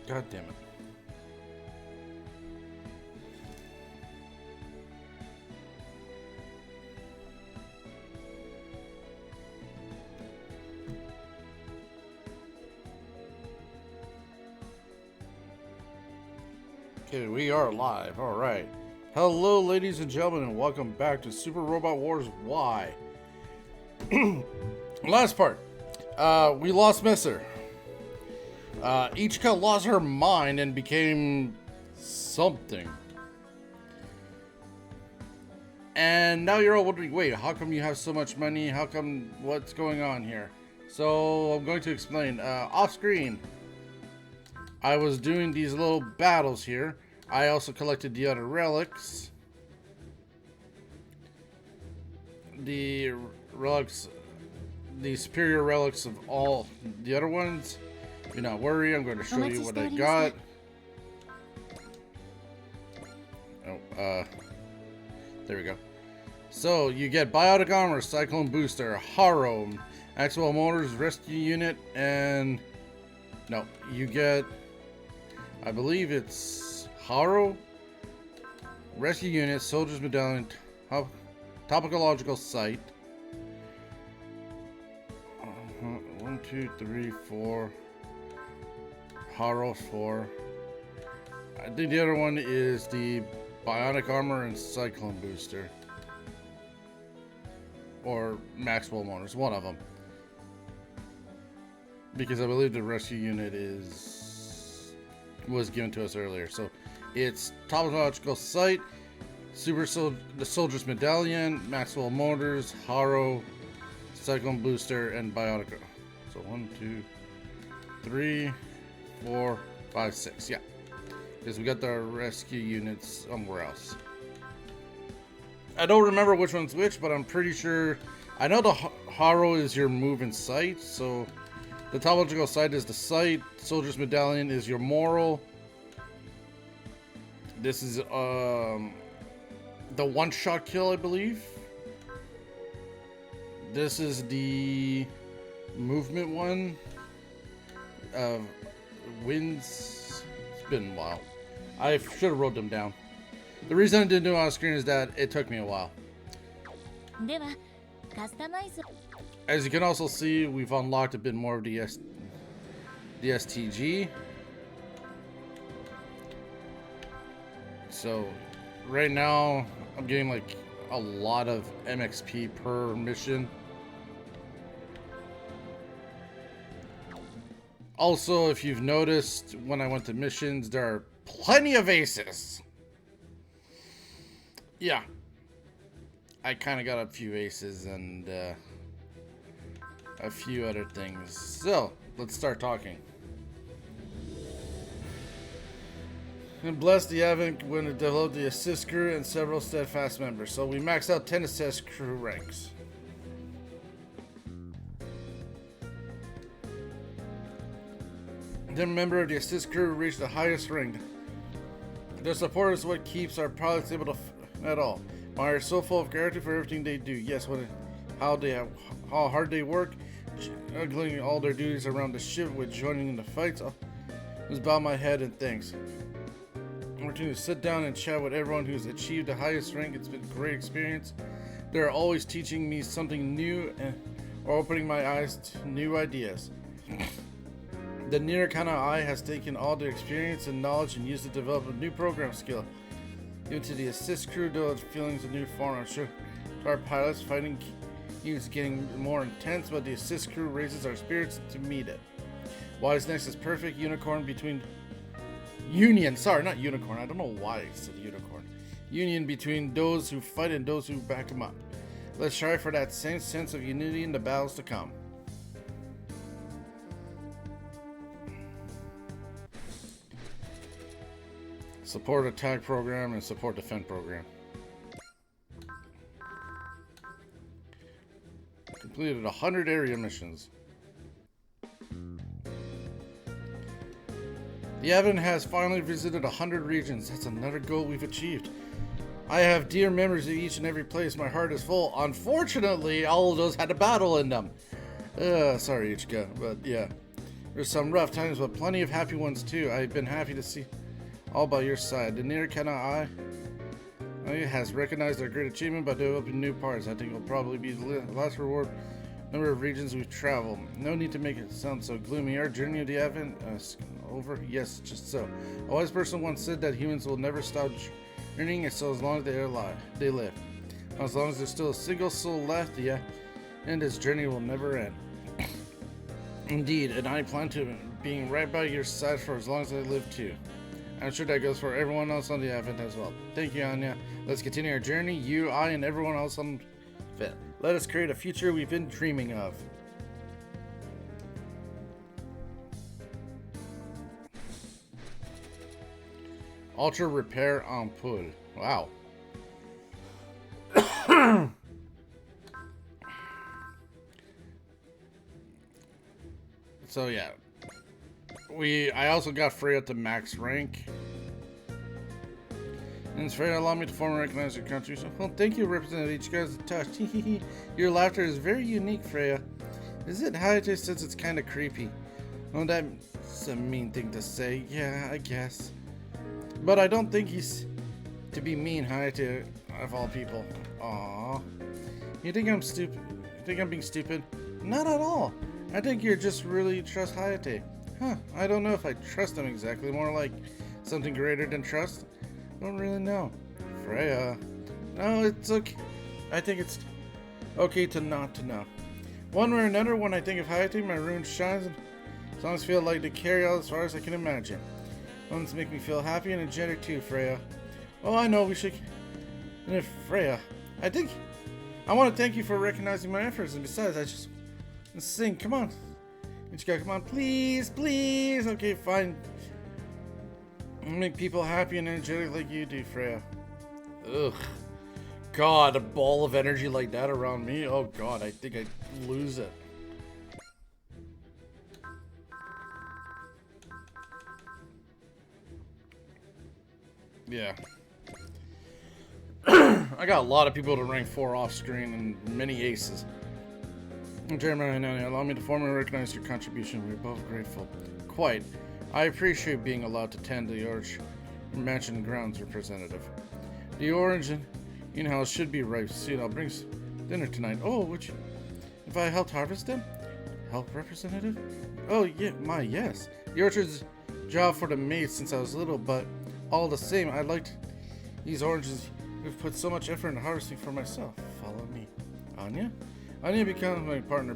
God damn it. Okay, we are live. All right. Hello, ladies and gentlemen, and welcome back to Super Robot Wars Y. Last part. We lost Messer. Ichika lost her mind and became something. And now you're all wondering, wait, how come you have so much money? How come, what's going on here? So I'm going to explain. Off screen, I was doing these little battles here. I also collected the other relics. The relics, the superior relics of all the other ones. Do not worry, I'm going to show you what I got. Oh, there we go. So, you get Biotic Armor, Cyclone Booster, Haro, Maxwell Motors, Rescue Unit, and... No, you get... I believe it's Haro, Rescue Unit, Soldier's Medallion, Topological Sight. 1, 2, 3, 4. Haro 4. I think the other one is the Bionic Armor and Cyclone Booster. Or Maxwell Motors, one of them. Because I believe the Rescue Unit was given to us earlier. So it's Topological Sight, the Soldier's Medallion, Maxwell Motors, Haro, Cyclone Booster, and Biotic. So 1, 2, 3, 4, 5, 6. Yeah. Because we got the rescue units somewhere else. I don't remember which one's which, but I'm pretty sure. I know the Haro is your move and sight, so the Topological Sight is the sight. Soldier's Medallion is your moral. This is the one-shot kill, I believe. This is the movement one. Wins. It's been a while. I should have wrote them down. The reason I didn't do it on screen is that it took me a while. As you can also see, we've unlocked a bit more of the STG. So, right now, I'm getting like a lot of MXP per mission. Also, if you've noticed, when I went to missions, there are plenty of aces. Yeah. I kind of got a few aces and a few other things. So, let's start talking. And bless the Advent when it developed the assist crew and several steadfast members. So we maxed out 10 assist crew ranks. Then a member of the assist crew reached the highest rank. Their support is what keeps our pilots able to at all. Why are so full of gratitude for everything they do. Yes, how hard they work, juggling all their duties around the ship with joining in the fights. I just bow my head and thanks. Opportunity to sit down and chat with everyone who's achieved the highest rank. It's been a great experience. They're always teaching me something new or opening my eyes to new ideas. The Nirikana Eye has taken all their experience and knowledge and used it to develop a new program skill. Given to the assist crew, though feelings of new form. I'm sure to our pilots, fighting is getting more intense, but the assist crew raises our spirits to meet it. Wise Next is perfect unicorn between union. Sorry, not unicorn. I don't know why I said unicorn. Union between those who fight and those who back them up. Let's try for that same sense of unity in the battles to come. Support attack program and support defend program. Completed 100 area missions. The Advent has finally visited 100 regions. That's another goal we've achieved. I have dear memories of each and every place. My heart is full. Unfortunately, all of those had a battle in them. Sorry, Ichika, but yeah. There's some rough times, but plenty of happy ones too. I've been happy to see all by your side. The near cannot has recognized our great achievement by developing new parts. I think it will probably be the last reward number of regions we've traveled. No need to make it sound so gloomy. Our journey of the Advent over? Yes, just so. A wise person once said that humans will never stop journeying so as long as they are alive. They live. As long as there's still a single soul left, yeah, and this journey will never end. Indeed, and I plan to being right by your side for as long as I live too. I'm sure that goes for everyone else on the Advent as well. Thank you, Anya. Let's continue our journey, you, I, and everyone else on Fit. Let us create a future we've been dreaming of. Ultra Repair Ampoule. Wow. So yeah. I also got Freya to max rank. And Freya, allow me to formally recognize your contribution. Well, thank you, Representative Ichigo's touch. Your laughter is very unique, Freya. Is it? Hayate says it's kind of creepy. Oh, that's a mean thing to say. Yeah, I guess. But I don't think he's to be mean, Hayate, of all people. Aww. You think I'm stupid? You think I'm being stupid? Not at all. I think you're just really trust Hayate. Huh, I don't know if I trust him exactly. More like something greater than trust. Don't really know. Freya. No, it's okay. I think it's okay to not to know. One way or another, when I think of Hayate, my rune shines and songs feel like they carry all as far as I can imagine. Ones make me feel happy and energetic too, Freya. Oh, I know we should. And if Freya, I want to thank you for recognizing my efforts. And besides, I just sing. Come on, Ichigo, come on, please, please. Okay, fine. Make people happy and energetic like you do, Freya. Ugh. God, a ball of energy like that around me? Oh God, I think I'd lose it. Yeah. I got a lot of people to rank 4 off screen and many aces. Jeremiah, allow me to formally recognize your contribution. We're both grateful. Quite. I appreciate being allowed to tend the Orange Mansion Grounds representative. The orange in-house should be ripe soon. I'll bring dinner tonight. Oh, would you? If I helped harvest them? Help, representative? Oh, yeah, yes. The orchard's job for the maid since I was little, but all the same, I liked these oranges. We've put so much effort into harvesting for myself. Follow me. Anya? Anya becomes my partner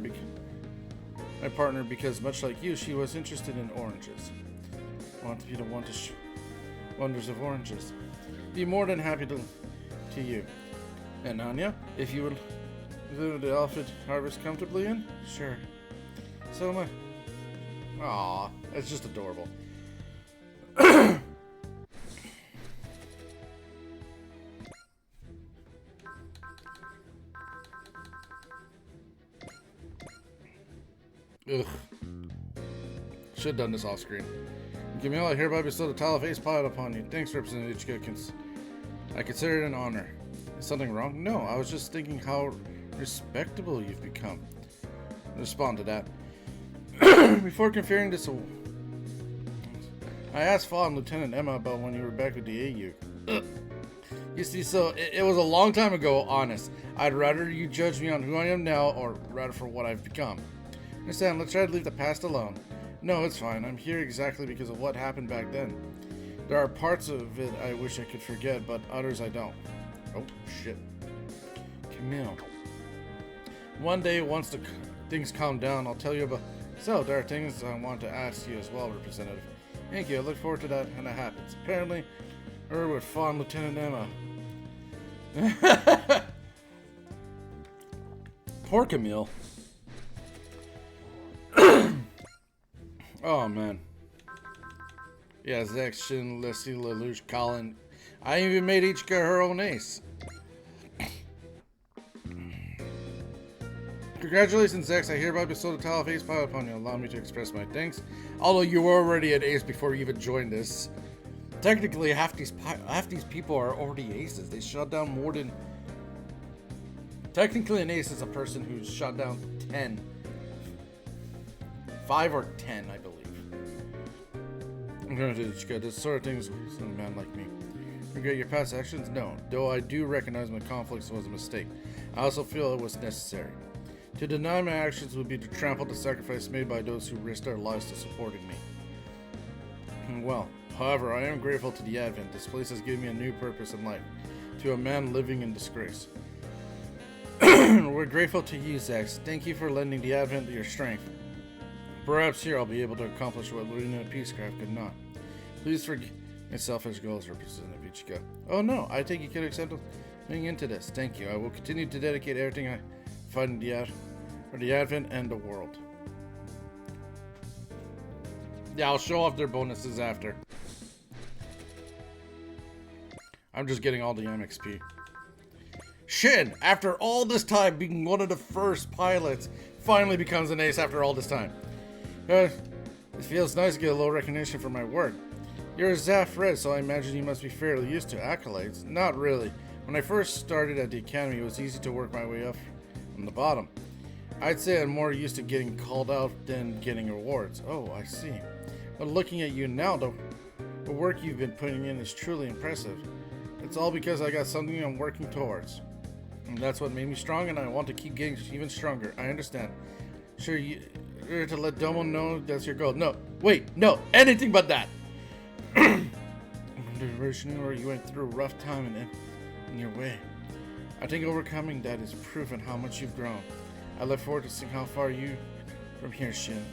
because much like you, she was interested in oranges. I want you to want to wonders of oranges. Be more than happy to you. And Anya, if you would live the elephant harvest comfortably in? Sure. So am I. Aw, that's just adorable. Ugh. Should have done this off screen. Camille, I hereby bestow the title of Ace Pilot upon you. Thanks, Representative Ichigo. I consider it an honor. Is something wrong? No, I was just thinking how respectable you've become. Respond to that. Before conferring this award, I asked Fa and Lieutenant Emma about when you were back with the AU. Ugh. You see, so it was a long time ago, honest. I'd rather you judge me on who I am now, or rather for what I've become. Understand, let's try to leave the past alone. No, it's fine. I'm here exactly because of what happened back then. There are parts of it I wish I could forget, but others I don't. Oh, shit. Camille. One day, once the things calm down, I'll tell you about... So, there are things I want to ask you as well, Representative. Thank you. I look forward to that when that happens. Apparently, we're with Fa and Lieutenant Emma. Poor Camille. Oh, man. Yeah, Zack, Shin, Leslie, Lelouch, Colin. I even made Ichigo her own ace. Congratulations, Zax. I hereby bestow the title of Ace Pilot upon you. Allow me to express my thanks. Although you were already an ace before you even joined this. Technically, half these people are already aces. They shot down more than... Technically, an ace is a person who's shot down 10 5 or 10, I believe. I'm going to do this sort of things with a man like me. Regret your past actions? No. Though I do recognize my conflicts was a mistake, I also feel it was necessary. To deny my actions would be to trample the sacrifice made by those who risked their lives to supporting me. Well, however, I am grateful to the Advent. This place has given me a new purpose in life. To a man living in disgrace. We're grateful to you, Zax. Thank you for lending the Advent your strength. Perhaps here I'll be able to accomplish what Luna Peacecraft could not. Please forgive my selfish goals, Representative Ichika. Oh no, I think you can accept me into this. Thank you. I will continue to dedicate everything I find for the Advent and the world. Yeah, I'll show off their bonuses after. I'm just getting all the MXP. Shin, after all this time being one of the first pilots, finally becomes an ace after all this time. It feels nice to get a little recognition for my work. You're a Zaf Red, so I imagine you must be fairly used to accolades. Not really. When I first started at the academy, it was easy to work my way up from the bottom. I'd say I'm more used to getting called out than getting awards. Oh, I see. But looking at you now, the work you've been putting in is truly impressive. It's all because I got something I'm working towards. And that's what made me strong, and I want to keep getting even stronger. I understand. Sure, you're to let Domo know that's your goal. No, wait, no, anything but that. Where you went through a rough time in your way. I think overcoming that is proof of how much you've grown. I look forward to seeing how far you from here, Shin.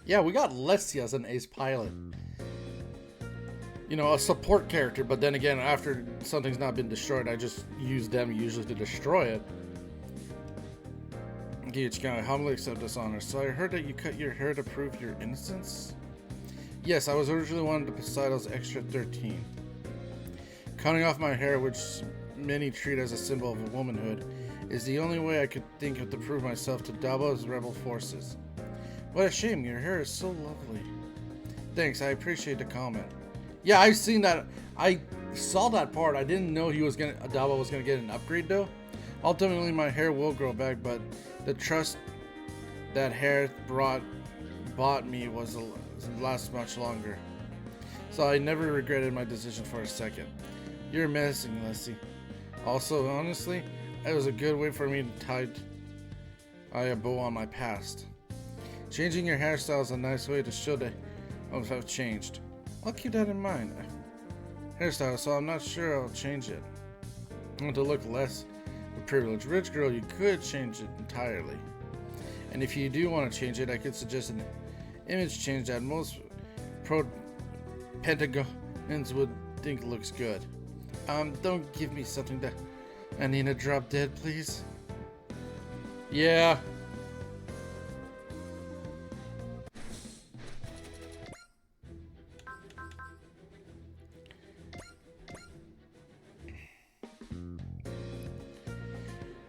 Yeah, we got Leslie as an ace pilot. You know, a support character, but then again, after something's not been destroyed, I just use them usually to destroy it. Ichika, I humbly accept this honor. So I heard that you cut your hair to prove your innocence? Yes, I was originally one of the Poseido's extra 13. Cutting off my hair, which many treat as a symbol of womanhood, is the only way I could think of to prove myself to Dabo's rebel forces. What a shame, your hair is so lovely. Thanks, I appreciate the comment. Yeah, I've seen that. I saw that part. I didn't know Dabo was gonna get an upgrade though. Ultimately, my hair will grow back, but the trust that hair bought me was last much longer. So I never regretted my decision for a second. You're amazing, Leslie. Also, honestly, it was a good way for me to tie a bow on my past. Changing your hairstyle is a nice way to show that I've changed. I'll keep that in mind. Hairstyle, so I'm not sure I'll change it. I want to look less of a privileged rich girl. You could change it entirely. And if you do want to change it, I could suggest an image change that most Pentagons would think looks good. Don't give me something that I need to drop dead, please. Yeah.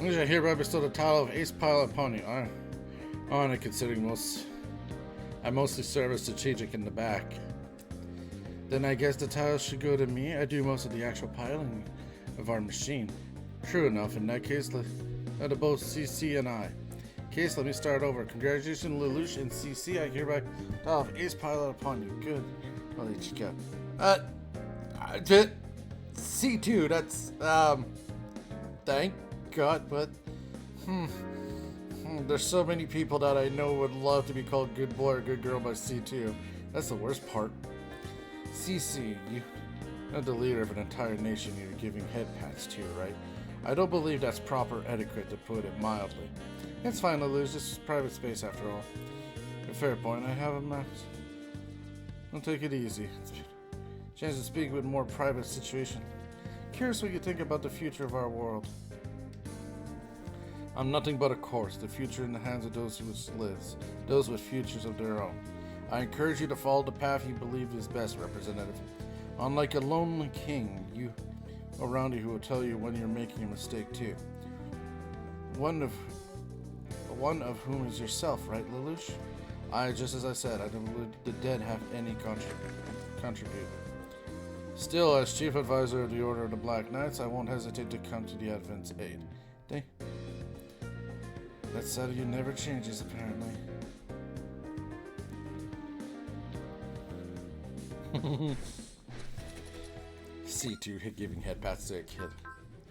I hereby bestow the title of Ace Pilot upon you. Honor, considering I mostly serve as strategic in the back. Then I guess the title should go to me. I do most of the actual piloting of our machine. True enough, in that case, let both CC and I. Case, let me start over. Congratulations, Lelouch and CC. I hereby title of Ace Pilot upon you. Good. I'll let you go. C2, that's, thank God, but there's so many people that I know would love to be called good boy or good girl by C2. That's the worst part. CC, you're the leader of an entire nation you're giving head pats to, right? I don't believe that's proper etiquette, to put it mildly. It's fine to lose, this is private space after all. A fair point, I have a mouse. Don't take it easy. Chance to speak with more private situation. Curious what you think about the future of our world. I'm nothing but a corpse, the future in the hands of those who live, those with futures of their own. I encourage you to follow the path you believe is best, Representative. Unlike a lonely king, you around you who will tell you when you're making a mistake too. One of whom is yourself, right, Lelouch? Just as I said, I don't believe the dead have any contribute. Still, as Chief Advisor of the Order of the Black Knights, I won't hesitate to come to the Advent's aid. That side of you never changes, apparently. C2 giving head pats to a kid.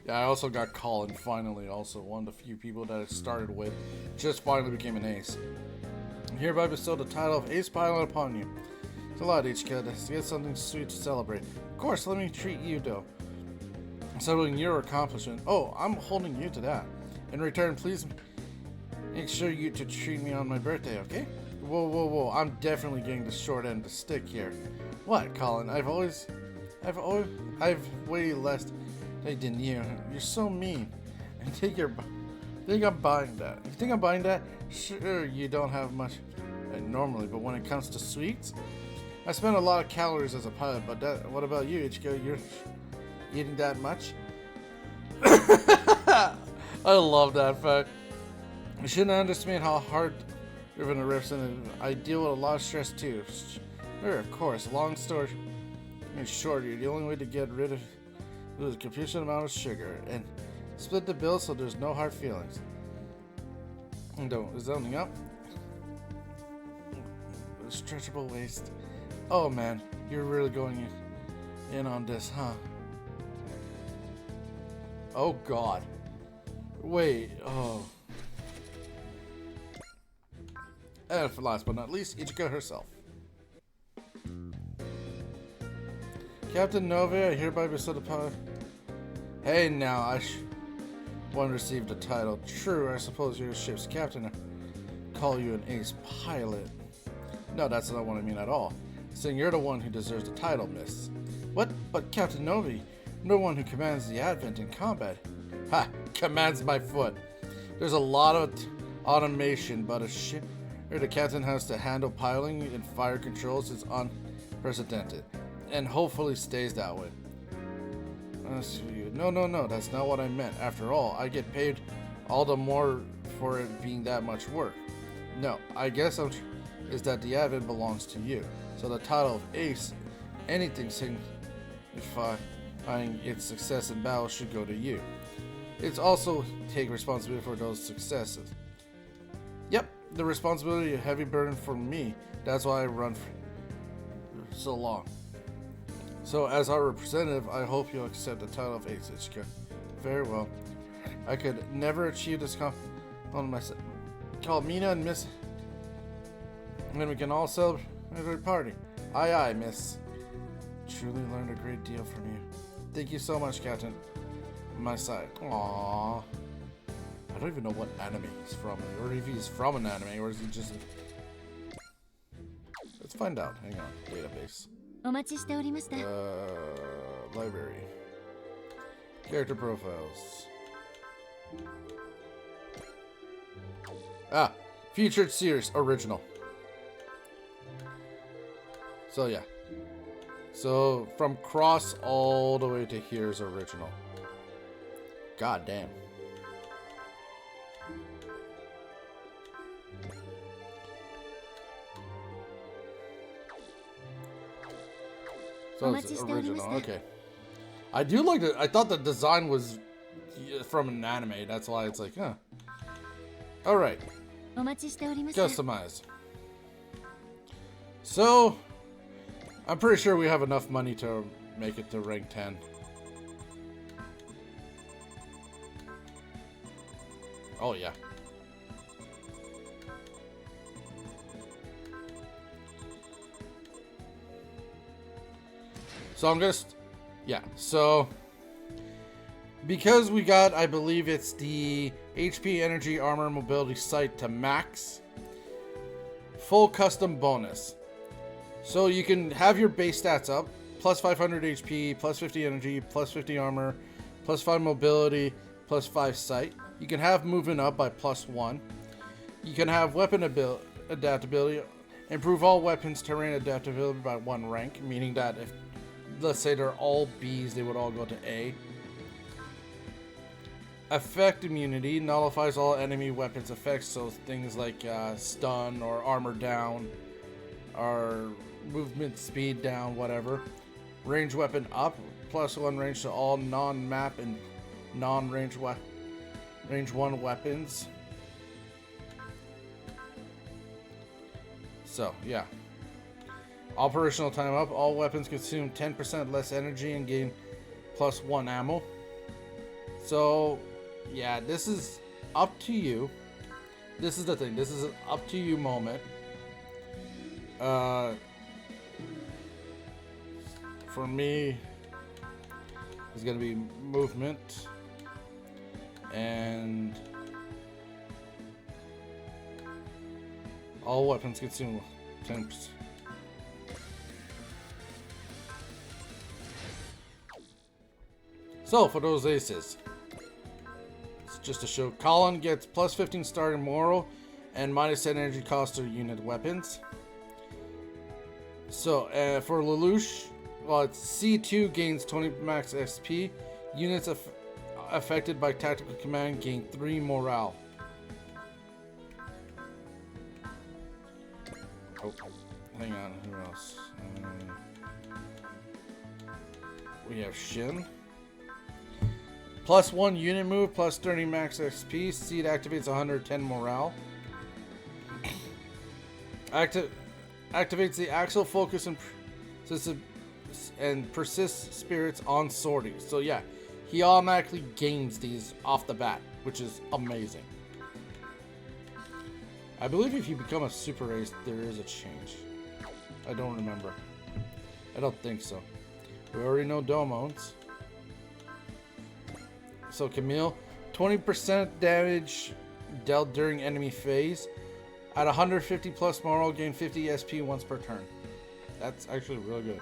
Yeah, I also got Colin, finally, also one of the few people that I started with, just finally became an ace. I hereby bestow the title of Ace Pilot upon you. It's a lot each kid, to get something sweet to celebrate. Of course, let me treat you, though. Celebrating your accomplishment. Oh, I'm holding you to that. In return, please make sure you to treat me on my birthday, okay? Whoa, I'm definitely getting the short end of the stick here. What, Colin? I've way less than you. You're so mean. And think I'm buying that. You think I'm buying that? Sure, you don't have much normally, but when it comes to sweets, I spend a lot of calories as a pilot, but what about you, Ichigo? You're eating that much? I love that fact. You shouldn't underestimate how hard driven a riffs, and I deal with a lot of stress too. Sure, of course. Long story short, you're the only way to get rid of the confusion amount of sugar and split the bill so there's no hard feelings. Is zoning up? Stretchable waist. Oh man, you're really going in on this, huh? Oh god. Wait, oh. And for last but not least, Ichika herself. Captain Nove, I hereby bestow the power. Hey now, one received the title. True, I suppose you're a ship's captain. I call you an ace pilot. No, that's not what I mean at all. Saying you're the one who deserves the title, miss. What? But Captain Novi, you're the one who commands the Advent in combat. Ha! Commands my foot. There's a lot of automation, but a ship where the captain has to handle piloting and fire controls is unprecedented. And hopefully stays that way. No, that's not what I meant. After all, I get paid all the more for it being that much work. No, I guess is that the Advent belongs to you. So the title of Ace, anything signifying its success in battle should go to you. It's also take responsibility for those successes. Yep, the responsibility is a heavy burden for me. That's why I run for so long. So as our representative, I hope you'll accept the title of Ace, Ichika. Very well. I could never achieve this on myself. Call Mina and Miss, and then we can all celebrate a party. Aye, miss. Truly learned a great deal from you. Thank you so much, Captain. My side. Aww. I don't even know what anime he's from, or if he's from an anime, or is he just... Let's find out. Hang on. Database. Library. Character profiles. Featured series. Original. So, yeah. So, from Cross all the way to here is original. God damn. So it's original, okay. I do like it. I thought the design was from an anime. That's why it's like, huh. Alright. Customize. So, I'm pretty sure we have enough money to make it to rank 10. Oh, yeah. So I'm just, yeah, so because we got, I believe it's the HP, energy, armor, mobility sight to max, full custom bonus. So you can have your base stats up, plus 500 HP, plus 50 energy, plus 50 armor, plus 5 mobility, plus 5 sight. You can have movement up by plus 1. You can have weapon adaptability, improve all weapons terrain adaptability by 1 rank, meaning that if, let's say they're all Bs, they would all go to A. Effect immunity nullifies all enemy weapons effects, so things like stun or armor down our movement speed down, whatever. Range weapon up, +1 range to all non-map and non-range range 1 weapons. So, yeah. Operational time up. All weapons consume 10% less energy and gain +1 ammo. So, yeah, this is up to you. This is the thing. This is an up to you moment. For me, it's going to be movement. And all weapons consume 10%. So, for those aces, it's just to show Colin gets +15 starting moral and -10 energy cost to unit weapons. So, for Lelouch, well, it's C2 gains 20 max XP. Units affected by tactical command gain 3 morale. Oh, hang on, who else? We have Shin. +1 unit move, +30 max XP. Seed activates 110 morale. Activates the Axel focus and persist spirits on Sortie. So yeah, he automatically gains these off the bat, which is amazing. I believe if you become a super ace, there is a change. I don't remember. I don't think so. We already know Domo's. So Camille, 20% damage dealt during enemy phase. At 150 plus moral, gain 50 SP once per turn. That's actually really good.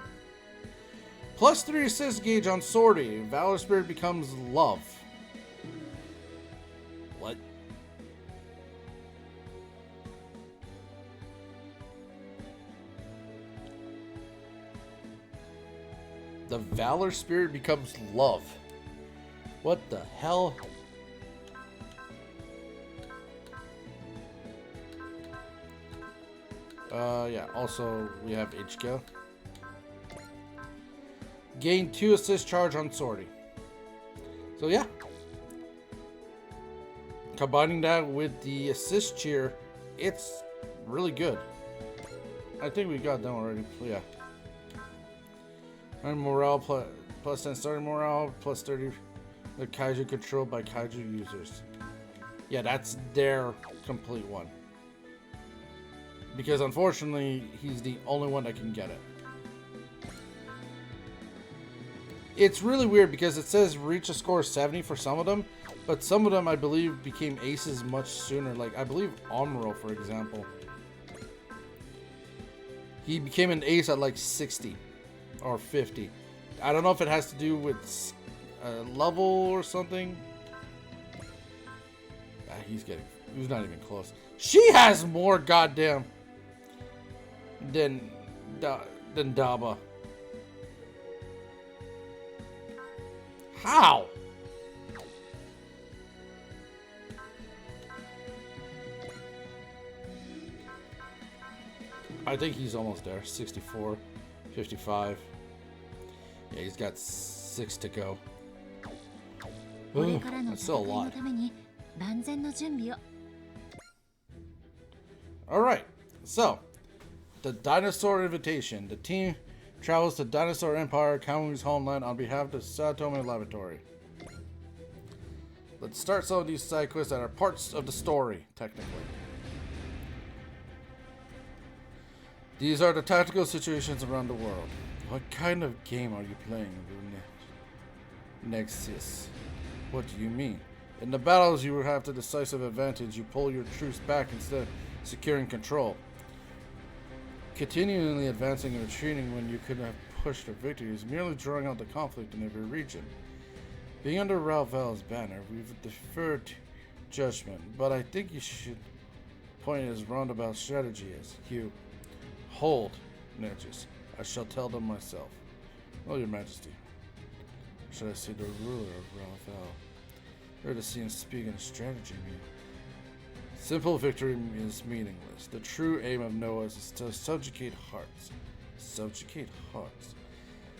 +3 assist gauge on Sortie. Valor Spirit becomes love. What? The Valor Spirit becomes love. What the hell? Yeah, also we have HK. Gain 2 assist charge on Sortie. So yeah. Combining that with the assist cheer, it's really good. I think we got them already. Yeah. And morale +10 starting morale, +30 the kaiju controlled by kaiju users. Yeah, that's their complete one. Because unfortunately, he's the only one that can get it. It's really weird because it says reach a score of 70 for some of them, but some of them I believe became aces much sooner. Like I believe Amuro, for example, he became an ace at like 60 or 50. I don't know if it has to do with level or something. He's not even close. She has more goddamn than Daba. How? I think he's almost there. 64, 55. Yeah, he's got 6 to go. Ooh, that's still a lot. Alright, so the Dinosaur Invitation. The team travels to Dinosaur Empire, Kamui's homeland, on behalf of the Satome Laboratory. Let's start some of these side quests that are parts of the story, technically. These are the tactical situations around the world. What kind of game are you playing, Nexus? What do you mean? In the battles you will have the decisive advantage. You pull your troops back instead of securing control. Continually advancing and retreating when you could have pushed a victory is merely drawing out the conflict in every region. Being under Ralval's banner, we've deferred judgment, but I think you should point his roundabout strategy as you hold, Nexus. I shall tell them myself. Oh, Your Majesty. Should I say the ruler of Ralval? Heard to see him speak in a strategy meeting. Simple victory is meaningless. The true aim of Noah is to subjugate hearts. Subjugate hearts.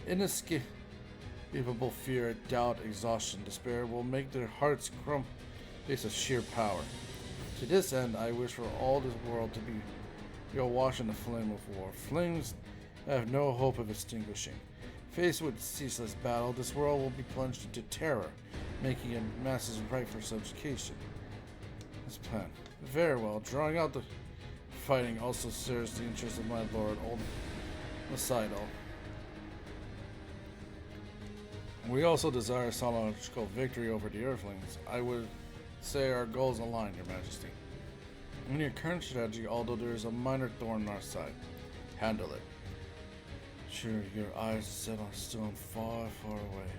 Inescapable fear, doubt, exhaustion, despair will make their hearts crumble based of sheer power. To this end, I wish for all this world to be awash in the flame of war. Flames have no hope of extinguishing. Faced with ceaseless battle, this world will be plunged into terror, making it masses ripe for subjugation. This plan. Very well. Drawing out the fighting also serves the interests of my lord, old Poseidon. We also desire psychological victory over the Earthlings. I would say our goals align, Your Majesty. In your current strategy, although there is a minor thorn on our side, handle it. Sure, your eyes set on stone far, far away.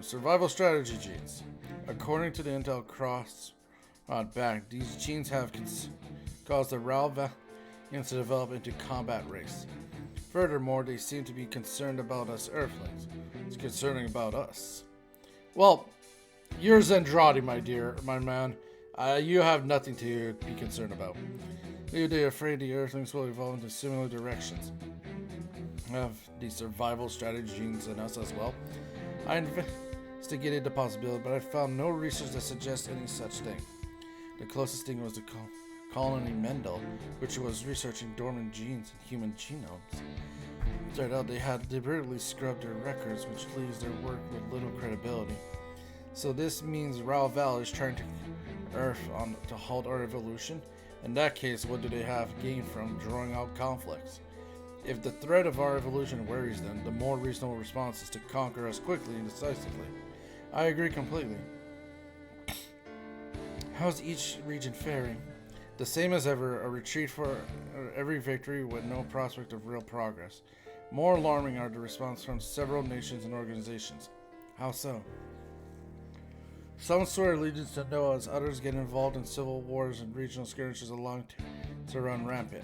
Survival strategy genes. According to the Intel Cross back, these genes have caused the Ral Valiants to develop into combat race. Furthermore, they seem to be concerned about us Earthlings. It's concerning about us. Well, you're Zendrati, my man. You have nothing to be concerned about. Maybe they're afraid the Earthlings will evolve into similar directions. Have these survival strategy genes in us as well. I investigated the possibility, but I found no research that suggests any such thing. The closest thing was the colony Mendel, which was researching dormant genes in human genomes. It turned out they had deliberately scrubbed their records, which leaves their work with little credibility. So this means Ral Val is trying to Earth to halt our evolution? In that case, what do they have gained from drawing out conflicts? If the threat of our evolution worries them, the more reasonable response is to conquer us quickly and decisively. I agree completely. How's each region faring? The same as ever, a retreat for every victory with no prospect of real progress. More alarming are the response from several nations and organizations. How so? Some swear allegiance to Noah as others get involved in civil wars and regional skirmishes along to run rampant.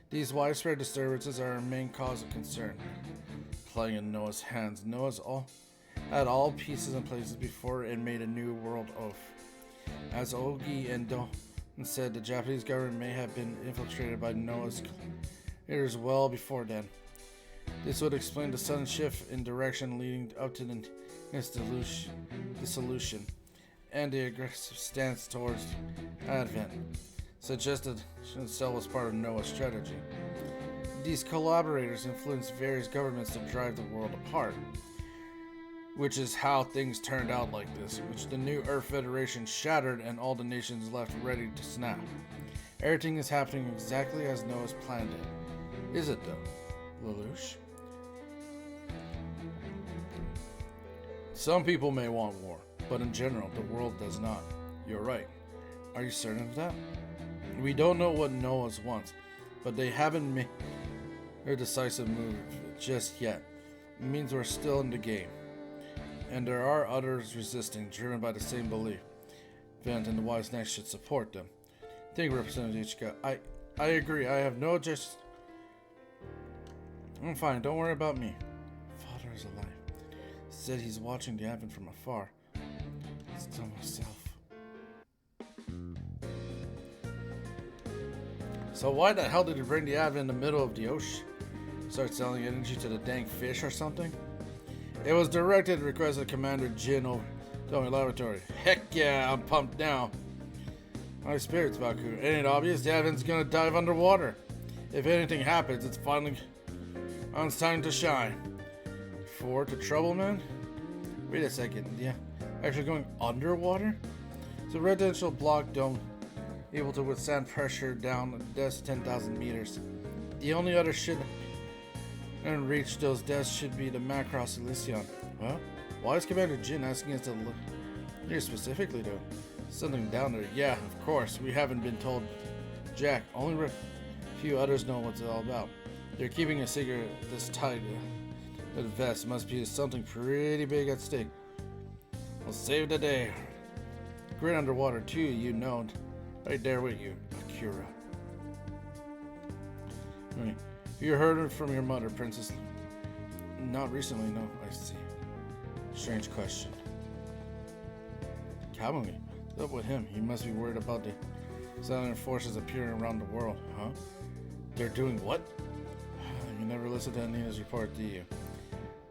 These widespread disturbances are our main cause of concern. Playing in Noah's hands, Noah's had all pieces in places before it made a new world oath. As Ogi and Don said, the Japanese government may have been infiltrated by Noah's leaders well before then. This would explain the sudden shift in direction leading up to its dissolution, and the aggressive stance towards Advent, suggested Cell was part of Noah's strategy. These collaborators influenced various governments to drive the world apart, which is how things turned out like this, which the new Earth Federation shattered and all the nations left ready to snap. Everything is happening exactly as Noah's planned it. Is it though, Lelouch? Some people may want war, but in general, the world does not. You're right. Are you certain of that? We don't know what Noah's wants, but they haven't made their decisive move just yet. It means we're still in the game. And there are others resisting, driven by the same belief. Vent and the Wise Knights should support them. Thank you, Representative Ichika. I agree. I have no objection. I'm fine. Don't worry about me. Father is alive. Said he's watching the Advent from afar. Let's tell myself. So why the hell did you bring the Advent in the middle of the ocean? Start selling energy to the dang fish or something? It was directed request of Commander Jin over Tomy Laboratory. Heck yeah, I'm pumped now. My spirits, Baku. Ain't it obvious the Advent's gonna dive underwater? If anything happens, it's finally on time to shine. Forward to trouble, man? Wait a second, yeah. Actually going underwater? It's a residential block dome able to withstand pressure down a depth of 10,000 meters. The only other ship and reach those depths should be the Macross Elysion. Well, why is Commander Jin asking us to look here specifically though? Something down there. Yeah, of course. We haven't been told. Jack, only a few others know what it's all about. They're keeping a secret this tight. The vest must be something pretty big at stake. We'll save the day. Great underwater too, you know. Right there with you, Akira. You heard it from your mother, Princess. Not recently, no. I see. Strange question. Kamui. What's up with him? He must be worried about the Southern forces appearing around the world, huh? They're doing what? You never listen to Anina's report, do you?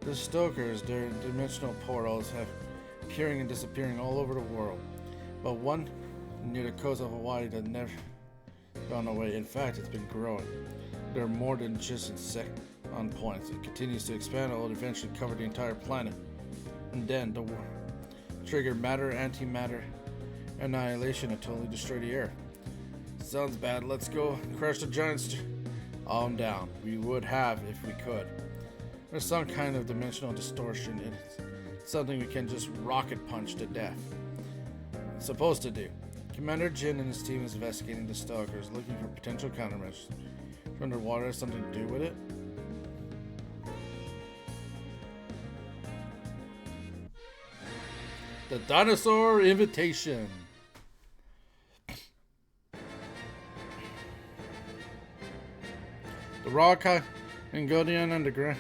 The Stokers, their dimensional portals, have appearing and disappearing all over the world. But one near the coast of Hawaii that never gone away. In fact, it's been growing. There are more than just insect on points. It continues to expand and will eventually cover the entire planet. And then the war trigger matter, antimatter, annihilation and totally destroy the air. Sounds bad. Let's go crush the giants. I'm down. We would have if we could. There's some kind of dimensional distortion in it. Something we can just rocket punch to death. It's supposed to do. Commander Jin and his team is investigating the Stalkers, looking for potential countermeasures. If underwater has something to do with it? The Dinosaur Invitation. The Rawkai and Godian Underground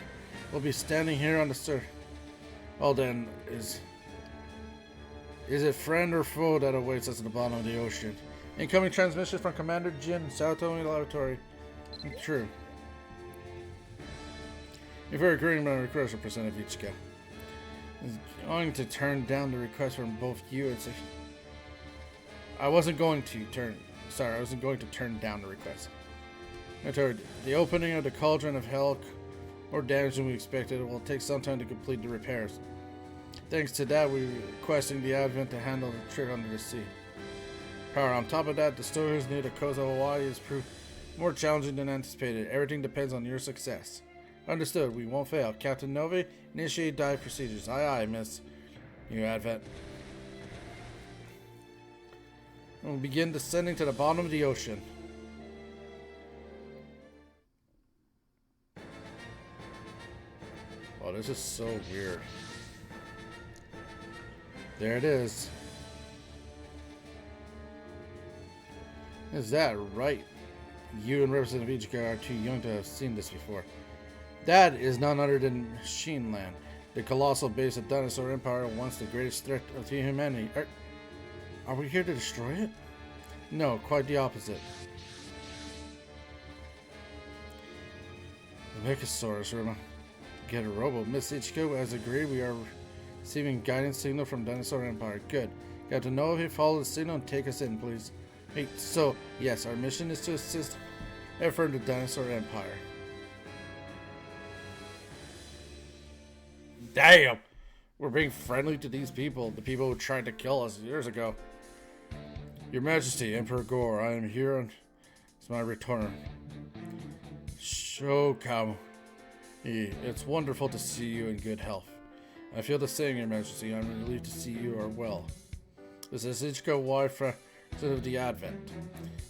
will be standing here on the surface. Well then, is it friend or foe that awaits us at the bottom of the ocean? Incoming transmission from Commander Jin, Saotome Laboratory. True. If you're agreeing on a request for Percent of Ichika, is going to turn down the request from both you and I wasn't going to turn down the request. The opening of the Cauldron of Hell more damage than we expected. It will take some time to complete the repairs. Thanks to that, we're requesting the Advent to handle the trip under the sea. However, on top of that, the Stokers near the coast of Hawaii has proved more challenging than anticipated. Everything depends on your success. Understood, we won't fail. Captain Novi, initiate dive procedures. Aye aye, Miss. New Advent. We'll begin descending to the bottom of the ocean. Oh, this is so weird. There it is. Is that right? You and Representative Ichika are too young to have seen this before. That is none other than Machine Land, the colossal base of Dinosaur Empire, once the greatest threat to humanity. Are we here to destroy it? No, quite the opposite. The Mechasaurus, get a robo. Miss Ichika, as agreed, we are receiving guidance signal from Dinosaur Empire. Good. Got to know if you follow the signal and take us in, please. Hey, so, yes, our mission is to assist effort in the Dinosaur Empire. Damn! We're being friendly to these people, the people who tried to kill us years ago. Your Majesty, Emperor Gore, I am here on my return. Shokam. It's wonderful to see you in good health. I feel the same, Your Majesty. I'm relieved to see you are well. This is Ichika Y, President of the Advent.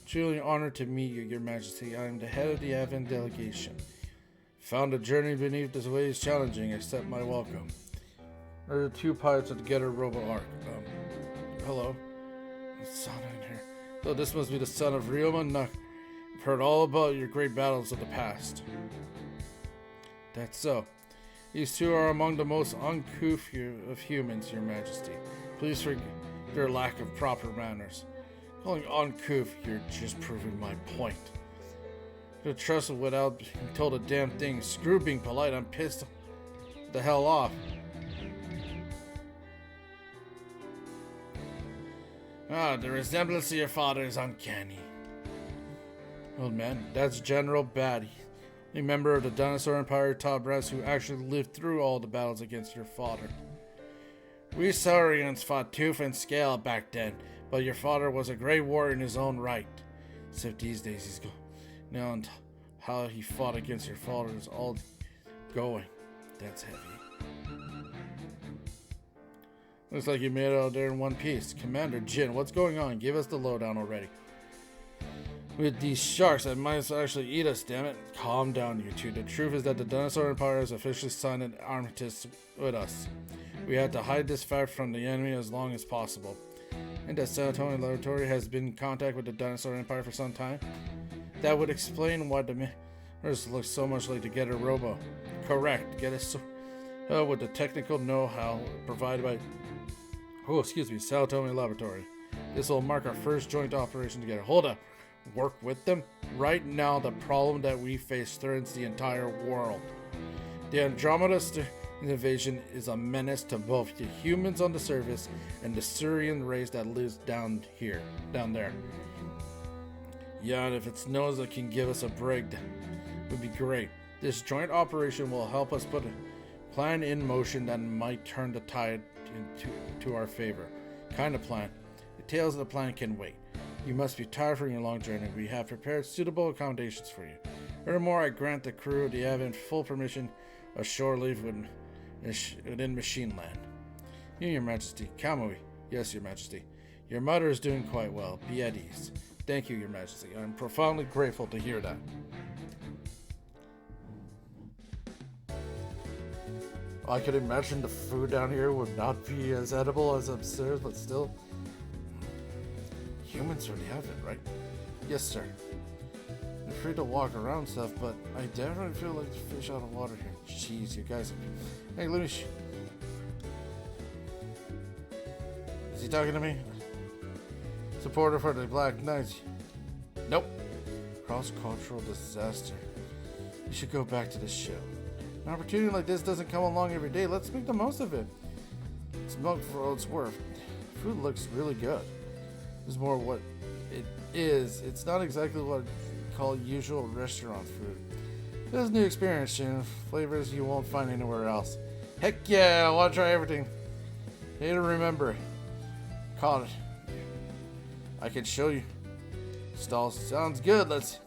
Truly honored to meet you, Your Majesty. I am the head of the Advent delegation. Found the journey beneath the waves challenging. Accept my welcome. There are the two pilots of the Getter Robo Arc. Hello. It's Sana in here. So this must be the son of Ryoma Nak. I've heard all about your great battles of the past. That's so. These two are among the most uncouth of humans, Your Majesty. Please forgive their lack of proper manners. Calling uncouth, you're just proving my point. To trust without being told a damn thing. Screw being polite, I'm pissed the hell off. The resemblance to your father is uncanny. Old man, that's General Batty, a member of the Dinosaur Empire top brass who actually lived through all the battles against your father. We Saurians fought tooth and scale back then, but your father was a great warrior in his own right. Except these days he's gone. Now and how he fought against your father is all going. That's heavy. Looks like you made it out there in one piece. Commander Jin, what's going on? Give us the lowdown already. With these sharks that might actually eat us, damn it. Calm down, you two. The truth is that the Dinosaur Empire has officially signed an armistice with us. We had to hide this fact from the enemy as long as possible. And that Saotome Laboratory has been in contact with the Dinosaur Empire for some time. That would explain why the mirrors look so much like the Getter Robo. Correct. Get us with the technical know-how provided by Oh, excuse me, Saltome Laboratory. This will mark our first joint operation together. Hold up. Work with them? Right now, the problem that we face threatens the entire world. The Andromeda invasion is a menace to both the humans on the surface and the Surian race that lives down there. Yeah, and if it's knows that can give us a break, that would be great. This joint operation will help us put a plan in motion that might turn the tide to our favor. Kind of plan. Details of the plan can wait. You must be tired from your long journey. We have prepared suitable accommodations for you. Furthermore, I grant the crew the Advent full permission of shore leave within Machine Land. Your Majesty. Kamui. Yes, Your Majesty. Your mother is doing quite well. Be at ease. Thank you, Your Majesty. I'm profoundly grateful to hear that. I could imagine the food down here would not be as edible as upstairs, but still. Humans already have it, right? Yes, sir. You're free to walk around stuff, but I definitely feel like a fish out of water here. Jeez, you guys. Hey, let me. Is he talking to me? Supporter for the Black Knights. Nope. Cross-cultural disaster. You should go back to the show. An opportunity like this doesn't come along every day. Let's make the most of it. It's milk for all it's worth. Food looks really good. It's more what it is. It's not exactly what I call usual restaurant food. It's a new experience, Jin. Flavors you won't find anywhere else. Heck yeah, I want to try everything. Hey, to remember. Caught it. I can show you. Stall sounds good. Let's.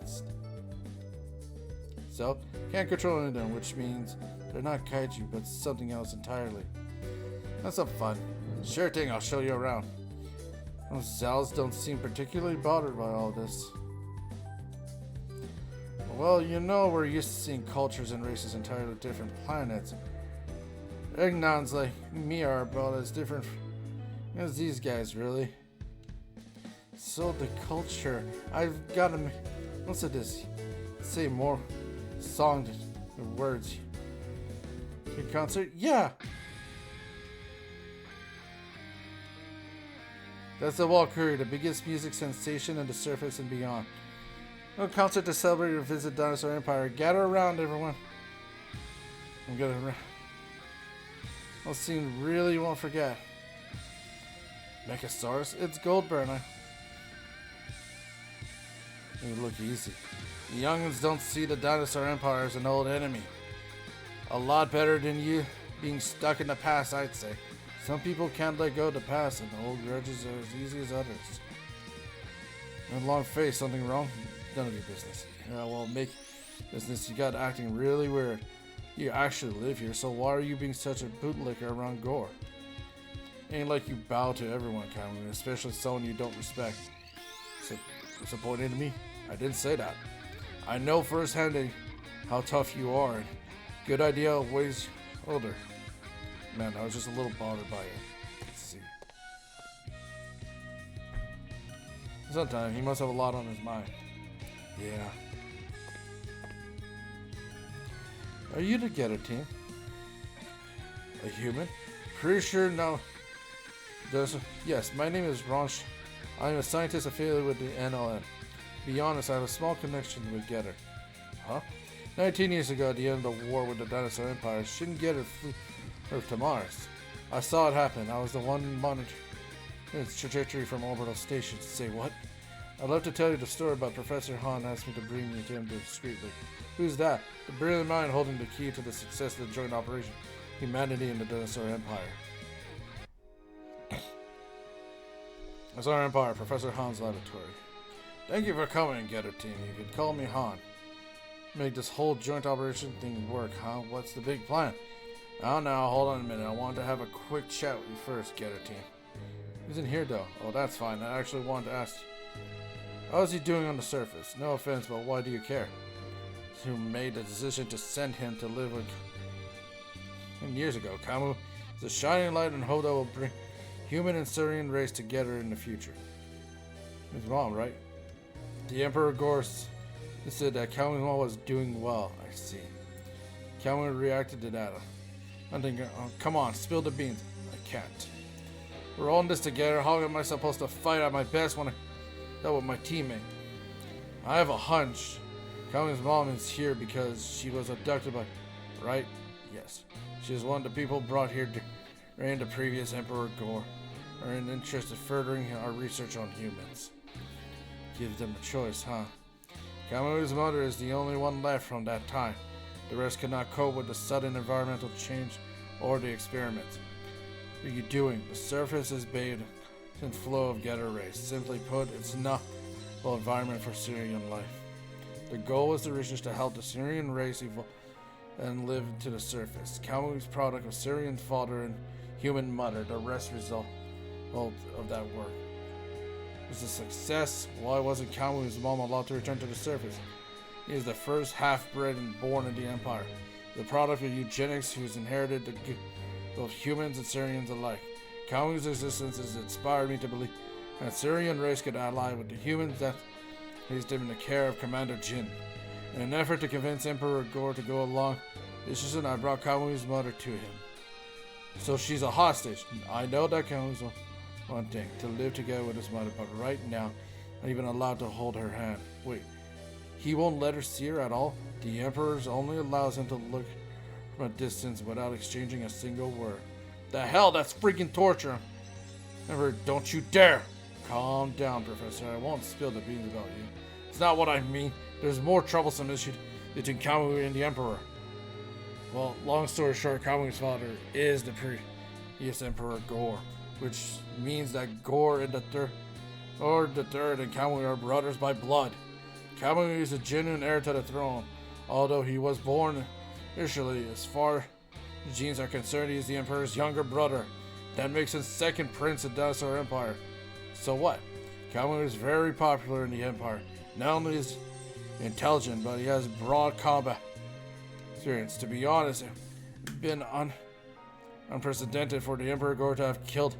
So, can't control any of them, which means they're not kaiju, but something else entirely. That's some fun. Sure thing, I'll show you around. Those Zals don't seem particularly bothered by all this. Well, you know we're used to seeing cultures and races entirely different planets. Egnons like me are about as different as these guys, really. So the culture, I've got to, what's it this? Say more song than words. Your concert? Yeah! That's the Valkyrie, the biggest music sensation on the surface and beyond. A concert to celebrate your visit Dinosaur Empire. Gather around, everyone. I'm gonna. I'll soon really won't forget. Mechasaurus? It's Goldburn. You look easy. The youngins don't see the Dinosaur Empire as an old enemy. A lot better than you being stuck in the past, I'd say. Some people can't let go of the past, and old grudges are as easy as others. And long face, something wrong? None of your business. Yeah, well, make business. You got acting really weird. You actually live here, so why are you being such a bootlicker around Gore? Ain't like you bow to everyone, Cameron, especially someone you don't respect. Disappointed in me? I didn't say that. I know firsthand how tough you are, and good idea ways older. Man, I was just a little bothered by it. Let's see. Sometimes he must have a lot on his mind. Yeah. Are you the Getter team? A human? Pretty sure no. Yes, my name is Ronch. I am a scientist affiliated with the NLN. To be honest, I have a small connection with Getter. Huh? 19 years ago, at the end of the war with the Dinosaur Empire, Shin Getter flew to Mars. I saw it happen. I was the one monitoring its trajectory from orbital station. Say what? I'd love to tell you the story, but Professor Han asked me to bring you to him discreetly. Who's that? The brilliant mind holding the key to the success of the joint operation. Humanity and the Dinosaur Empire. Dinosaur Empire, Professor Han's laboratory. Thank you for coming, Getter team. You can call me Han. Make this whole joint operation thing work, huh? What's the big plan? Now, hold on a minute. I want to have a quick chat with you first, Getter team. He's in here, though. Oh, that's fine. I actually wanted to ask you. How's he doing on the surface? No offense, but why do you care? Who made the decision to send him to live with him years ago? Kamu is a shining light, and Hodo will bring human and Surian race together in the future. His mom, right? The Emperor Gorse said that Kamu's mom was doing well. I see. Kamu reacted to that. I'm thinking, oh, come on, spill the beans. I can't. We're all in this together. How am I supposed to fight at my best when I dealt with my teammate? I have a hunch. Kamui's mom is here because she was abducted by... Right? Yes. She is one of the people brought here during the previous Emperor Gore. Are in interest in furthering our research on humans. Give them a choice, huh? Kamui's mother is the only one left from that time. The rest could not cope with the sudden environmental change or the experiments. What are you doing? The surface is bathed in flow of Getter rays. Simply put, it's not the environment for Syrian life. The goal was the research to help the Syrian race evolve and live to the surface. Kamui's product of Syrian father and human mother. The rest result of that work. Was a success. Why wasn't Kamui's mom allowed to return to the surface? He is the first half-bred and born in the Empire. The product of eugenics who has inherited the both humans and Syrians alike. Kamui's existence has inspired me to believe that the Syrian race could ally with the humans that placed him in the care of Commander Jin. In an effort to convince Emperor Gore to go along, this is when I brought Kamui's mother to him. So she's a hostage. I know that Kamui's one thing, to live together with his mother, but right now, not even allowed to hold her hand. Wait, he won't let her see her at all? The Emperor only allows him to look from a distance without exchanging a single word. The hell, that's freaking torture! Emperor, don't you dare! Calm down, Professor, I won't spill the beans about you. It's not what I mean. There's more troublesome issue between Kamui and the Emperor. Well, long story short, Kamui's father is the previous Emperor Gore, which means that Gore and the third and Kamui are brothers by blood. Kamui is a genuine heir to the throne, although he was born initially. As far as genes are concerned, he is the Emperor's younger brother. That makes him second prince of Dinosaur Empire. So what? Kamui is very popular in the Empire. Not only is he intelligent, but he has broad combat experience. To be honest, it's been unprecedented for the Emperor Gore to have killed the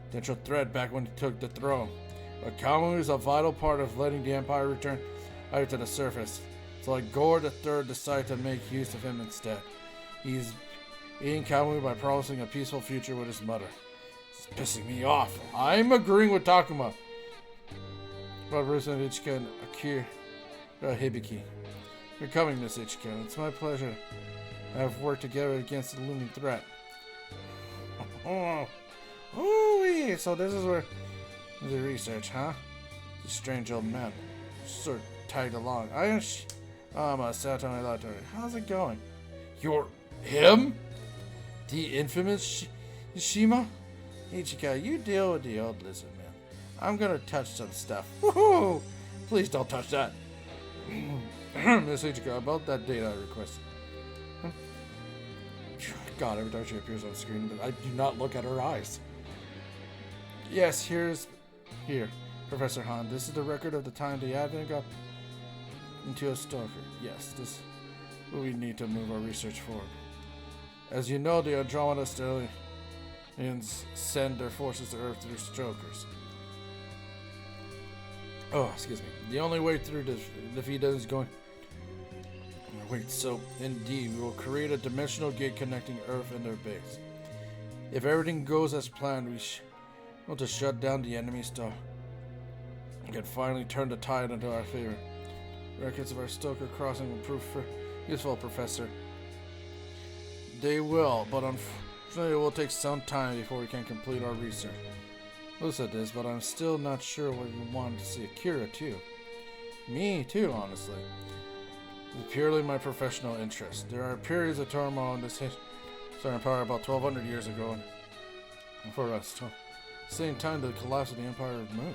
potential threat back when he took the throne. But Kamui is a vital part of letting the Empire return out to the surface. So like Gore III decided to make use of him instead. He's eating Kamui by promising a peaceful future with his mother. It's pissing me off. I'm agreeing with Takuma. But Rusen Ichika and Akira Hibiki. You're coming, Miss Ichika. It's my pleasure to have worked together against the looming threat. Oh, so this is where the research, huh? The strange old man. Sort of tagged along. I'm Sato Latori. How's it going? You're him? The infamous Shima? Ichika, you deal with the old lizard man. I'm gonna touch some stuff. Woohoo! Please don't touch that. Miss Ichika, about that data I requested. Huh? God, every time she appears on screen, I do not look at her eyes. Yes, here, Professor Han. This is the record of the time the Advent got into a stalker. Yes, this is what we need to move our research forward. As you know, the Andromeda Stellarians send their forces to Earth through strokers. Oh, excuse me. The only way through to defeat them is going... Wait, so indeed, we will create a dimensional gate connecting Earth and their base. If everything goes as planned, we want to shut down the enemy star and can finally turn the tide into our favor. Records of our Stoker crossing will prove useful, Professor. They will, but unfortunately it will take some time before we can complete our research. Most of this, but I'm still not sure what you want to see. Akira too. Me too, honestly. It's purely my professional interest. There are periods of turmoil in this starting power about 1,200 years ago, and for us, same time the collapse of the Empire of Mu.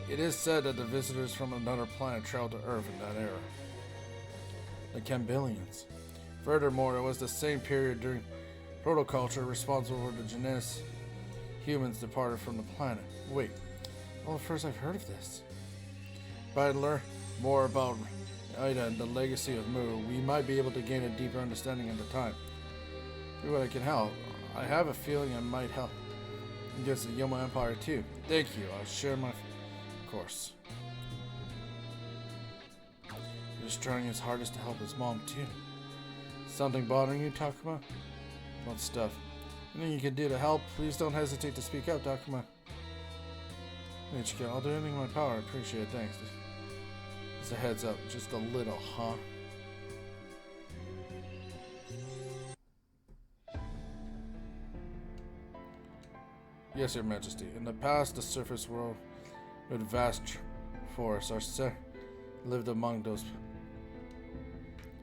It is said that the visitors from another planet traveled to Earth in that era. The Cambillions. Furthermore, it was the same period during protoculture responsible for the genetics humans departed from the planet. Wait, well, first I've heard of this. If I learn more about Ida and the legacy of Mu, we might be able to gain a deeper understanding at the time. See what I can help. I have a feeling I might help against the Yoma Empire too. Thank you. I'll share my course. He was trying his hardest to help his mom too. Something bothering you, Takuma? What stuff? Anything you can do to help, please don't hesitate to speak up, Doc. Come on. I'll do anything in my power. I appreciate it. Thanks. Just a heads up. Just a little, huh? Yes, Your Majesty. In the past, the surface world with vast forests lived among those.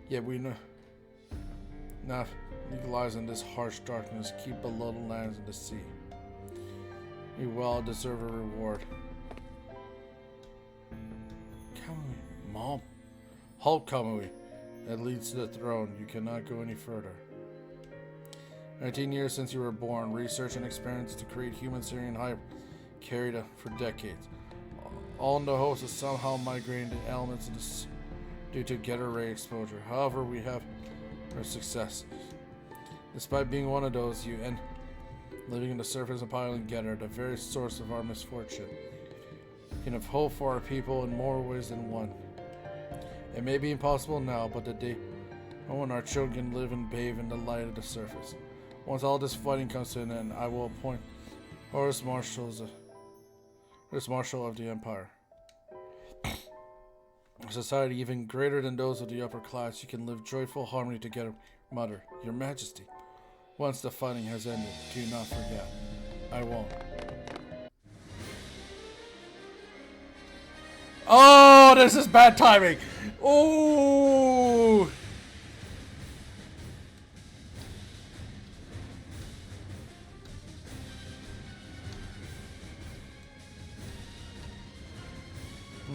Yet we know not legalizing this harsh darkness, keep below the lands of the sea. We well deserve a reward. Kamui, Mom. Halt, Kamui. That leads to the throne. You cannot go any further. 19 years since you were born, research and experiments to create human Syrian hype carried on for decades. All in the hopes of somehow migrating the elements of this due to Getter ray exposure. However, we have our successes. Despite being one of those, you and living in the surface of Island Getter, the very source of our misfortune. We can have hope for our people in more ways than one. It may be impossible now, but the day when our children live and bathe in the light of the surface. Once all this fighting comes to an end, I will appoint Horus Marshal of the Empire. A society even greater than those of the upper class, you can live joyful harmony together. Mother, Your Majesty, once the fighting has ended, do not forget. I won't. Oh, this is bad timing. Oh.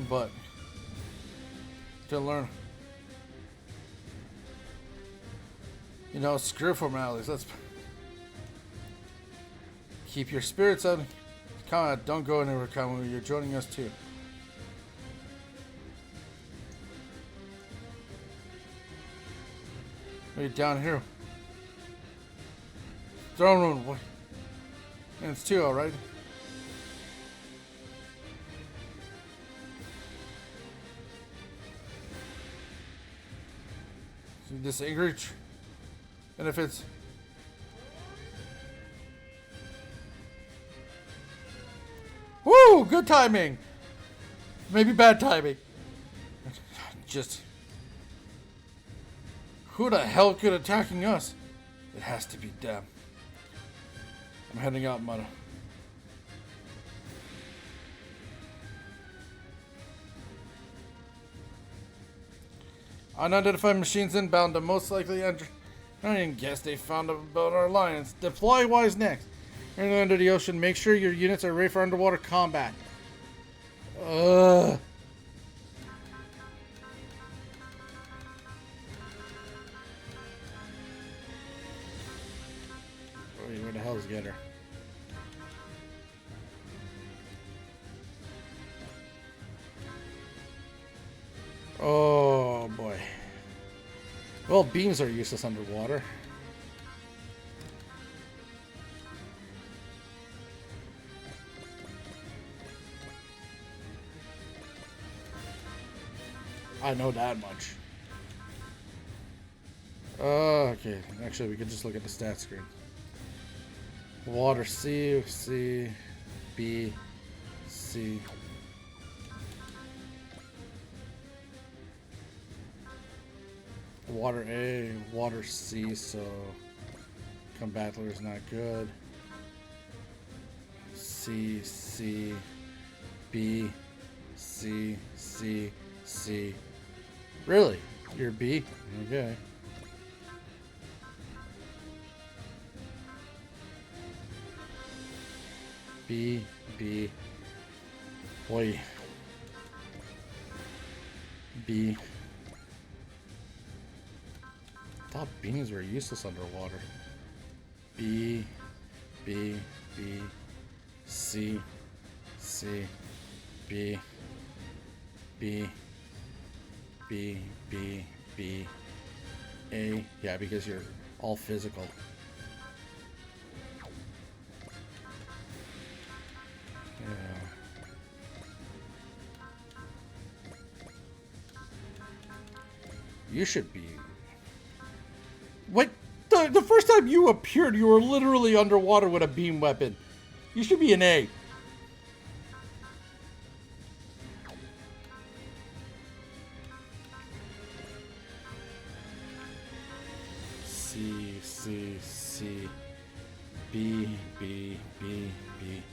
But to learn, you know, screw formalities. Let's keep your spirits up. Come on, don't go anywhere, Kamui. You're joining us too. Wait, down here. Throne room. What? And it's two, all right. This angry, and if it's woo, good timing, maybe bad timing. Just who the hell could attacking us? It has to be them. I'm heading out, Mother. Unidentified machines inbound, the most likely enter. I didn't guess they found about our alliance. Deploy wise next. You're going under the ocean. Make sure your units are ready for underwater combat. Wait, where the hell is Getter? Oh boy. Well, beams are useless underwater. I know that much. Okay. Actually, we could just look at the stat screen. Water C, C, B, C. Water A, water C, so combattler is not good. C, C, B, C, C, C. Really? You're B? Okay. B, B. Boy. B. I thought beams were useless underwater. B, B, B, C, C, B, B, B, B, B, A. Yeah, because you're all physical. Yeah. You should be. What the the first time you appeared, you were literally underwater with a beam weapon. You should be an A. C, C, C, B, B, B, B,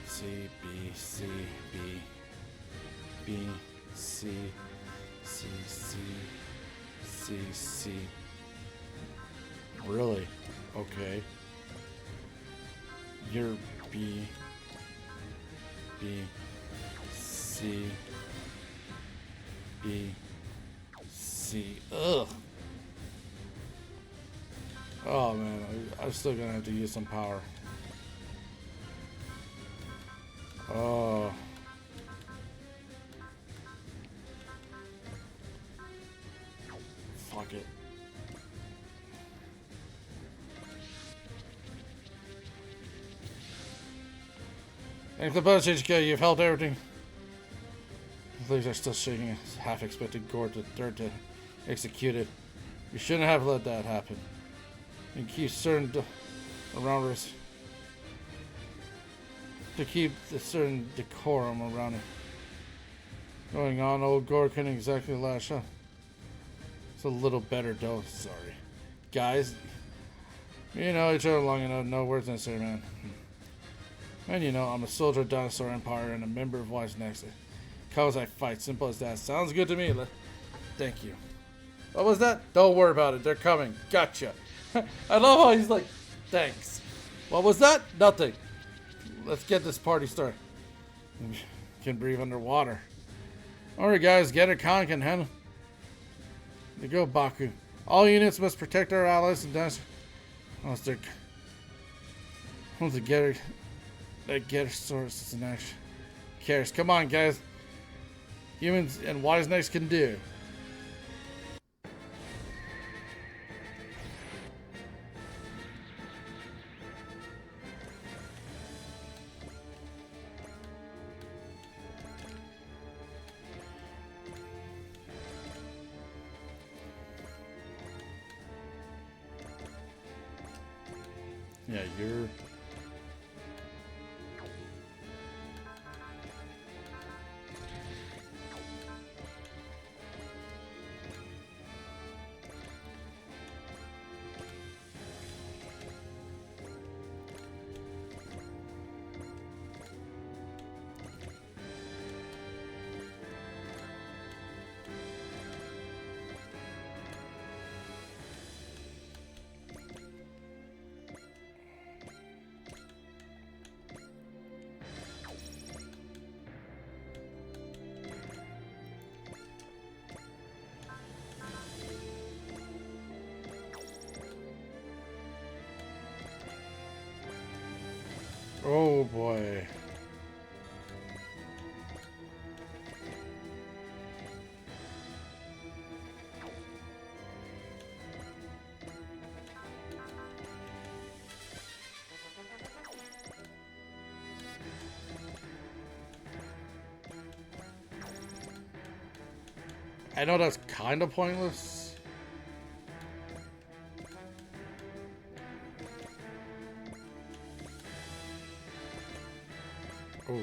C, B, C, B, B, C, C, C, C, C. Really? Okay. You're B, B, C, B, C. Ugh. Oh man, I'm still gonna have to use some power. Oh. Fuck it. Thanks to Buzz HK, you've held everything. The leaves are still shaking. Half expected Gord the Third to execute it. You shouldn't have let that happen. And keep certain around us. To keep the certain decorum around it. Going on, old Gord couldn't exactly lash out. It's a little better though, sorry. Guys, you know each other long enough, no words necessary, man. And you know, I'm a soldier of Dinosaur Empire and a member of Wise Next. Cause I fight, simple as that. Sounds good to me. Thank you. What was that? Don't worry about it, they're coming. Gotcha. I love how he's like, thanks. What was that? Nothing. Let's get this party started. Can breathe underwater. Alright guys, Getter Khan can handle. There you go, Baku. All units must protect our allies and dinosaurs. Once the Getter source is in action. Cares. Come on guys. Humans and Wise Next can do. Yeah, you're... Oh boy. I know that's kind of pointless. Oh.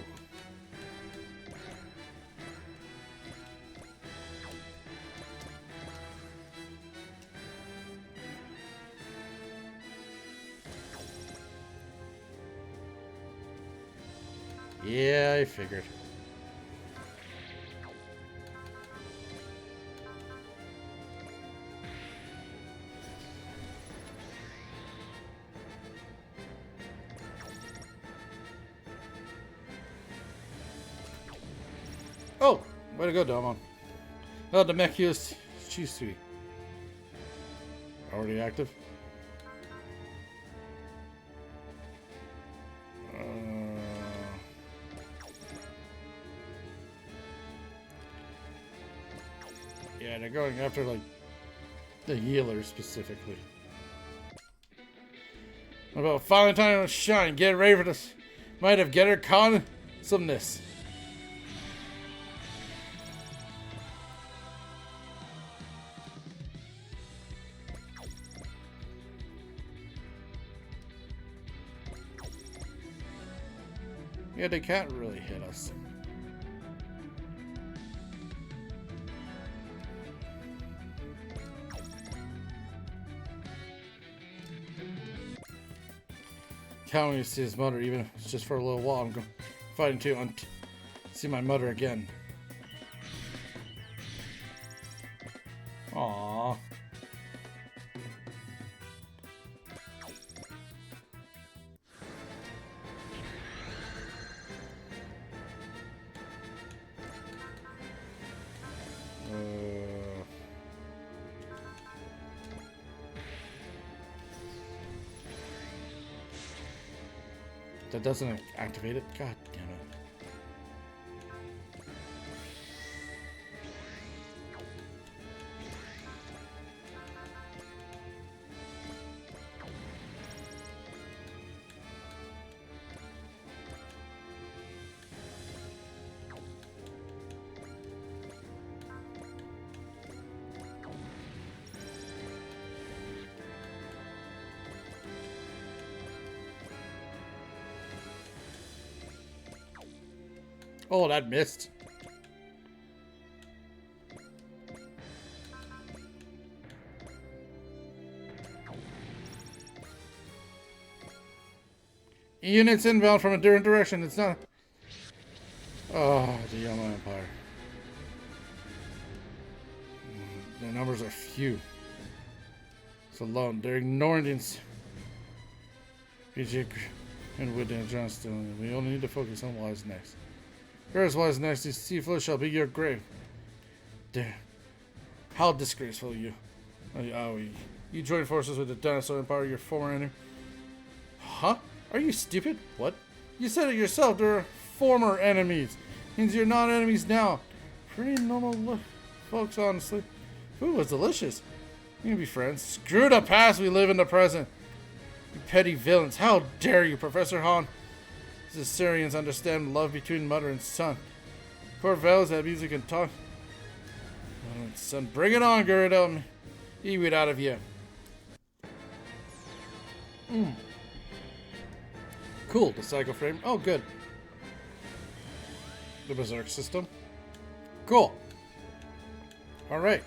Yeah, I figured. Oh, way to go, Domon. Oh, the mech is Chisui. Already active? Yeah, they're going after, like, the healers specifically. What about finally time to shine? Get ready for this. Might have Getter Khan someness. Yeah, they can't really hit us. Can't wait to see his mother, even if it's just for a little while. I'm fighting to see my mother again. Aww. That doesn't activate it? God damn it. Oh, that missed. Units inbound from a different direction. It's not. Oh, the Yellow Empire. Their numbers are few. It's alone. They're ignoring this. And with the Johnston, we only need to focus on what is next. Whereas what is next, this Seaflow shall be your grave. There. How disgraceful you. You joined forces with the Dinosaur Empire, your former enemy. Huh? Are you stupid? What? You said it yourself, they're former enemies. Means you're not enemies now. Pretty normal look, folks, honestly. Food was delicious. You can be friends. Screw the past, we live in the present. You petty villains. How dare you, Professor Han? The Assyrians understand love between mother and son. Poor Vels have music and talk. Oh, son, bring it on, Gyarados. Eat it out of you. Cool, the Psycho Frame. Oh, good. The Berserk system. Cool. Alright.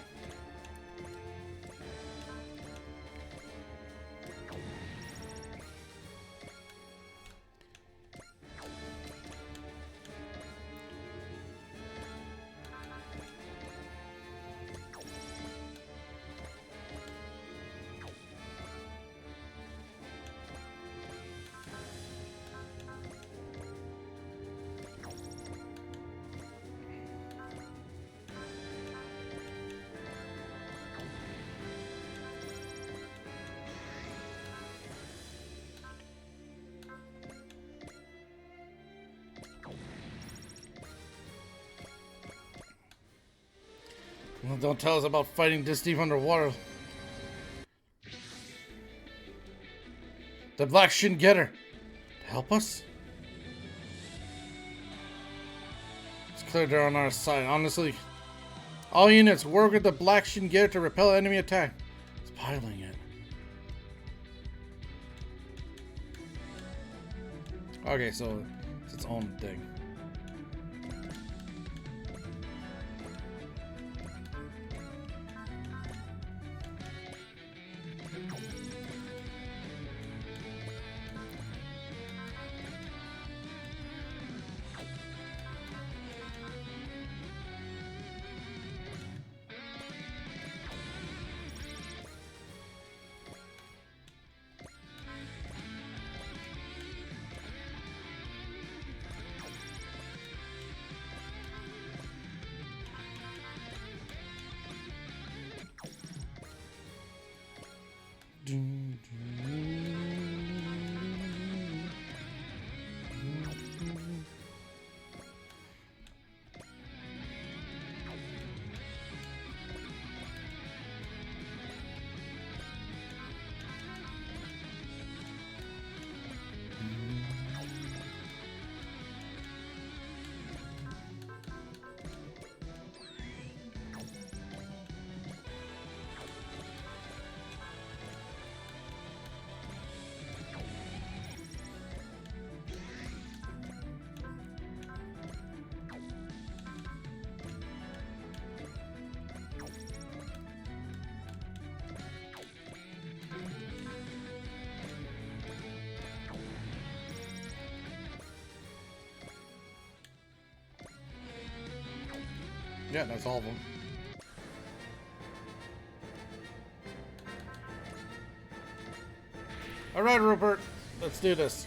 Well, don't tell us about fighting this deep underwater. The Black Shin Getter. Help us? It's clear they're on our side, honestly. All units, work with the Black Shin Getter to repel enemy attack. It's piloting it. Okay, so it's its own thing. Yeah, that's all of them. All right, Rupert, let's do this.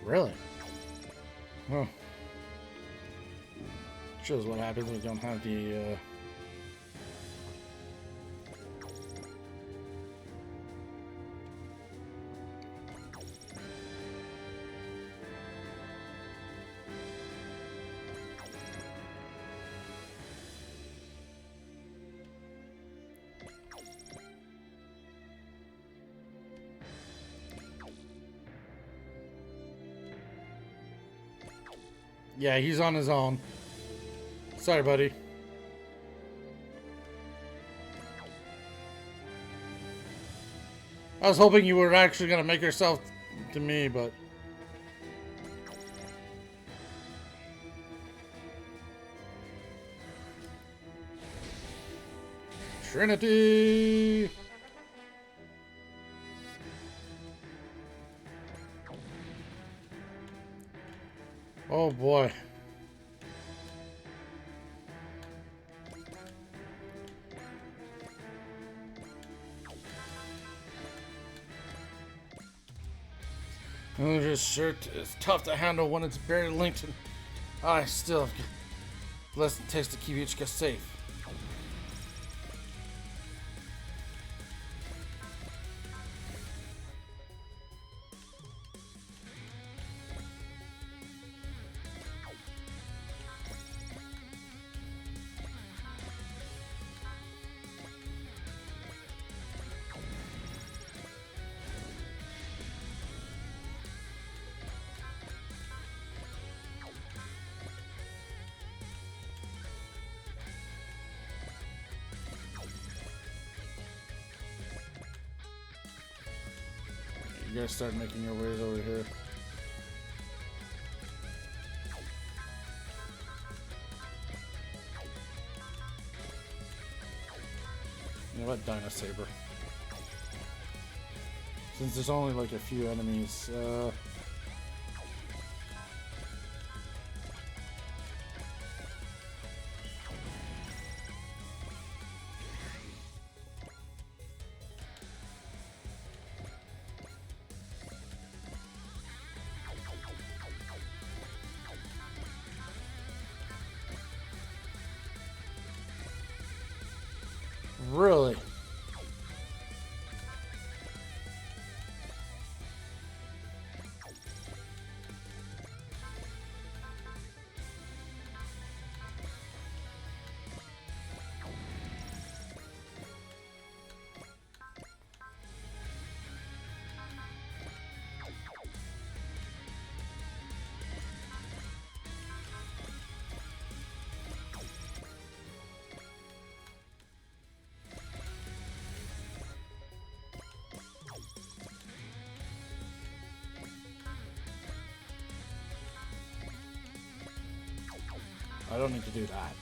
Really? Well, shows what happens when we don't have the. Yeah, he's on his own. Sorry, buddy. I was hoping you were actually gonna make yourself to me, but Trinity. Oh boy. This shirt is tough to handle when it's barely linked, and I still have less than takes to keep Ichika safe. You guys start making your ways over here. You know what? Dino Saber. Since there's only like a few enemies, really? I don't need to do that.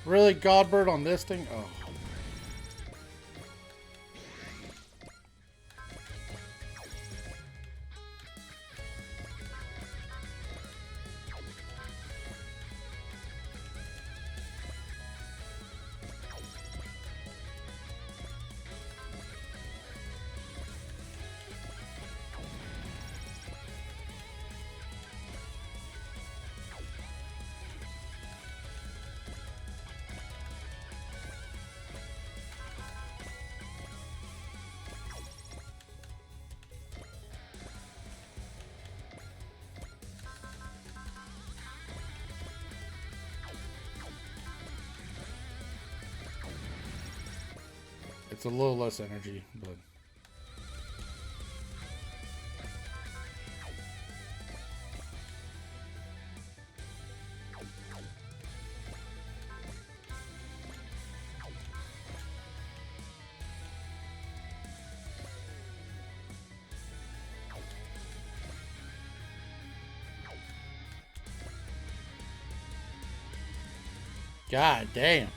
Really, Godbird on this thing? Oh. It's a little less energy, but God damn.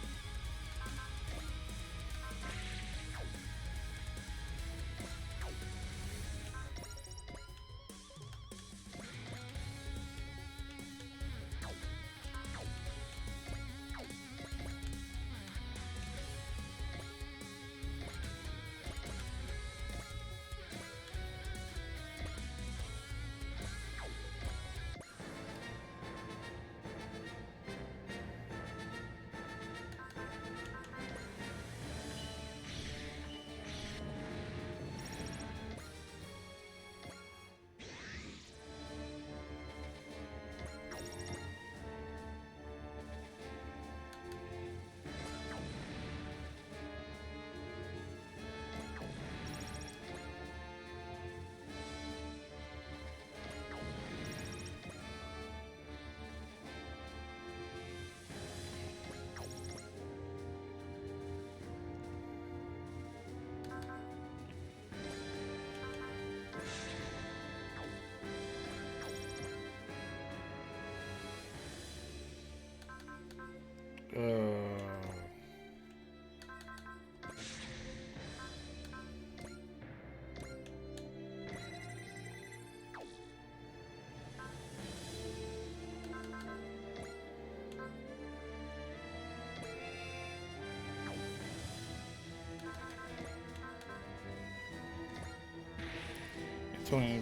Tony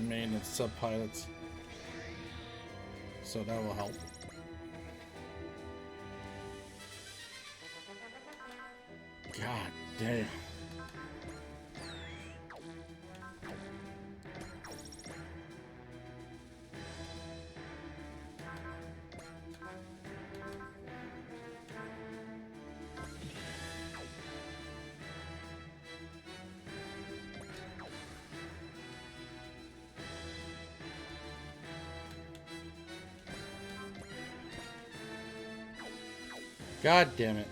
main and sub pilots, so that will help. God damn. God damn it.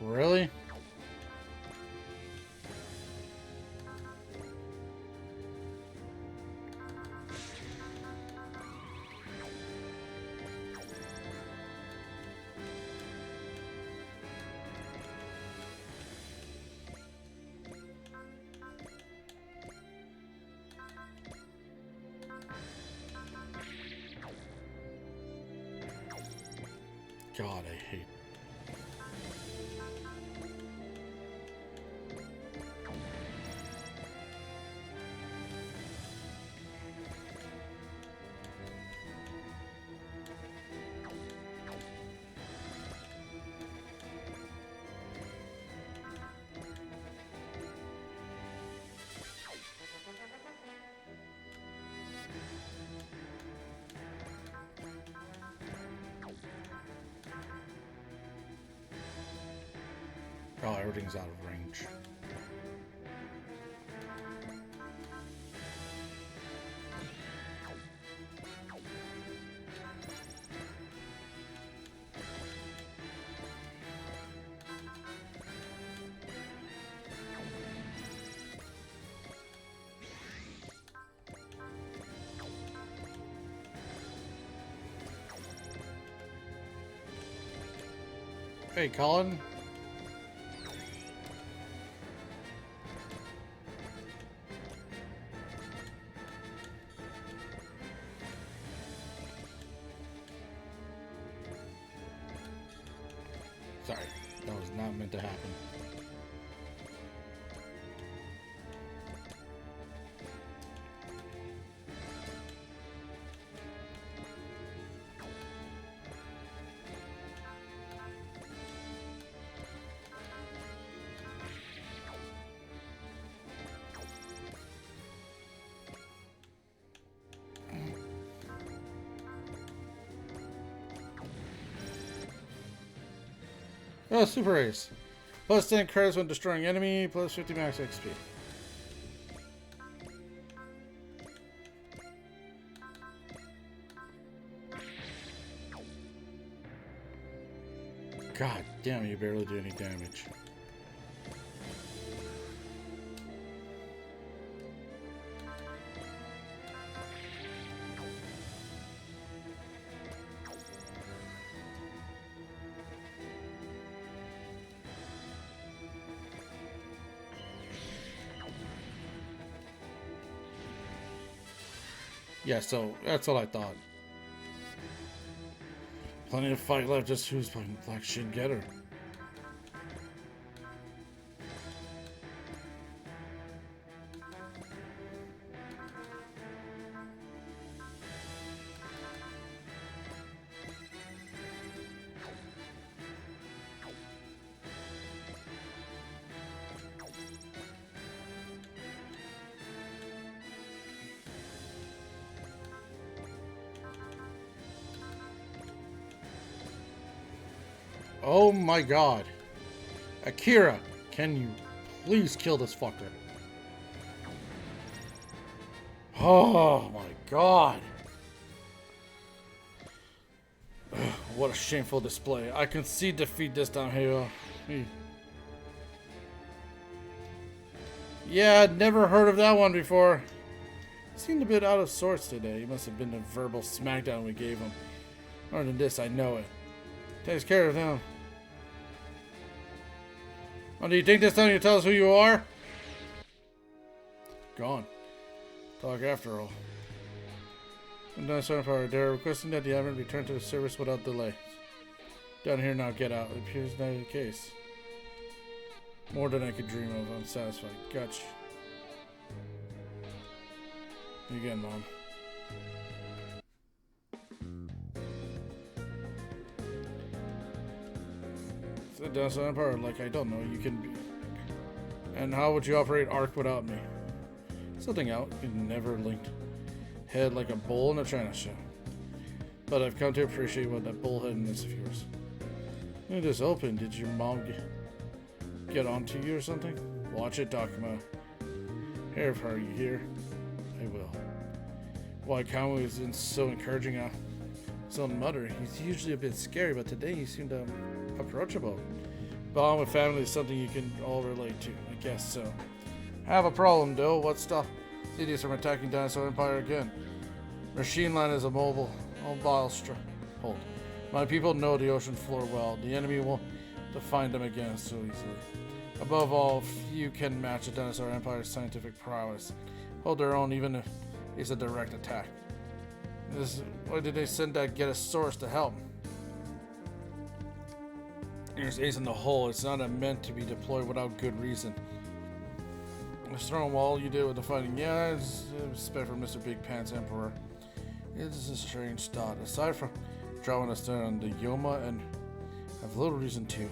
Really? God, I hate. Oh, everything's out of range. Hey, Colin. Sorry, that was not meant to happen. Oh, Super Ace. Plus 10 credits when destroying enemy, plus 50 max XP. God damn, you barely do any damage. Yeah, so that's what I thought. Plenty of fight left, just who's playing Black Shin Getter. Oh my god. Akira, can you please kill this fucker? Oh my god. Ugh, what a shameful display. I concede defeat this time, Heyo. Yeah, I'd never heard of that one before. He seemed a bit out of sorts today. He must have been the verbal smackdown we gave him. Other than this, I know it. Takes care of him. Oh, do you think this time you tell us who you are? Gone. Talk after all. I'm done, Sergeant Power. They're requesting that the admin return to the service without delay. Down here now, get out. It appears not the case. More than I could dream of. I'm satisfied. Gotcha. You again, Mom. That's an empire. Like, I don't know. You can be. And how would you operate ARC without me? Something out. You never linked head like a bull in a china shop. But I've come to appreciate what that bullheadedness of yours. You just open. Did your mom get onto you or something? Watch it, Takuma. Here of her, you hear? I will. Why Kamu isn't so encouraging a son mother. He's usually a bit scary, but today he seemed approachable. Bond with family is something you can all relate to. I guess so. Have a problem, though. What stop idiots from attacking Dinosaur Empire again? Machine Line is a mobile stronghold. My people know the ocean floor well. The enemy won't find them again so easily. Above all, few can match the Dinosaur Empire's scientific prowess. Hold their own even if it's a direct attack. Why did they send that Getosaurus to help? There's ace in the hole. It's not meant to be deployed without good reason. The strong wall you did with the fighting, yeah, it's respect for Mr. Big Pants Emperor. It's a strange thought. Aside from drawing us down on the Yoma, and have little reason to.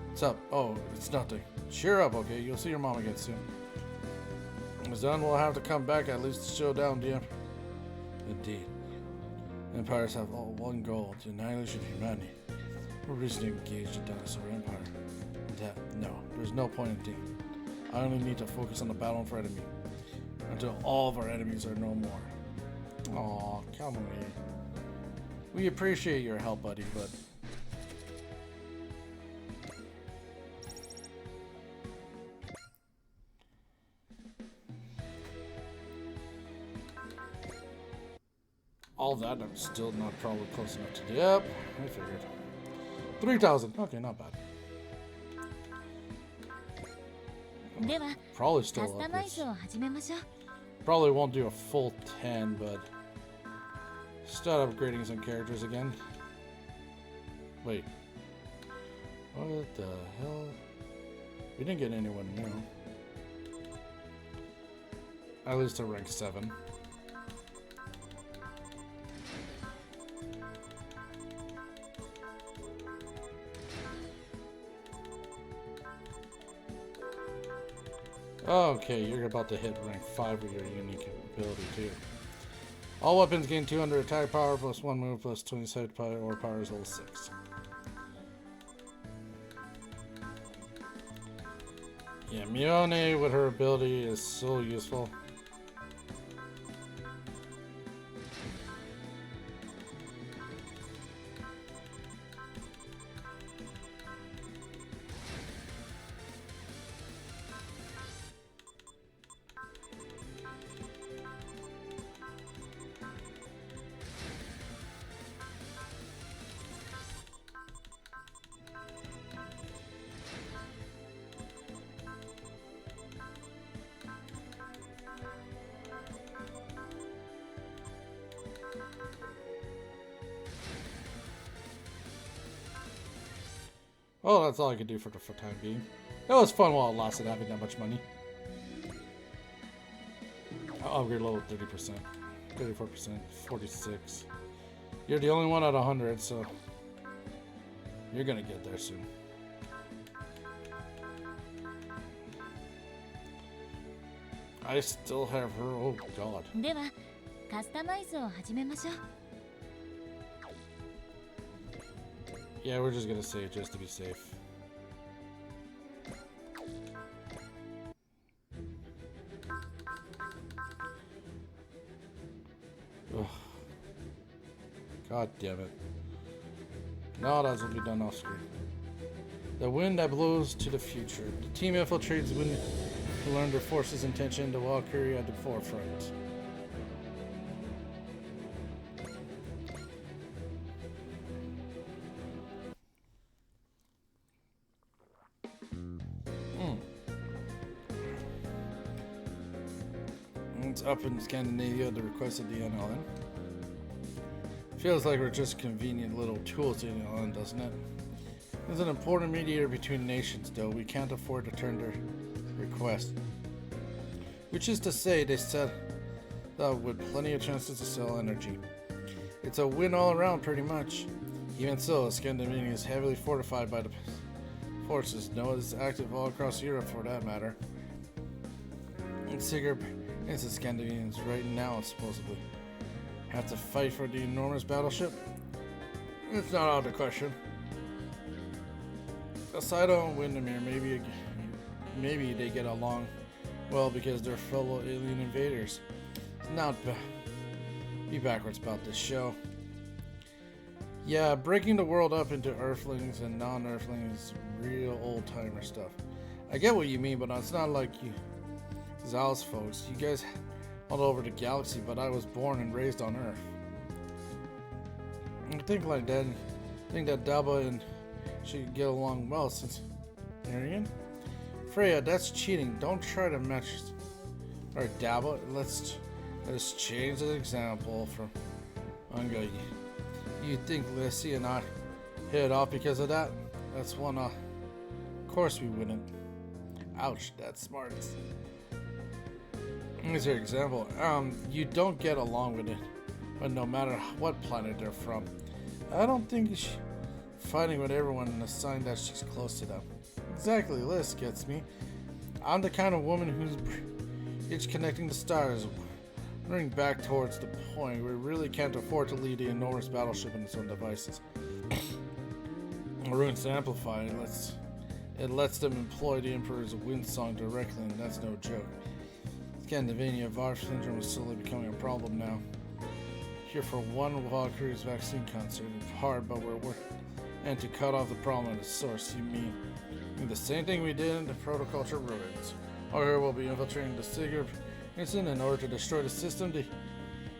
What's up? Oh, it's nothing. Cheer up, okay? You'll see your mom again soon. When it's done, we'll have to come back at least to show down the Emperor. Indeed. Empires have all one goal, the annihilation of humanity. No reason to engage the Dinosaur Empire. No, there's no point in thinking. I only need to focus on the battle in front of me. Until all of our enemies are no more. Aw, come on. We appreciate your help, buddy, but... all that, I'm still not probably close enough to... Yep, I figured. 3,000. Okay, not bad. Probably still up this. Probably won't do a full 10, but... start upgrading some characters again. Wait. What the hell? We didn't get anyone new. At least to rank 7. Okay, you're about to hit rank 5 with your unique ability too. All weapons gain 200 attack power plus 1 move plus 27 power or power is level 6. Yeah, Mione with her ability is so useful. Well, that's all I could do for the time being. It was fun while it lasted, having that much money. I'll upgrade level 30%, 34%, 46. You're the only one at 100, so you're gonna get there soon. I still have her. Oh God. ではカスタマイズを始めましょう。 Yeah, we're just gonna save just to be safe. Ugh. God damn it. No, that's what we done off screen. The wind that blows to the future. The team infiltrates wind to learn their force's intention. The Valkyrie at the forefront. It's up in Scandinavia, the request of the NLN. Feels like we're just convenient little tools to the NLN, doesn't it? As an important mediator between nations, though, we can't afford to turn their request. Which is to say, they set up with plenty of chances to sell energy. It's a win all around, pretty much. Even so, Scandinavia is heavily fortified by the forces. Noah is active all across Europe, for that matter. And Sigurd is the Scandinavians right now, supposedly. Have to fight for the enormous battleship? It's not out of the question. Aside on Windermere, maybe they get along well because they're fellow alien invaders. Not be backwards about this show. Yeah, breaking the world up into Earthlings and non-Earthlings is real old-timer stuff. I get what you mean, but it's not like you Zal's folks. You guys all over the galaxy, but I was born and raised on Earth. I think like that. I think that Daba and she get along well since Arian. Freya, that's cheating. Don't try to match. Or Daba, let's change the example from Unga. You think Lissy and I hit it off because of that? That's one. Of course we wouldn't. Ouch, that's smart. Here's your example. You don't get along with it, but no matter what planet they're from, I don't think fighting with everyone is a sign that she's close to them. Exactly, Liz gets me. I'm the kind of woman who's each connecting the stars, running back towards the point where we really can't afford to lead the enormous battleship in its own devices. Runes to amplify it lets them employ the Emperor's wind song directly, and that's no joke. Scandinavia, Varf syndrome is slowly becoming a problem now. Here for one Valkyrie's vaccine concert. It's hard, but we're working. And to cut off the problem at the source, you mean the same thing we did in the Protoculture Ruins. Our hero will be infiltrating the Sigurd incident in order to destroy the system they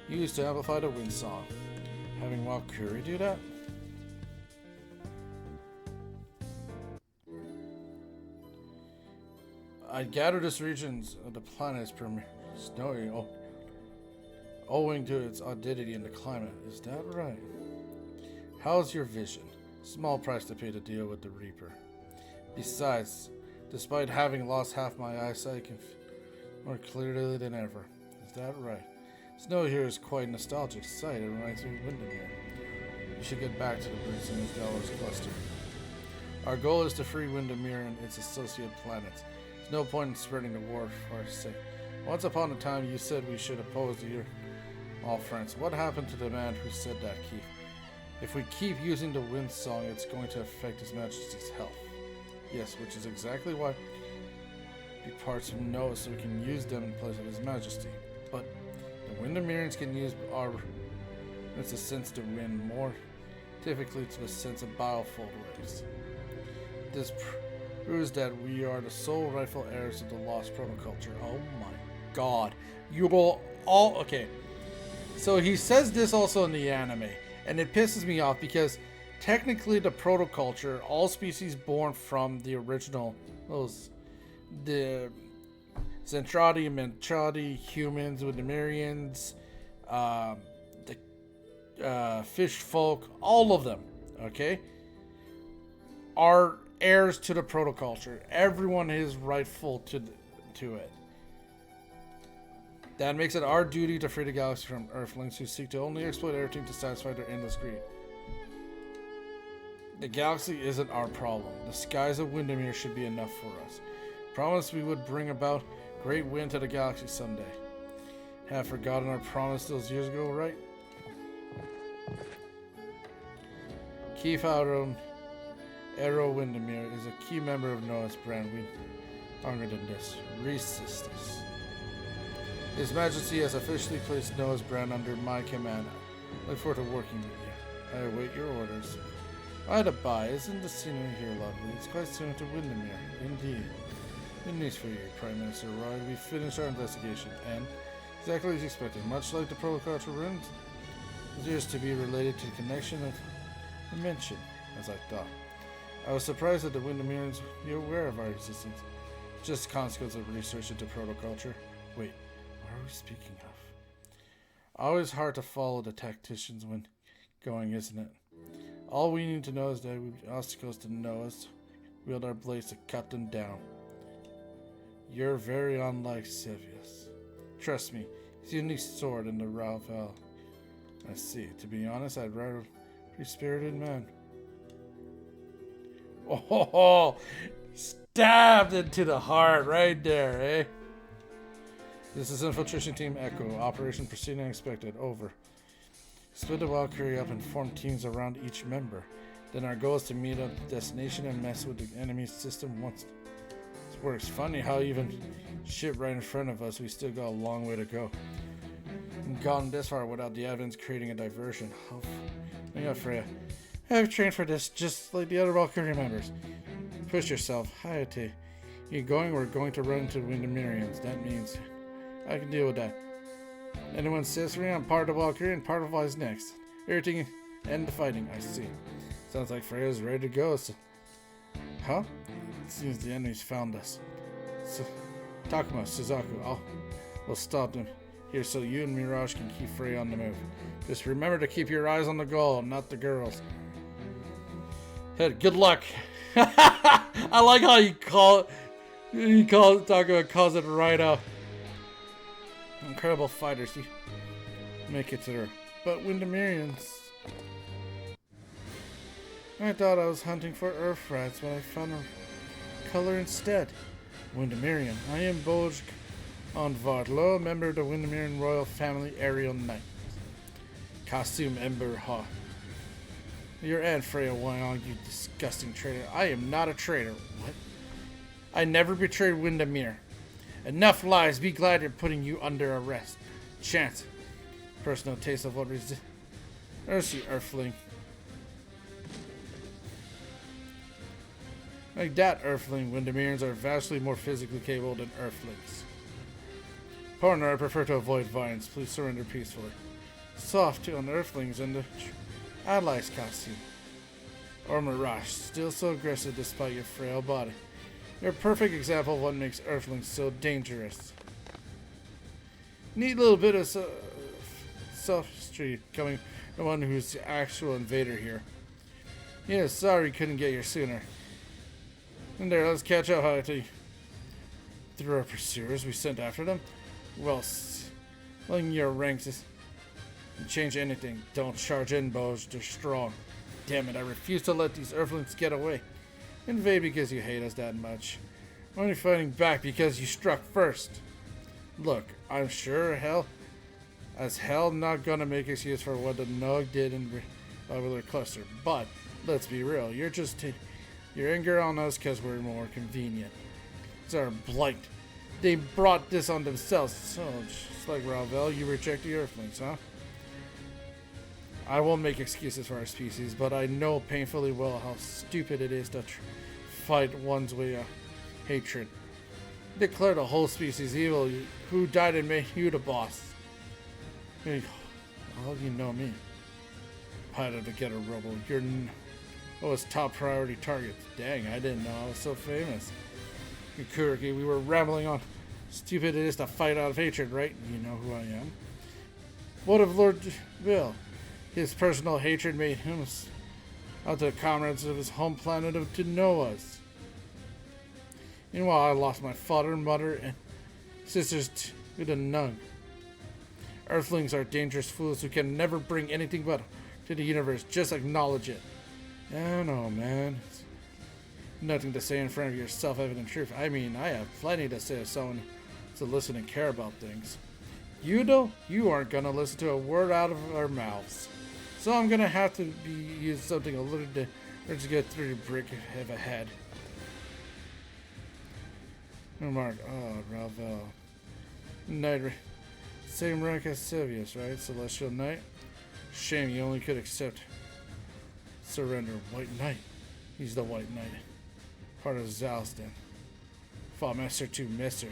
use to amplify the wind song. Having Valkyrie do that? I gather this region of the planet is snowy owing to its aridity in the climate. Is that right? How's your vision? Small price to pay to deal with the Reaper. Besides, despite having lost half my eyesight, I can more clearly than ever. Is that right? Snow here is quite a nostalgic sight. It reminds me of Windermere. We should get back to the Prince and Gallows cluster. Our goal is to free Windermere and its associated planets. There's no point in spreading the war for our sake. Once upon a time, you said we should oppose all friends. What happened to the man who said that, Keith? If we keep using the wind song, it's going to affect His Majesty's health. Yes, which is exactly why be parts of Noah so we can use them in place of His Majesty. But the Windermereans can use our... It's a sense to win more. Typically to a sense of biofold waves. This proves that we are the sole rightful heirs of the lost protoculture. Oh my god. You will all... Okay. So he says this also in the anime. And it pisses me off because technically the protoculture, all species born from the original... the Zentradi, Mentradi, humans, Windermerians, fish folk, all of them, okay, are heirs to the protoculture. Everyone is rightful to it. That makes it our duty to free the galaxy from Earthlings who seek to only exploit everything to satisfy their endless greed. The galaxy isn't our problem. The skies of Windermere should be enough for us. Promised we would bring about great wind to the galaxy someday. Have forgotten our promise those years ago, right? Keith Aron Aero Windermere is a key member of Noah's brand. We longer than this. Resistus. His Majesty has officially placed Noah's brand under my command. I look forward to working with you. I await your orders. By the by, isn't the scenery here lovely? It's quite similar to Windermere. Indeed. Good news for you, Prime Minister Roy. We finished our investigation, and exactly as expected, much like the protoculture ruins, it appears to be related to the connection of dimension, as I thought. I was surprised that the Windermereans be aware of our existence. Just a consequence of research into protoculture. Wait, what are we speaking of? Always hard to follow the tacticians when going, isn't it? All we need to know is that we have obstacles to Noah's. Wield our blades to cut them down. You're very unlike Sevius. Trust me, he's the only sword in the Ralval. I see. To be honest, I'd rather a free-spirited man. Oh, stabbed into the heart right there, eh? This is Infiltration Team Echo. Operation proceeding expected. Over. Split the Valkyrie up and form teams around each member. Then our goal is to meet up the destination and mess with the enemy system once. This works. Funny how even shit right in front of us, we still got a long way to go. We've gotten this far without the Advents creating a diversion. Hang on, Freya. I've trained for this just like the other Valkyrie members. Push yourself. Hayate. You going? We're going to run into Windermerians. That means I can deal with that. Anyone says to me, I'm part of Valkyrie and part of what's next. Everything and the fighting, I see. Sounds like Freya's ready to go. So... Huh? It seems the enemy's found us. So, Takuma, Suzaku, we'll stop them here so you and Mirage can keep Freya on the move. Just remember to keep your eyes on the goal, not the girls. Hey, good luck. I like how Takuma calls it right out. Incredible fighters, you make it to her. But Windermerians... I thought I was hunting for Earth rats, but I found a color instead. Windermerian. I am Boj Onvardlo, member of the Windermerian royal family Aerial Knight. Costume Ember Haw. Your Aunt Freya Wyong, you disgusting traitor. I am not a traitor. What? I never betrayed Windermere. Enough lies. Be glad you're putting you under arrest. Chance. Personal taste of what resist. Mercy, Earthling. Like that, Earthling. Windermereans are vastly more physically capable than Earthlings. Partner, I prefer to avoid violence. Please surrender peacefully. Soft on Earthlings and the allies costume. Or Mirage, still so aggressive despite your frail body. You're a perfect example of what makes Earthlings so dangerous. Neat little bit of sophistry coming from one who's the actual invader here. Yeah, sorry couldn't get here sooner. And there, let's catch up, Hayate. Through our pursuers, we sent after them. Well, slinging your ranks is change anything. Don't charge in, Boj. They're strong. Damn it, I refuse to let these Earthlings get away. Invade because you hate us that much. We're only fighting back because you struck first. Look, I'm sure as hell not gonna make excuse for what the Nog did in Regular Cluster. But let's be real, you're just your anger on us because we're more convenient. are blight. They brought this on themselves. So, just like Ravel, you reject the Earthlings, huh? I won't make excuses for our species, but I know painfully well how stupid it is to fight one's way of hatred. Declare the whole species evil. Who died and made you the boss? Hey, well, you know me. Pilot to get a rebel. You're was top priority target. Dang, I didn't know I was so famous. Kuriki, we were rambling on. Stupid it is to fight out of hatred, right? You know who I am. What of Lord Bill? His personal hatred made him out to the comrades of his home planet to know us. Meanwhile, I lost my father, mother, and sisters to the Nung. Earthlings are dangerous fools who can never bring anything but to the universe. Just acknowledge it. I don't know, man. It's nothing to say in front of your self-evident truth. I mean, I have plenty to say to someone to listen and care about things. You, though, you aren't gonna listen to a word out of our mouths. So I'm gonna have to use something a little bit to get through the brick of a head. Mark, oh, Ravel. Knight, same rank as Silvius, right? Celestial Knight. Shame you only could accept surrender. White Knight. He's the White Knight. Part of Zalston. Fought Master 2 Mister.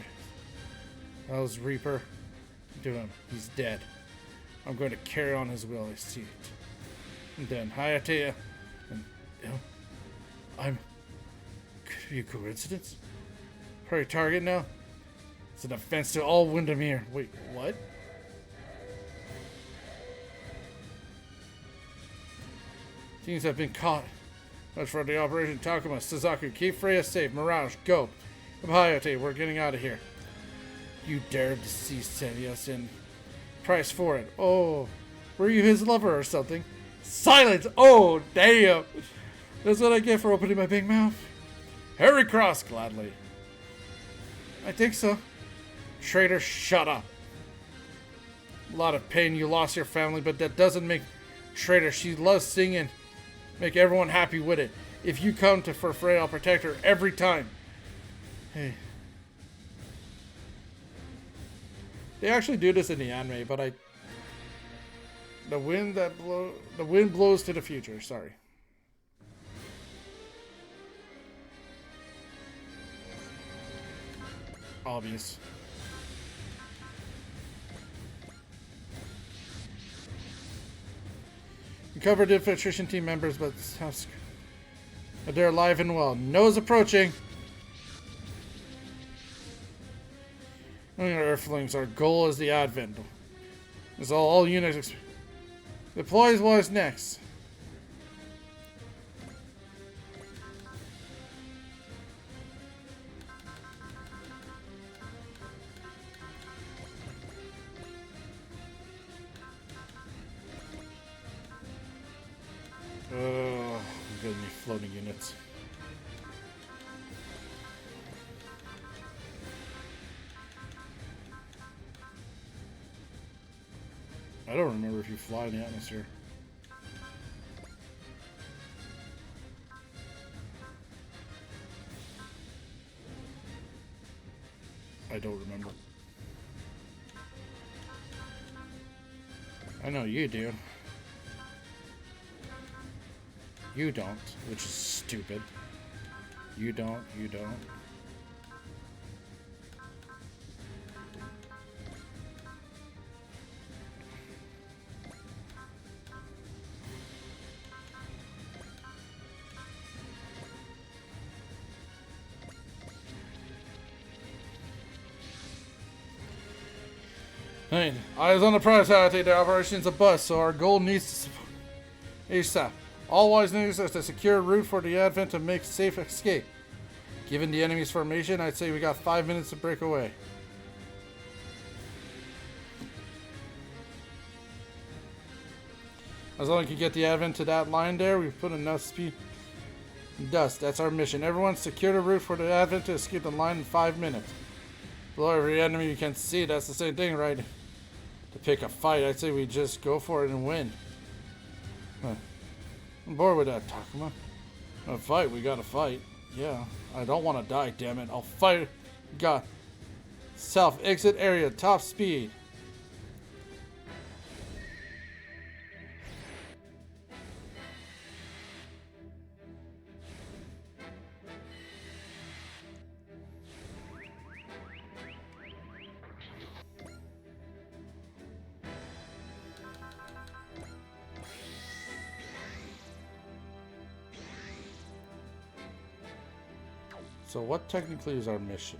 How's Reaper? Do him. He's dead. I'm going to carry on his will, I see it. And then Hayatea. And I'm. Could it be a coincidence? Hurry, target now. It's an offense to all Windermere. Wait, what? Teams have been caught. Much for the Operation Takuma. Suzaku, keep Freya safe. Mirage, go. Hayatea, we're getting out of here. You dared to see Sevius and price for it. Oh, were you his lover or something? Silence! Oh, damn! That's what I get for opening my big mouth. Harry Cross, gladly. I think so. Traitor, shut up. A lot of pain, you lost your family, but that doesn't make traitor. She loves singing. Make everyone happy with it. If you come to for Freya, I'll protect her every time. Hey. They actually do this in the anime, but the wind blows to the future, sorry. Obvious. We covered the infiltration team members, but they're alive and well. Noah's approaching. Earthlings, our goal is the Advent. Is all units deploys what is next. I'm getting me floating units. I don't remember if you fly in the atmosphere. I don't remember. I know you do. You don't, which is stupid. You don't, you don't. Hey, eyes on the prize. Hayatea, the operation's a bust, so our goal needs to support ASAP. All wise news is to secure a route for the Advent to make safe escape. Given the enemy's formation, I'd say we got 5 minutes to break away. As long as you get the Advent to that line there, we've put enough speed and dust. That's our mission. Everyone secure the route for the Advent to escape the line in 5 minutes. Below every enemy you can see, that's the same thing, right? To pick a fight, I'd say we just go for it and win. Huh. I'm bored with that, Takuma. A fight, we gotta fight. Yeah, I don't want to die, damn it. I'll fight Got self exit area top speed. So what technically is our mission?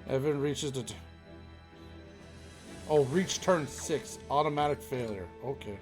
Evan reaches the... Oh, reach turn 6. Automatic failure. Okay.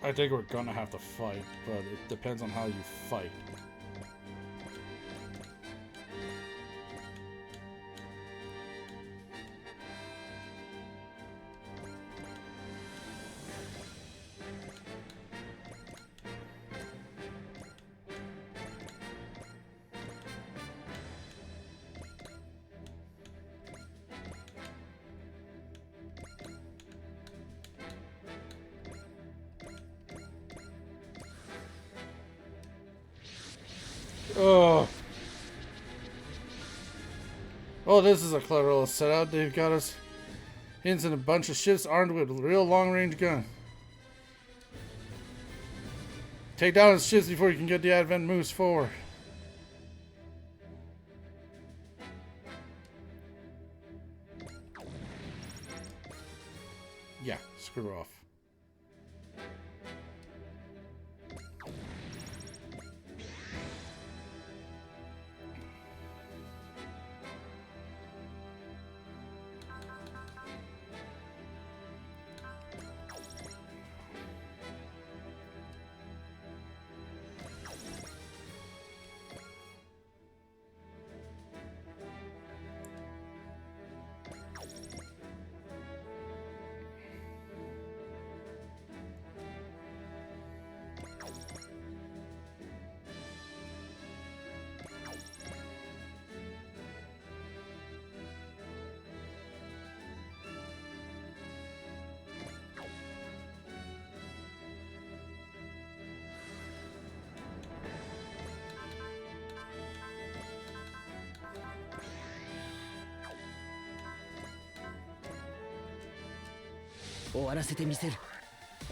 I think we're gonna have to fight, but it depends on how you fight. Oh. Oh, this is a clever little setup. They've got us hints in a bunch of ships armed with real long-range guns. Take down his ships before you can get the advent moves forward. Yeah, screw off.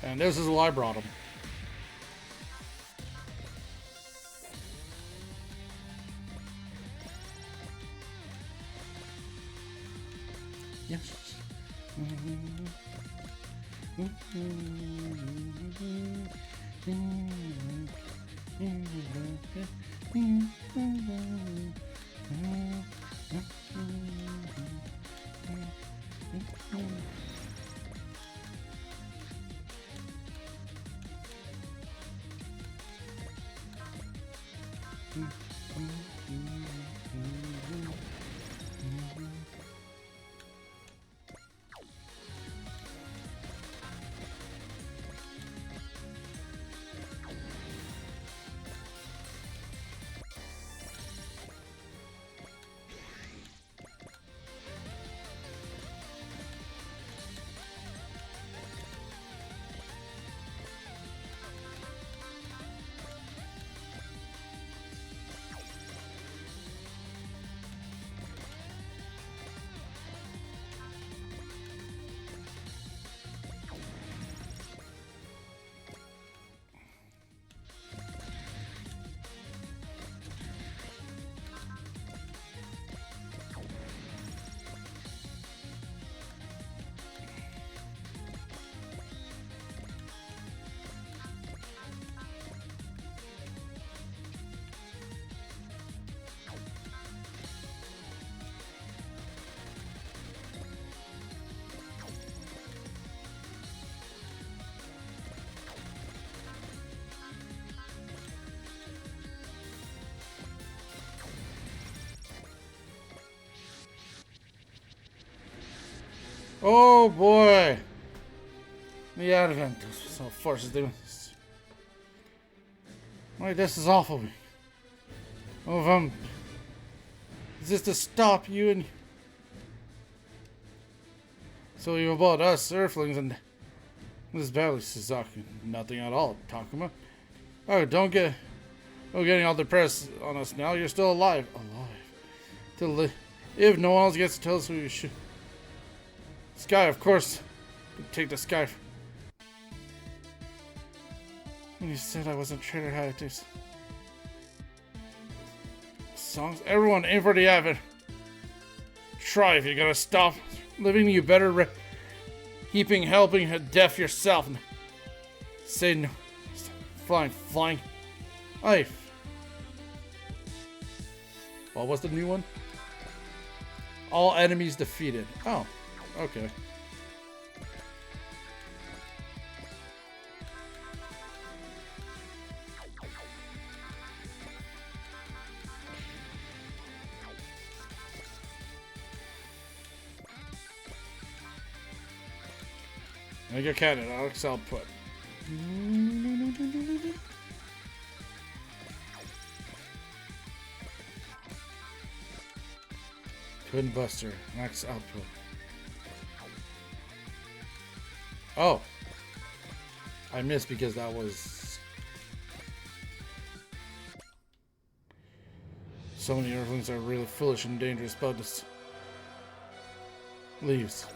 And this is why I brought him. Yes. Oh boy! The advent of forces demons. Wait, this is awful. Oh, is this to stop you and... So you about us Earthlings and this battle, Suzuki? Nothing at all, Takuma. Oh, don't getting all depressed on us now. You're still alive. To live. If no one else gets to tell us who you should. Sky, of course. Take the Sky. When you said I wasn't traitor, how it is. Songs. Everyone, aim for the advent. Try if you're gonna stop living. You better helping death yourself. Say no. Flying. Aye. What was the new one? All enemies defeated. Oh, okay. Mega Cannon, Alex output. Twin Buster, max output. Oh. I missed because that was... So many Earthlings are really foolish and dangerous about this. Leaves.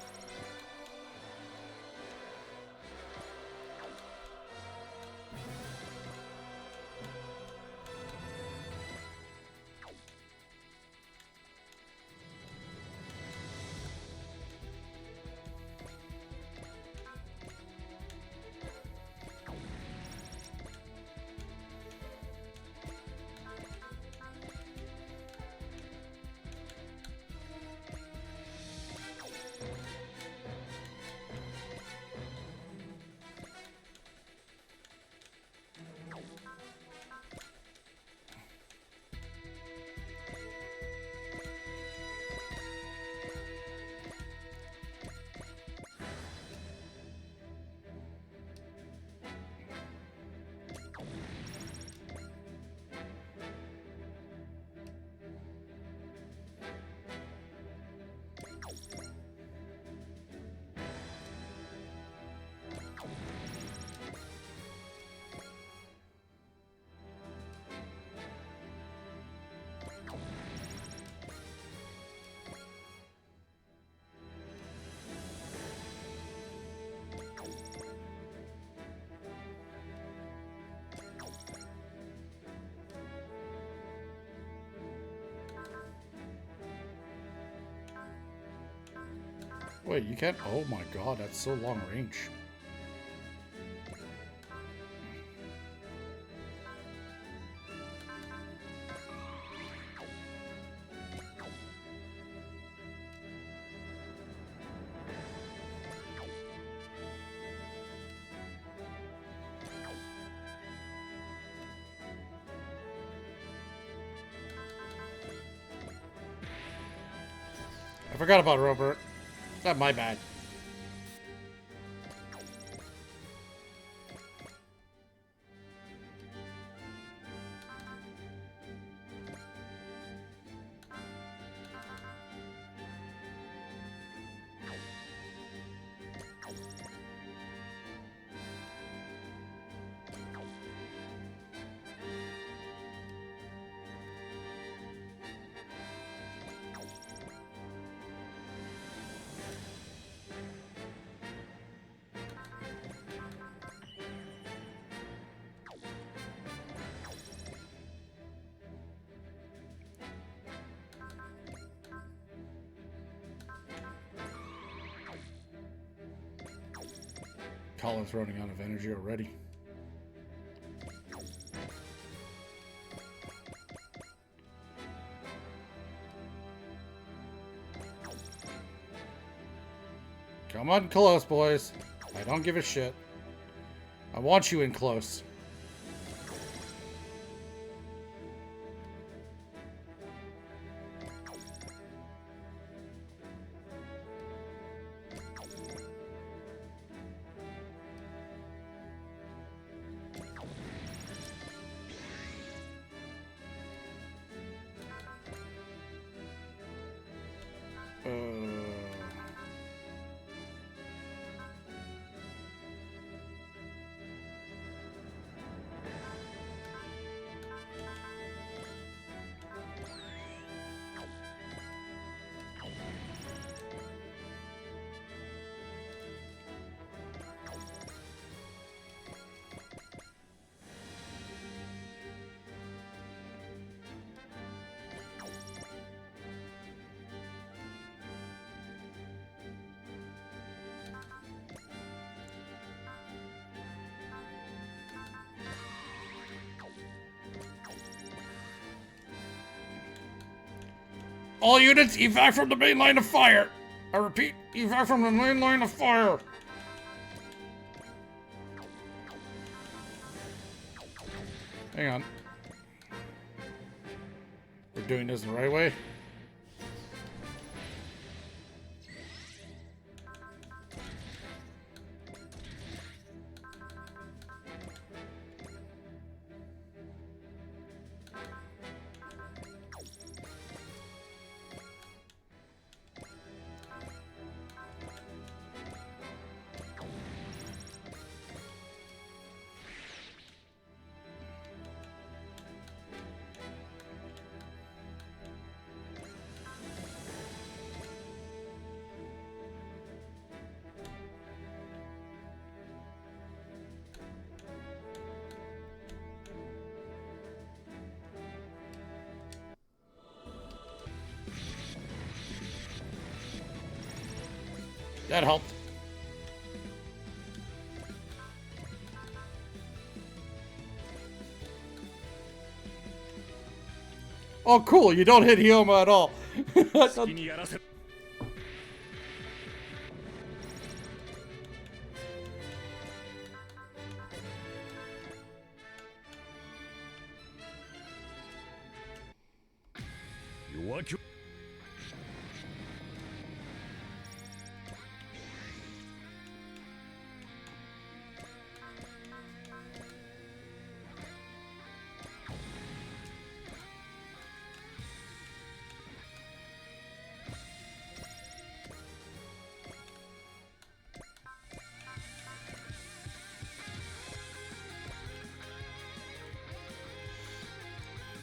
Wait, you can't... Oh my god, that's so long range. I forgot about Robert. That's my bad. Colin's running out of energy already. Come on close, boys. I don't give a shit. I want you in close. All units, evac from the main line of fire! I repeat, evac from the main line of fire! Hang on. We're doing this the right way? That helped. Oh, cool. You don't hit Hyoma at all.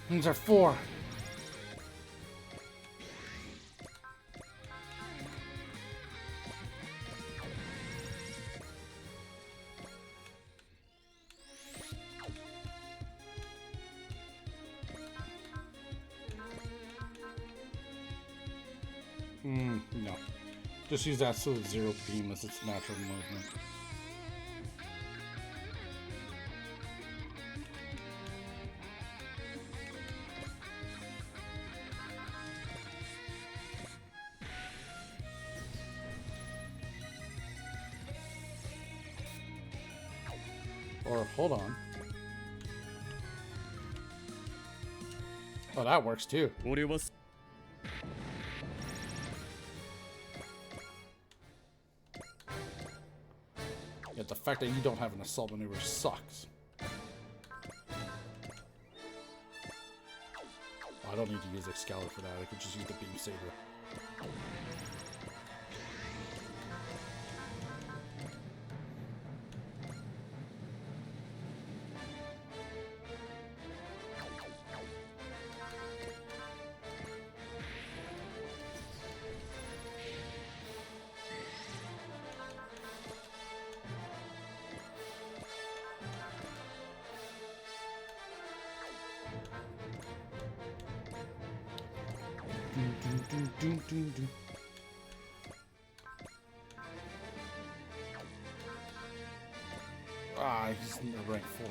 These are 4. No. Just use that so zero beam as its natural movement. Or, hold on. Oh, that works too. Yet the fact that you don't have an assault maneuver sucks. I don't need to use Excalibur for that. I could just use the Beam Saber. Ah, he's in rank 4.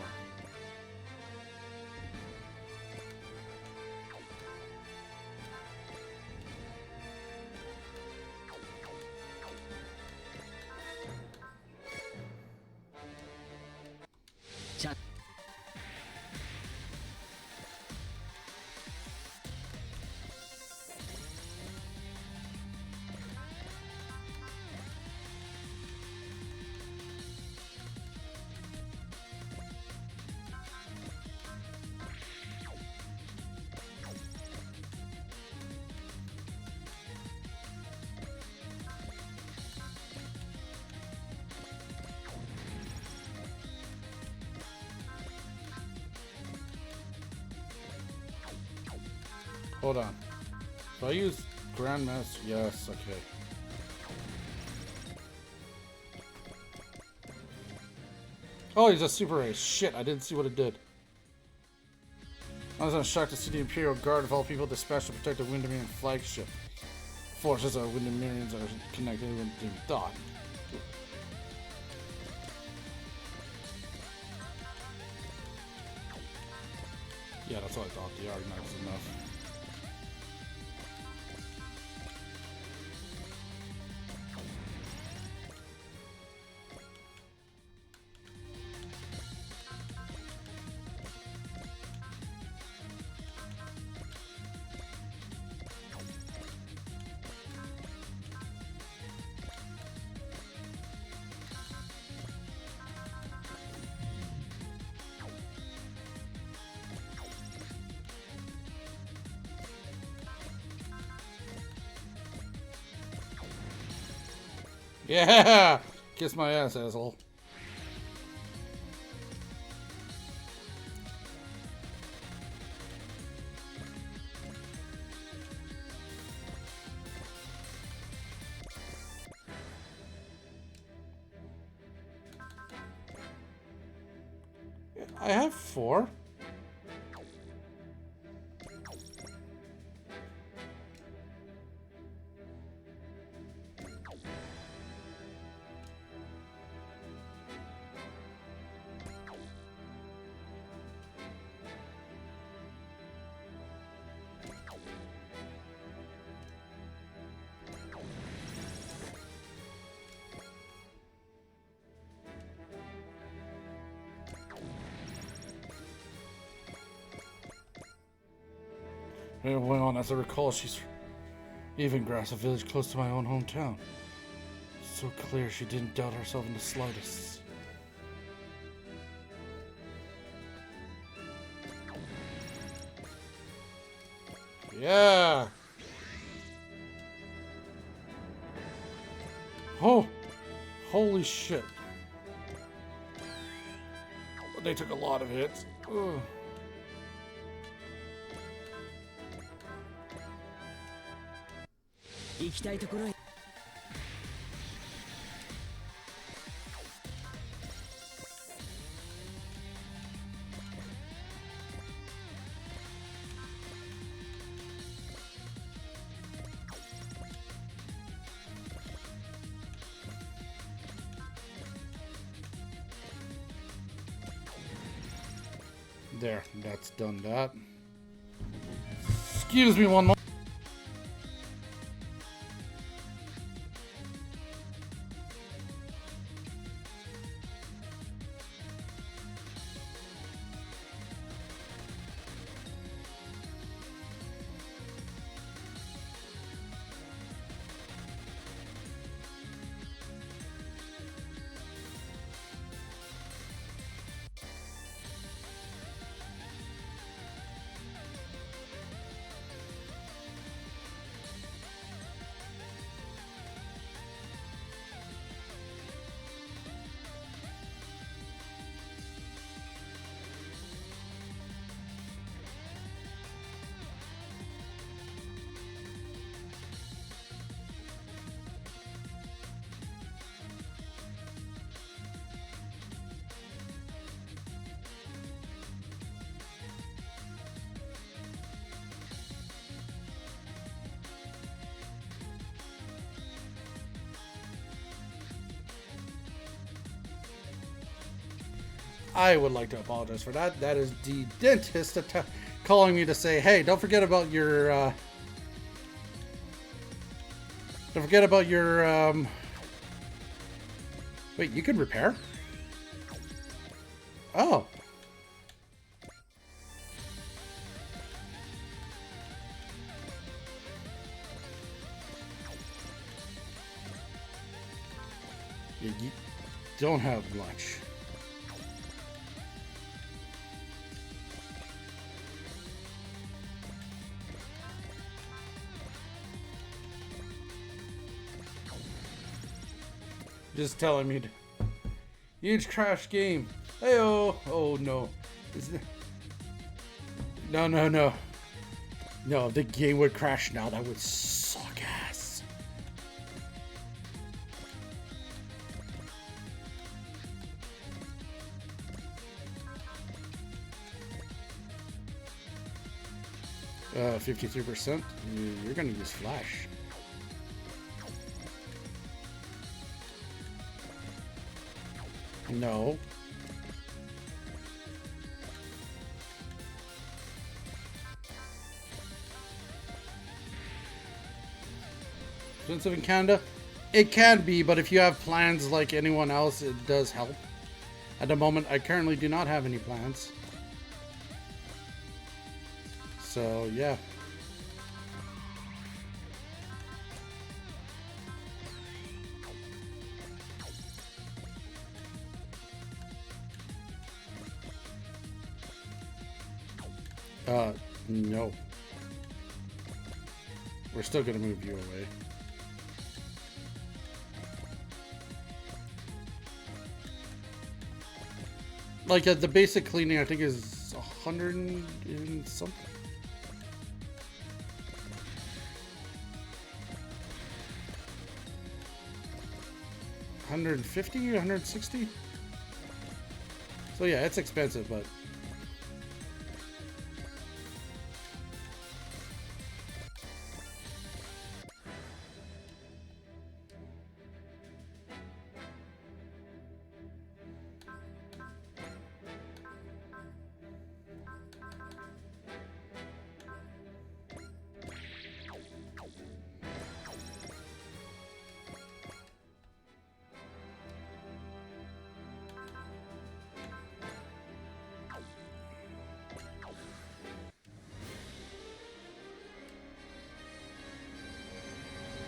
Hold on. Do I use Grandmaster? Yes, okay. Oh, he's a super ace. Shit, I didn't see what it did. I was shocked to see the Imperial Guard of all people dispatched to protect the Windermere flagship. Forces of Windermerians are connected with the thought. Yeah, that's what I thought. The Argonauts was enough. Yeah! Kiss my ass, asshole. I have 4. Went on, as I recall, she's Evengrass, a village close to my own hometown. So clear she didn't doubt herself in the slightest. Yeah! Oh! Holy shit. They took a lot of hits. Ugh. There, that's done that. Excuse me one moment. I would like to apologize for that. That is the dentist calling me to say, hey, don't forget about your, wait, you can repair? Oh. You don't have much. Just telling me to... Huge crash game. Hey-oh. Oh, no. No, no, no. No, the game would crash now. That would suck ass. Uh, 53%. You're gonna use Flash. No. Expensive in Canada? It can be, but if you have plans like anyone else, it does help. At the moment, I currently do not have any plans. So, yeah. No. We're still gonna move you away. Like the basic cleaning, I think is 100 and something. $150, $160. So yeah, it's expensive, but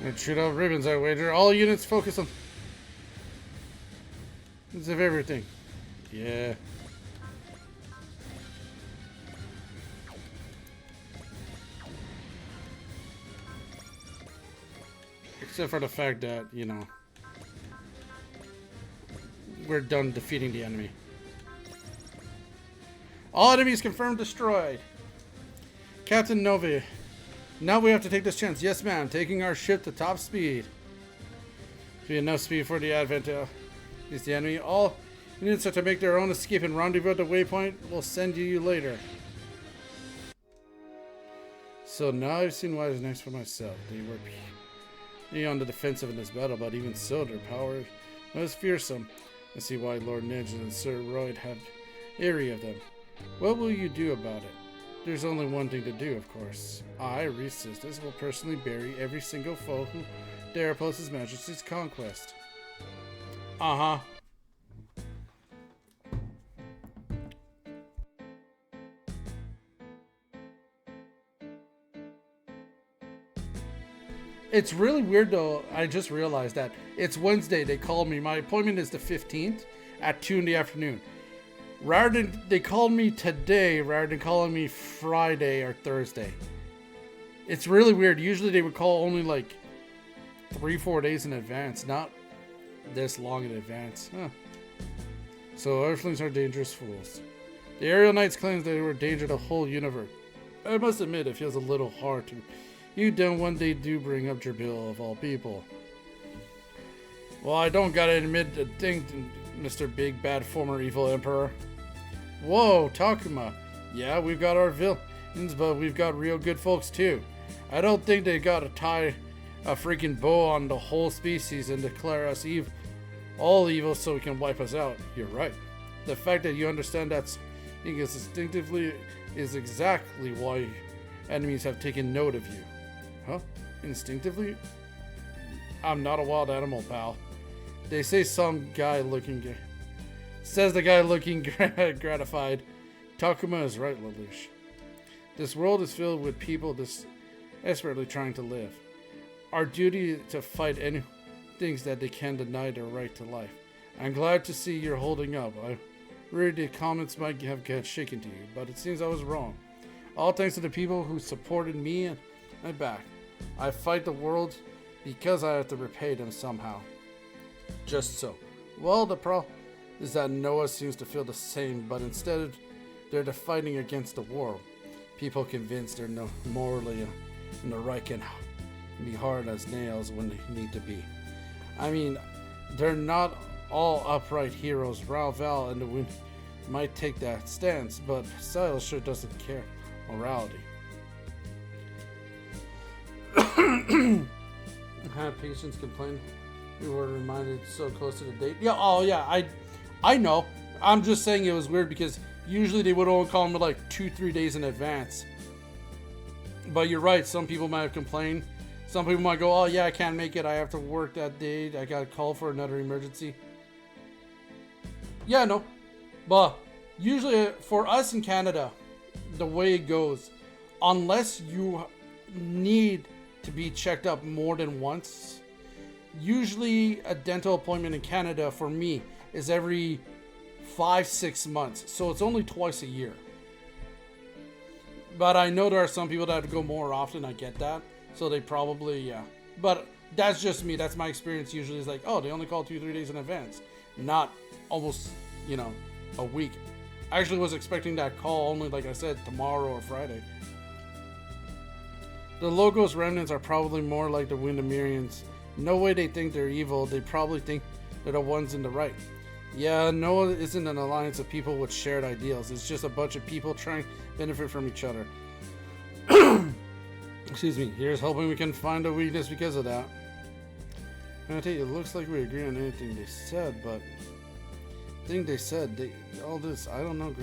and shoot out ribbons, I wager. All units focus on bits of everything. Yeah. Except for the fact that, you know, we're done defeating the enemy. All enemies confirmed destroyed. Captain Novi. Now we have to take this chance. Yes, ma'am. Taking our ship to top speed. Be enough speed for the advent is the enemy. All units are to make their own escape and rendezvous at the waypoint. We'll send you later. So now I've seen what is next for myself. They were on the defensive in this battle, but even so, their power was fearsome. I see why Lord Ninja and Sir Royd have area of them. What will you do about it? There's only one thing to do, of course. I, Reese Sisters, will personally bury every single foe who dare oppose His Majesty's conquest. Uh-huh. It's really weird, though. I just realized that it's Wednesday. They called me. My appointment is the 15th at 2 in the afternoon. Rather than they called me today, rather than calling me Friday or Thursday. It's really weird. Usually they would call only like 3-4 days in advance, not this long in advance. Huh. So Earthlings are dangerous fools. The Aerial Knights claims they were a danger to the whole universe. I must admit, it feels a little hard to. You done one day do bring up Jabil of all people. Well, I don't gotta admit the thing, Mr. Big Bad Former Evil Emperor. Whoa, Takuma. Yeah, we've got our villains, but we've got real good folks too. I don't think they gotta tie a freaking bow on the whole species and declare us all evil so we can wipe us out. You're right. The fact that you understand that instinctively is exactly why enemies have taken note of you. Huh? Instinctively? I'm not a wild animal, pal. They say some guy looking... Says the guy looking gratified. Takuma is right, Lelouch. This world is filled with people desperately trying to live. Our duty to fight any things that they can deny their right to life. I'm glad to see you're holding up. I read the comments might have got shaken to you, but it seems I was wrong. All thanks to the people who supported me and my back. I fight the world because I have to repay them somehow. Just so. Well, the problem is that Noah seems to feel the same, but instead they're fighting against the world. People convinced they're morally in the right can be hard as nails when they need to be. I mean, they're not all upright heroes. Val and the Wind might take that stance, but Silas sure doesn't care morality. Have patients complain we were reminded so close to the date. Yeah, oh yeah, I know. I'm just saying it was weird because usually they would only call me like 2-3 days in advance. But you're right, some people might have complained. Some people might go, oh yeah, I can't make it. I have to work that day. I got a call for another emergency. Yeah, no. But usually for us in Canada, the way it goes, unless you need to be checked up more than once, usually a dental appointment in Canada for me is every 5-6 months. So it's only twice a year. But I know there are some people that have to go more often. I get that. So they probably, yeah. But that's just me. That's my experience usually is like, oh, they only call 2-3 days in advance. Not almost, a week. I actually was expecting that call only, like I said, tomorrow or Friday. The Logos remnants are probably more like the Windermerians. No way they think they're evil. They probably think they're the ones in the right. Yeah, Noah isn't an alliance of people with shared ideals. It's just a bunch of people trying to benefit from each other. Excuse me. Here's hoping we can find a weakness because of that. And I tell you, it looks like we agree on anything they said, but the thing they said, all this, I don't know,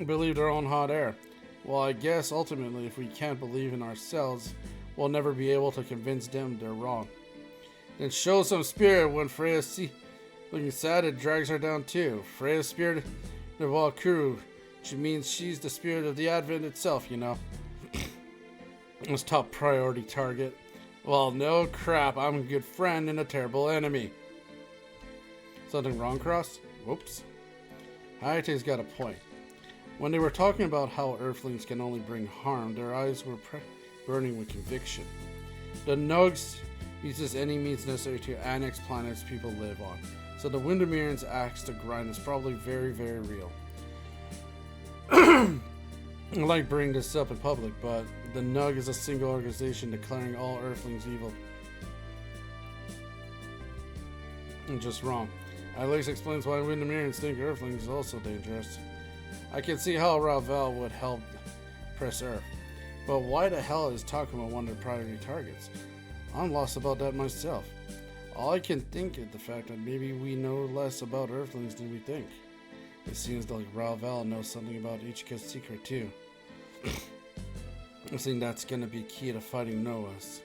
believe their own hot air. Well, I guess ultimately, if we can't believe in ourselves, we'll never be able to convince them they're wrong. Then show some spirit when Freya looking sad, it drags her down too. Freya's spirit of Valkyrie, which means she's the spirit of the Advent itself, you know. It's top priority target. Well, no crap, I'm a good friend and a terrible enemy. Something wrong, Cross? Whoops. Hayate's got a point. When they were talking about how Earthlings can only bring harm, their eyes were burning with conviction. The Nugs uses any means necessary to annex planets people live on, so the Windermereans' axe to grind is probably very, very real. I like bringing this up in public, but the Nug is a single organization declaring all Earthlings evil. I'm just wrong. At least explains why Windermereans think Earthlings is also dangerous. I can see how Ravel would help press Earth, but why the hell is Takuma one of their priority targets? I'm lost about that myself. All I can think is the fact that maybe we know less about Earthlings than we think. It seems like Ravel knows something about Ichika's secret too. I think that's gonna be key to fighting Noah's.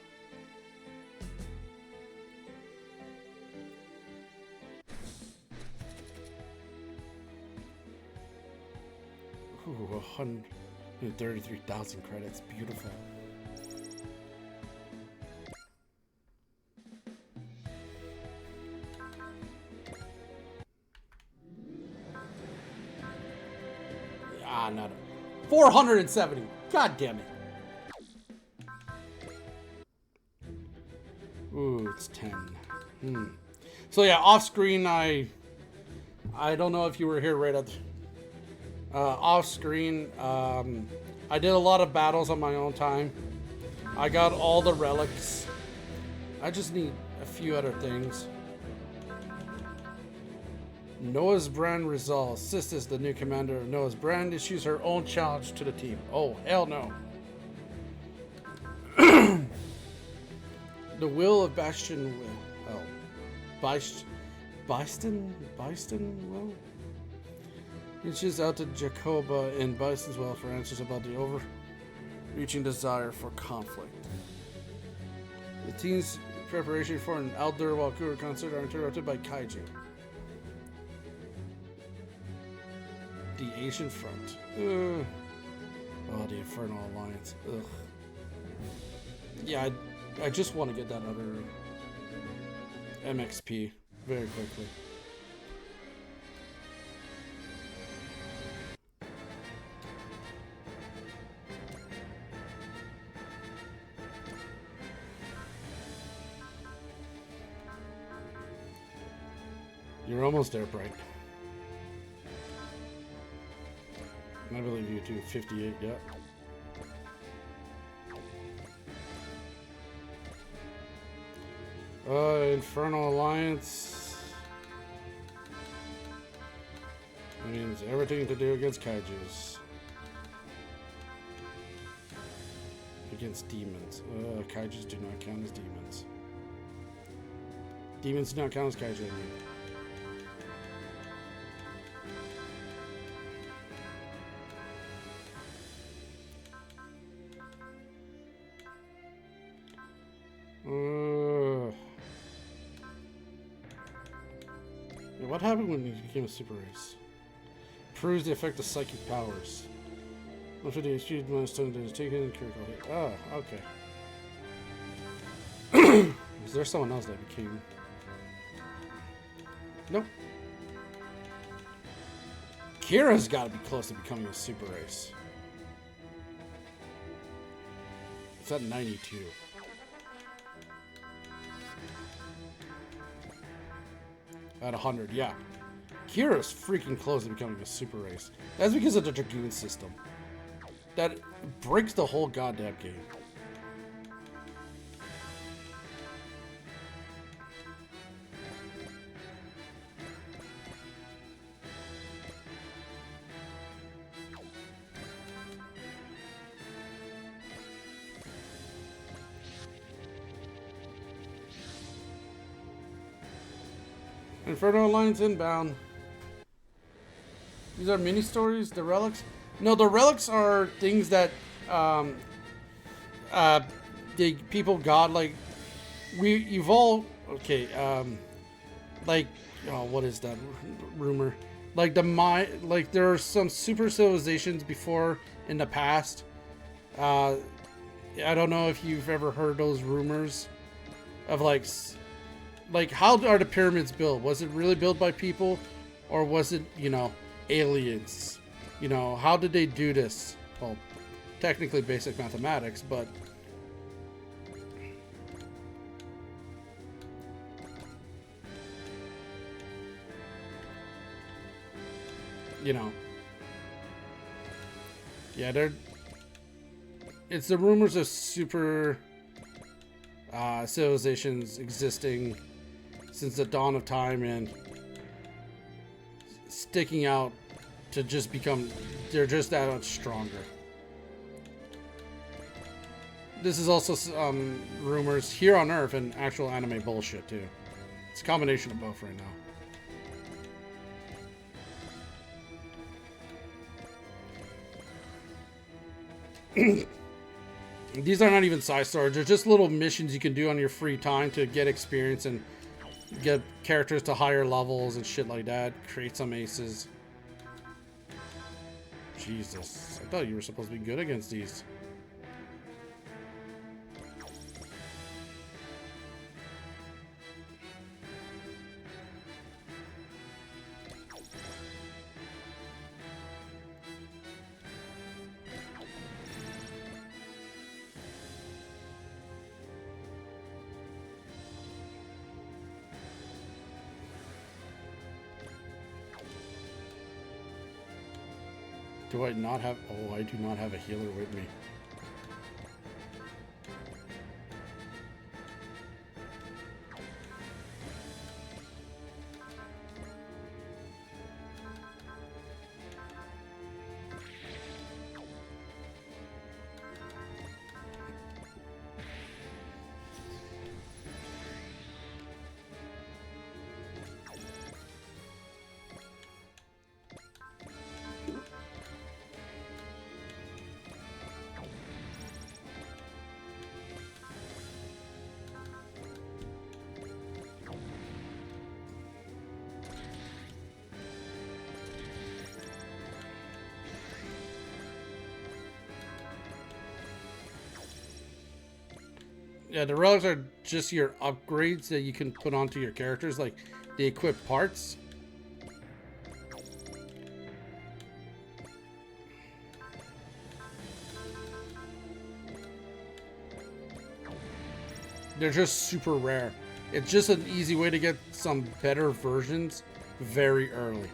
Ooh, 133,000 credits. Beautiful. Ah, not 470. God damn it. Ooh, it's 10. So yeah, off screen, I don't know if you were here right at the off screen, I did a lot of battles on my own time. I got all the relics. I just need a few other things. Noah's Brand resolves. Sistis, the new commander of Noah's Brand, issues her own challenge to the team. Oh, hell no. The will of Bastion will. Oh. Byston will? Reaches out to Jacoba and Bison's Well for answers about the overreaching desire for conflict. The team's preparation for an outdoor Valkyrie concert are interrupted by Kaiju. The Asian Front. Oh, the Infernal Alliance. Ugh. Yeah, I just want to get that other MXP very quickly. You're almost there, Bright. I believe you do 58, yeah. Infernal Alliance. That means everything to do against kaijus. Against demons. Kaijus do not count as demons. Demons do not count as kaiju. What happened when he became a super race? Proves the effect of psychic powers. After the achieved milestone that is taken in critical hit. Oh, okay. Is there someone else that became? Nope. Kira's got to be close to becoming a super race. It's at 92. At 100, yeah. Kira's freaking close to becoming a super race. That's because of the Dragoon system. That breaks the whole goddamn game. Inferno Alliance inbound. These are mini stories. The relics. No, the relics are things that people got, like we evolve. Okay, like, oh, what is that rumor? Like like there are some super civilizations before in the past. I don't know if you've ever heard those rumors of like how are the pyramids built? Was it really built by people, or was it, you know, aliens? You know, how did they do this? Well, technically basic mathematics, but you know, yeah, it's the rumors of super civilizations existing since the dawn of time and sticking out to just become, they're just that much stronger. This is also rumors here on Earth and actual anime bullshit too. It's a combination of both right now. These are not even side stories. They're just little missions you can do on your free time to get experience and get characters to higher levels and shit like that. Create some aces. Jesus. I thought you were supposed to be good against these. Do I not have... Oh, I do not have a healer with me. Yeah, the relics are just your upgrades that you can put onto your characters, like the equipped parts. They're just super rare. It's just an easy way to get some better versions very early.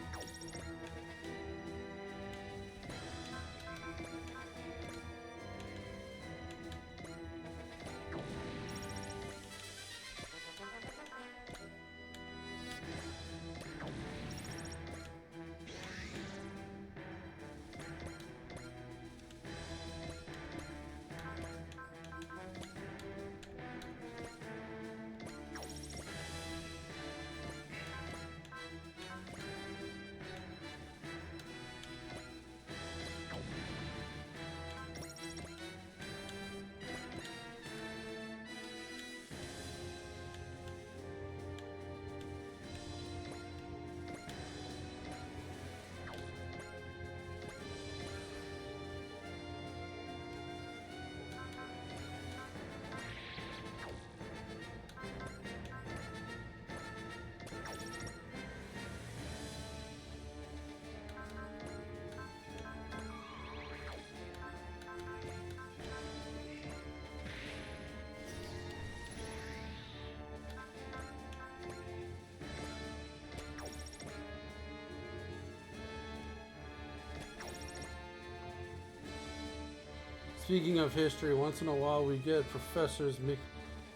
Speaking of history, once in a while we get professors make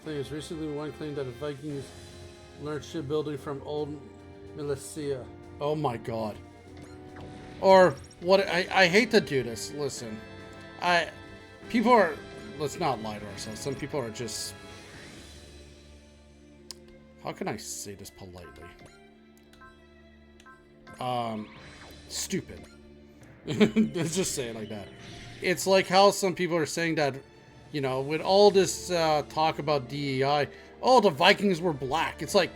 claims. Recently, one claimed that the Vikings learned shipbuilding from old Militia. Oh my god. Or what? I hate to do this. Listen, people are. Let's not lie to ourselves. Some people are just. How can I say this politely? Stupid. Let's just say it like that. It's like how some people are saying that, you know, with all this talk about DEI, oh, the Vikings were black. It's like,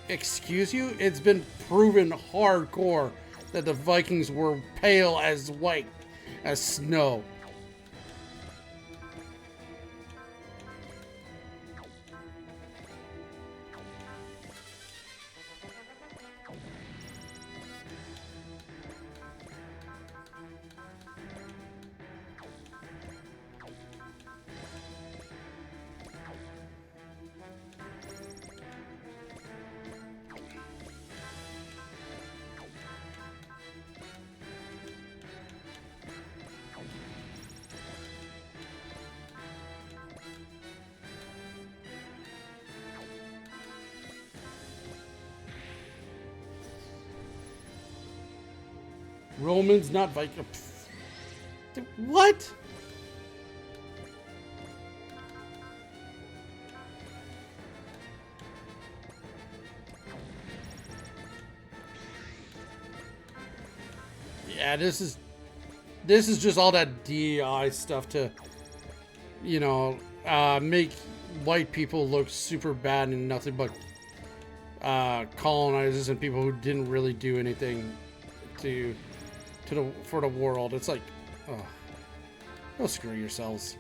excuse you? It's been proven hardcore that the Vikings were pale as white as snow. Romans, not Vikings. What? Yeah, this is just all that DEI stuff to, you know, make white people look super bad and nothing but colonizers and people who didn't really do anything for the world. It's like, oh, go screw yourselves.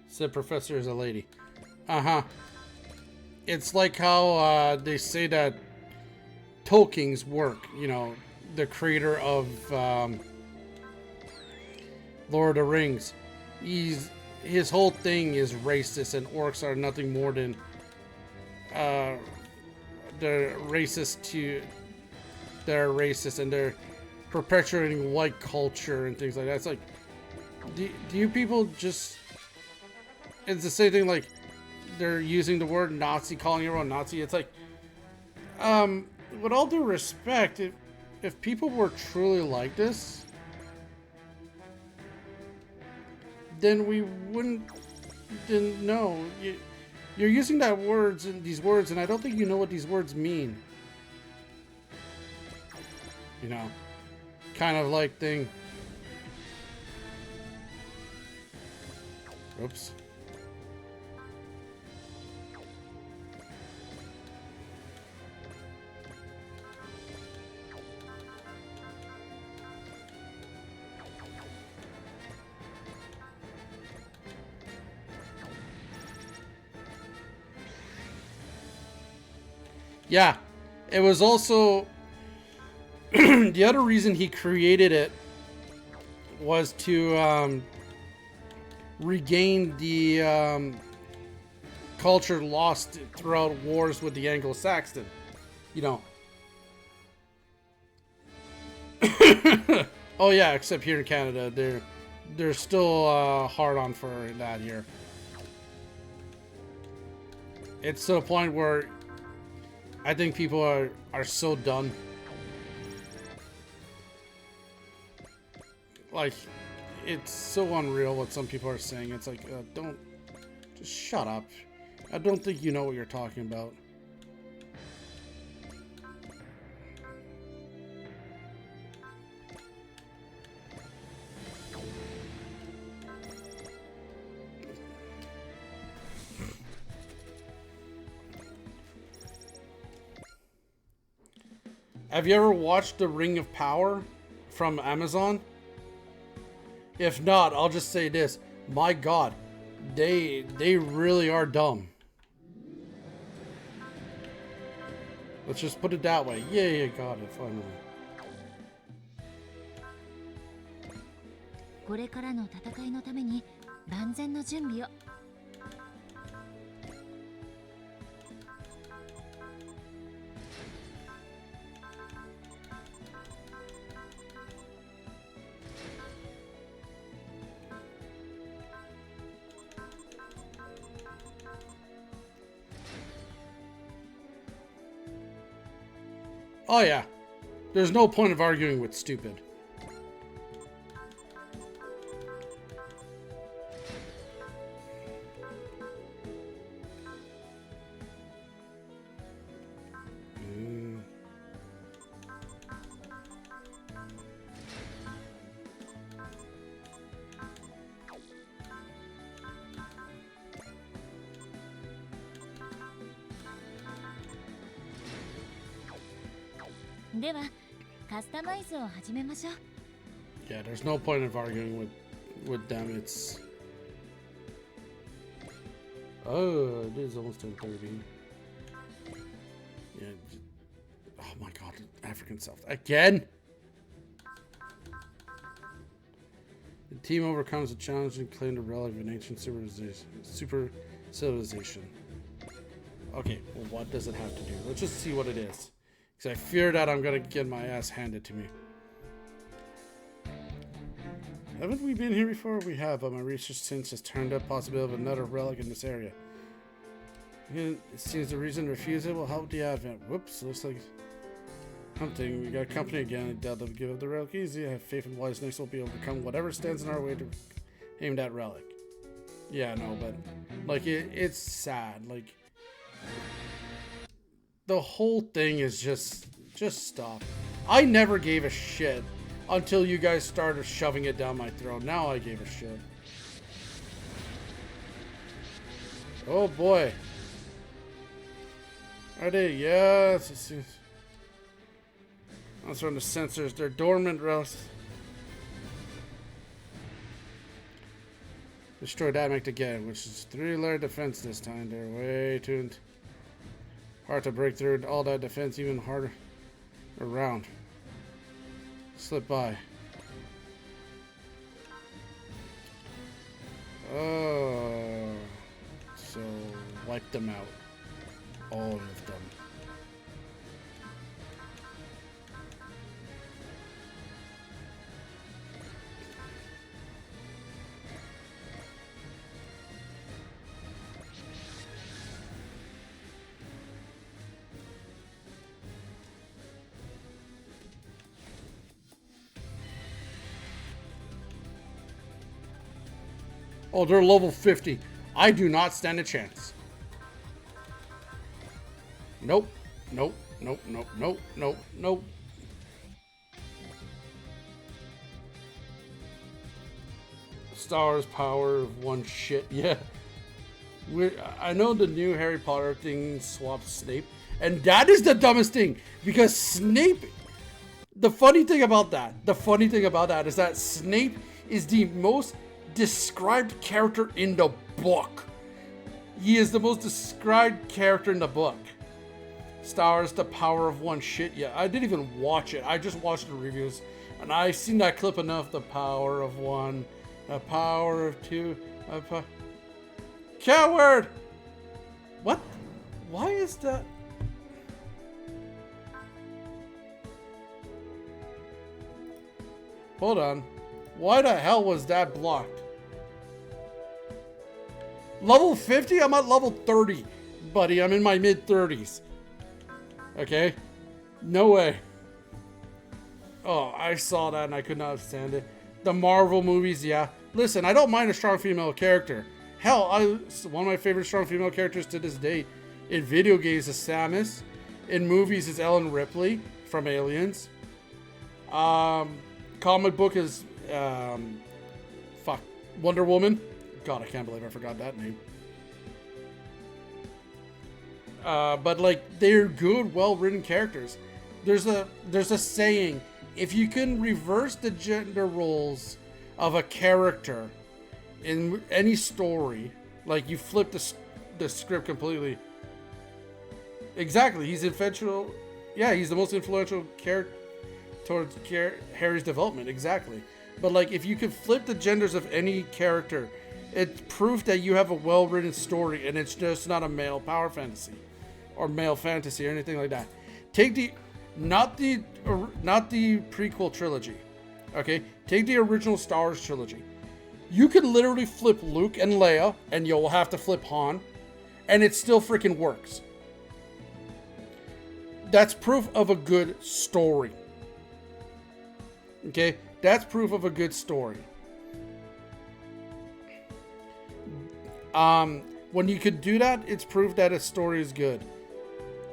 Said professor is a lady. Uh-huh. It's like how they say that Tolkien's work, you know, the creator of Lord of the Rings, his whole thing is racist, and orcs are nothing more than they're racist and they're perpetuating white culture and things like that. It's like, do you people just... It's the same thing, like, they're using the word Nazi, calling everyone Nazi. It's like, with all due respect, if people were truly like this, then we wouldn't, know. You're using these words, and I don't think you know what these words mean. You know, kind of like thing. Oops. Yeah, it was also the other reason he created it was to regain the culture lost throughout wars with the Anglo-Saxon. You know. Oh yeah, except here in Canada, they're still hard on for that here. It's to the point where I think people are so done. Like, it's so unreal what some people are saying. It's like, just shut up. I don't think you know what you're talking about. Have you ever watched The Ring of Power from Amazon? If not, I'll just say this. My God, they really are dumb. Let's just put it that way. Yeah, got it, finally. これからの戦いのために万全の準備を。Oh yeah. There's no point of arguing with stupid. Mm. ではカスタマイズを始めましょう。 Yeah, there's no point of arguing with them. It's oh, it is almost 10:30. Yeah. Oh my God, African self again. The team overcomes the challenge and claim the relic of an ancient super civilization. Okay, well, what does it have to do? Let's just see what it is. Because I fear that I'm gonna get my ass handed to me. Haven't we been here before? We have, but my research since has turned up possibility of another relic in this area. It seems the reason to refuse it will help the advent. Whoops, looks like something. We got company again. I doubt they'll give up the relic easy. I have faith in Wise Next will be able to overcome whatever stands in our way to aim that relic. Yeah, no, but like it's sad. Like the whole thing is just stop. I never gave a shit until you guys started shoving it down my throat. Now I gave a shit. Oh boy. Are they? Yes. That's from the sensors. They're dormant, Rose. Destroy Dynamic again, which is 3-layer defense this time. They're way too hard to break through. All that defense, even harder around. Slip by. Oh, so wipe them out. All of them. Oh, they're level 50. I do not stand a chance. Nope. Nope. Nope. Nope. Nope. Nope. Nope. Star Wars power of one shit. Yeah. I know the new Harry Potter thing swaps Snape. And that is the dumbest thing. Because Snape... The funny thing about that is that Snape is the most described character in the book. He is the most described character in the book. Star Wars, the power of one shit. Yeah, I didn't even watch it. I just watched the reviews. And I've seen that clip enough. The power of one. The power of two. Coward! What? Why is that? Hold on. Why the hell was that blocked? Level 50? I'm at level 30, buddy. I'm in my mid-30s. Okay? No way. Oh, I saw that and I could not stand it. The Marvel movies, yeah. Listen, I don't mind a strong female character. Hell, one of my favorite strong female characters to this day in video games is Samus. In movies is Ellen Ripley from Aliens. Comic book is Wonder Woman. God, I can't believe I forgot that name. But like, they're good, well-written characters. There's a saying: if you can reverse the gender roles of a character in any story, like you flip the script completely. Exactly. He's influential. Yeah, he's the most influential character towards Harry's development. Exactly. But like, if you could flip the genders of any character, it's proof that you have a well-written story, and it's just not a male power fantasy, or male fantasy, or anything like that. Take the not the prequel trilogy. Okay, take the original Star Wars trilogy. You could literally flip Luke and Leia, and you'll have to flip Han, and it still freaking works. That's proof of a good story. Okay, that's proof of a good story. When you could do that, it's proof that a story is good.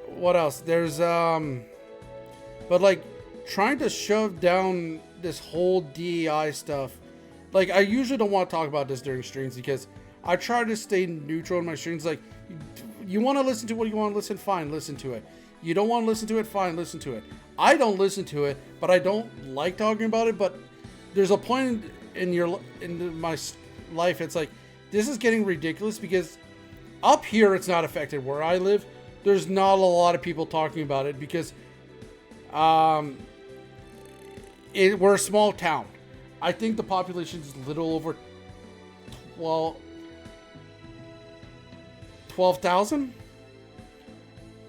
What else? There's but like, trying to shove down this whole DEI stuff, like, I usually don't want to talk about this during streams because I try to stay neutral in my streams. Like, you want to listen to what you want to listen, fine, listen to it. You don't want to listen to it, fine, listen to it. I don't listen to it, but I don't like talking about it. But there's a point in my life, it's like, this is getting ridiculous because up here it's not affected. Where I live, there's not a lot of people talking about it because we're a small town. I think the population is a little over 12,000?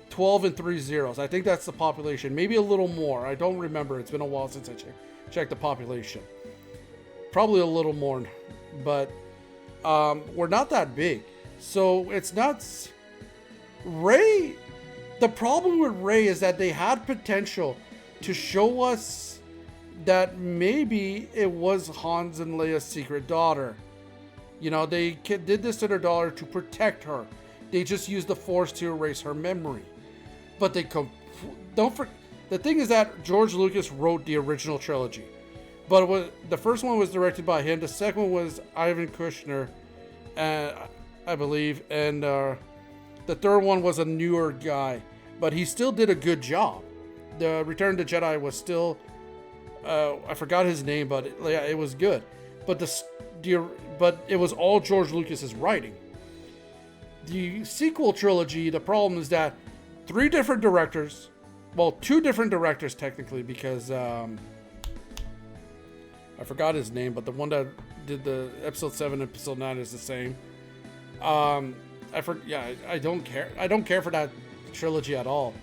12 and 3 zeros. I think that's the population. Maybe a little more. I don't remember. It's been a while since I checked the population. Probably a little more. But we're not that big. So it's not... Rey... The problem with Rey is that they had potential to show us that maybe it was Han's and Leia's secret daughter. You know, they did this to their daughter to protect her. They just used the Force to erase her memory. But they the thing is that George Lucas wrote the original trilogy. But the first one was directed by him. The second one was Ivan Kushner, I believe. And the third one was a newer guy. But he still did a good job. The Return of the Jedi was still... I forgot his name, but it was good. But but it was all George Lucas's writing. The sequel trilogy, the problem is that 3 different directors, well, 2 different directors technically, because I forgot his name, but the one that did the episode 7 and episode 9 is the same. I don't care. I don't care for that trilogy at all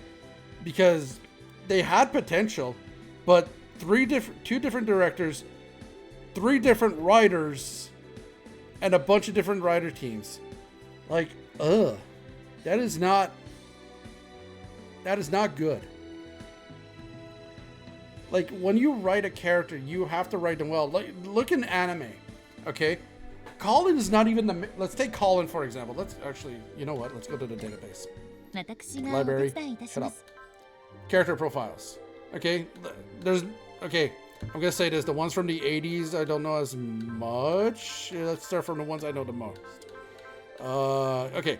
because they had potential, but 2 different directors, 3 different writers, and a bunch of different writer teams. Like, that is not good. Like, when you write a character, you have to write them well. Like, look in anime, okay? Colin is not even let's take Colin for example. Let's actually, you know what? Let's go to the database. Library. Shut up. Character profiles. Okay, I'm gonna say this. The ones from the 80s, I don't know as much. Let's start from the ones I know the most. Okay.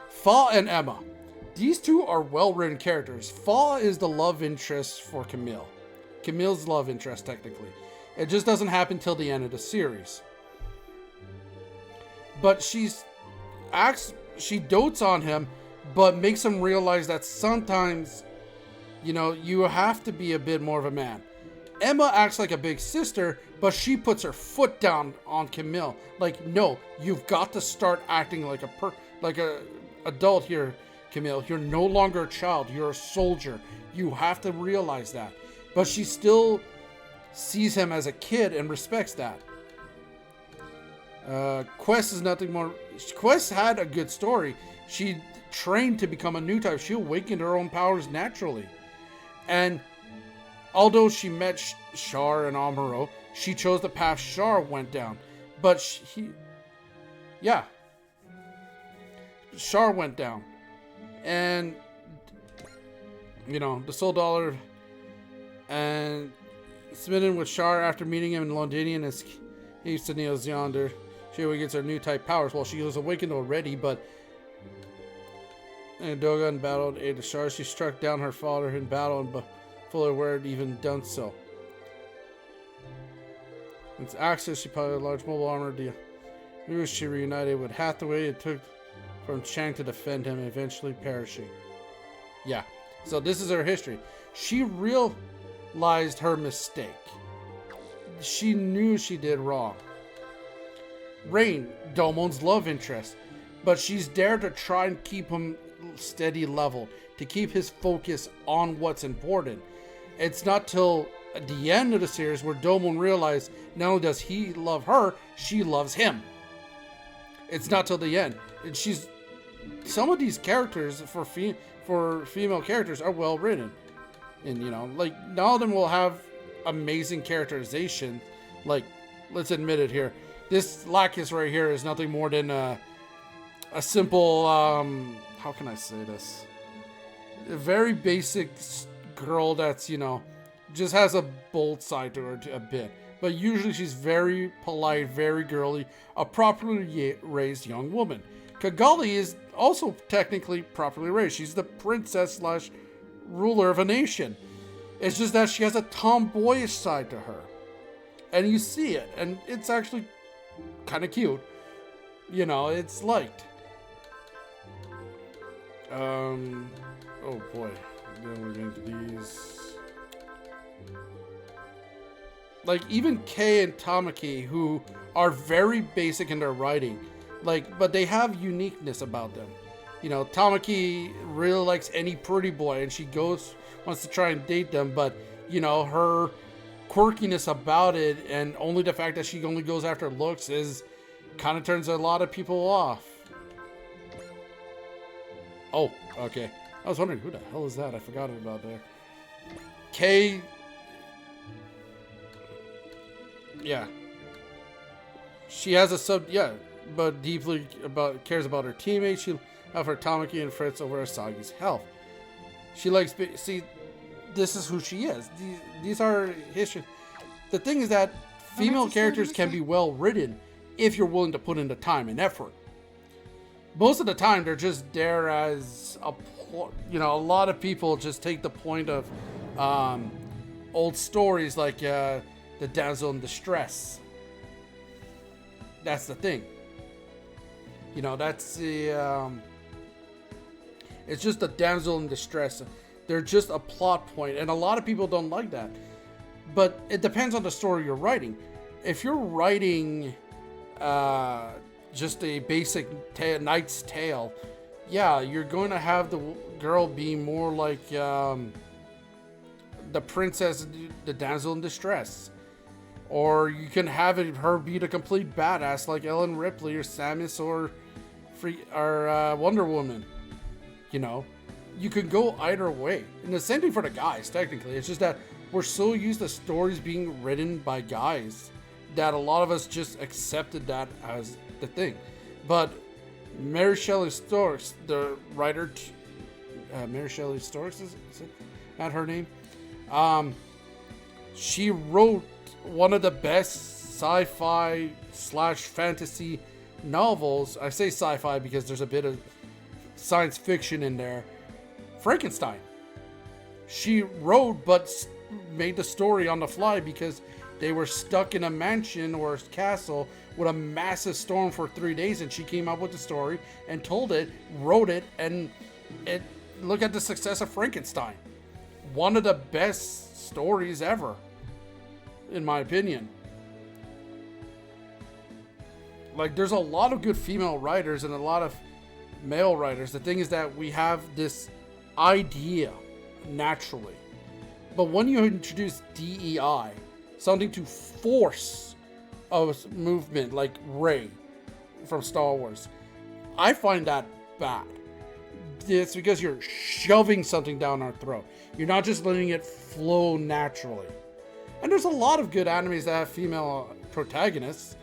Fa and Emma. These 2 are well-written characters. Fa is the love interest for Camille. Camille's love interest, technically. It just doesn't happen till the end of the series. But she dotes on him, but makes him realize that sometimes, you know, you have to be a bit more of a man. Emma acts like a big sister, but she puts her foot down on Camille. Like, no, you've got to start acting like a adult here, Camille. You're no longer a child. You're a soldier. You have to realize that. But she still sees him as a kid and respects that. Quest is nothing more. Quest had a good story. She trained to become a new type. She awakened her own powers naturally. And although she met Char and Amuro, she chose the path Char went down. But Char went down. And, you know, the Soul Dollar and smitten with Char after meeting him in Londinium and escapes to Neo Zeander. She awakens her new type powers. Well, she was awakened already, but in Dogan battled Ada Char. She struck down her father in battle and fully aware it even done so. In Axis, she piloted a large mobile armor deal. She reunited with Hathaway. It took from Chang to defend him, eventually perishing. Yeah. So this is her history. She realized her mistake. She knew she did wrong. Rain, Domon's love interest, but she's there to try and keep him steady level, to keep his focus on what's important. It's not till the end of the series where Domon realized not only does he love her, she loves him. It's not till the end. And some of these characters for female characters are well written. And like none of them will have amazing characterization. Like, let's admit it here. This Lacus right here is nothing more than a simple, how can I say this? A very basic girl that's, just has a bold side to her a bit. But usually she's very polite, very girly, a properly raised young woman. Kigali is also technically properly raised. She's the princess / ruler of a nation. It's just that she has a tomboyish side to her. And you see it, and it's actually kind of cute. It's liked. Oh boy. Then we're going to these. Like, even Kei and Tamaki, who are very basic in their writing, but they have uniqueness about them. Tamaki really likes any pretty boy, and she wants to try and date them, but, her quirkiness about it, and only the fact that she only goes after looks kind of turns a lot of people off. Oh, okay. I was wondering, who the hell is that? I forgot about that. Kei... Yeah. She has but deeply cares about her teammates. She loves her Tamaki and frets over Asagi's health. She likes... See, this is who she is. These are history. The thing is that female characters can be well written if you're willing to put in the time and effort. Most of the time, they're just there as a lot of people just take the point of old stories like the damsel in distress. That's the thing. That's the it's just a damsel in distress. They're just a plot point, and a lot of people don't like that. But it depends on the story you're writing. If you're writing just a basic knight's tale, yeah, you're going to have the girl be more like the princess, the damsel in distress. Or you can have her be the complete badass like Ellen Ripley or Samus or Wonder Woman. You could go either way. And the same thing for the guys, technically. It's just that we're so used to stories being written by guys that a lot of us just accepted that as the thing. But Mary Shelley Storks, the writer, Mary Shelley Storks, is it not her name? She wrote one of the best sci-fi / fantasy novels. I say sci-fi because there's a bit of science fiction in there. Frankenstein. She wrote but made the story on the fly because they were stuck in a mansion or a castle with a massive storm for 3 days, and she came up with the story and told it, wrote it, and look at the success of Frankenstein. One of the best stories ever, in my opinion. Like, there's a lot of good female writers and a lot of male writers. The thing is that we have this idea naturally. But when you introduce DEI, something to force a movement like Rey from Star Wars, I find that bad. It's because you're shoving something down our throat. You're not just letting it flow naturally. And there's a lot of good animes that have female protagonists.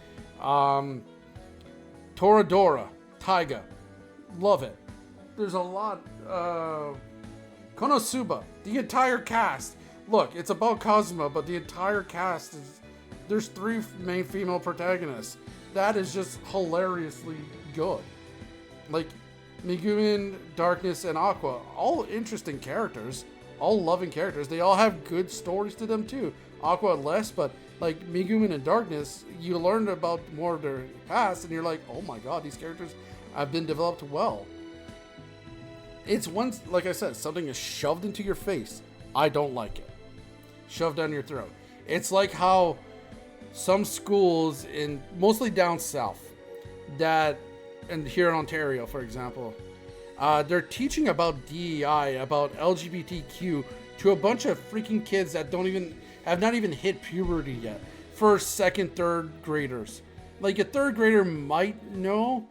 Toradora, Taiga, love it. There's a lot. Konosuba, the entire cast. Look, it's about Kazuma, but the entire cast is... There's 3 main female protagonists. That is just hilariously good. Like, Megumin, Darkness, and Aqua, all interesting characters, all loving characters. They all have good stories to them too. Aqua less, but like Megumin and Darkness, you learn about more of their past, and you're like, oh my god, these characters have been developed well. It's once, like I said, something is shoved into your face. I don't like it. Shoved down your throat. It's like how some schools in mostly down south that, and here in Ontario, for example, they're teaching about DEI, about LGBTQ to a bunch of freaking kids that have not even hit puberty yet. First, second, third graders. Like a third grader might know,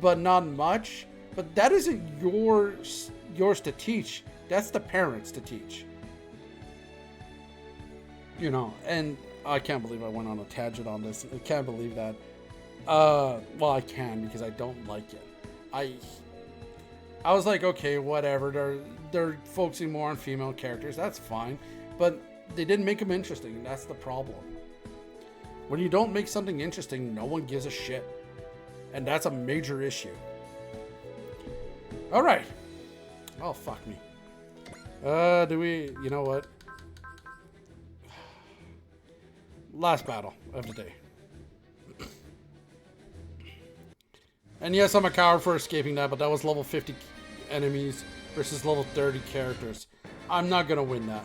but not much. But that isn't yours to teach. That's the parents to teach. You know, and I can't believe I went on a tangent on this. I can't believe that. Well, I can because I don't like it. I was like, okay, whatever. They're focusing more on female characters. That's fine, but they didn't make them interesting, and that's the problem. When you don't make something interesting, no one gives a shit, and that's a major issue. All right. Oh, fuck me. You know what? Last battle of the day. And yes, I'm a coward for escaping that, but that was level 50 enemies versus level 30 characters. I'm not gonna win that.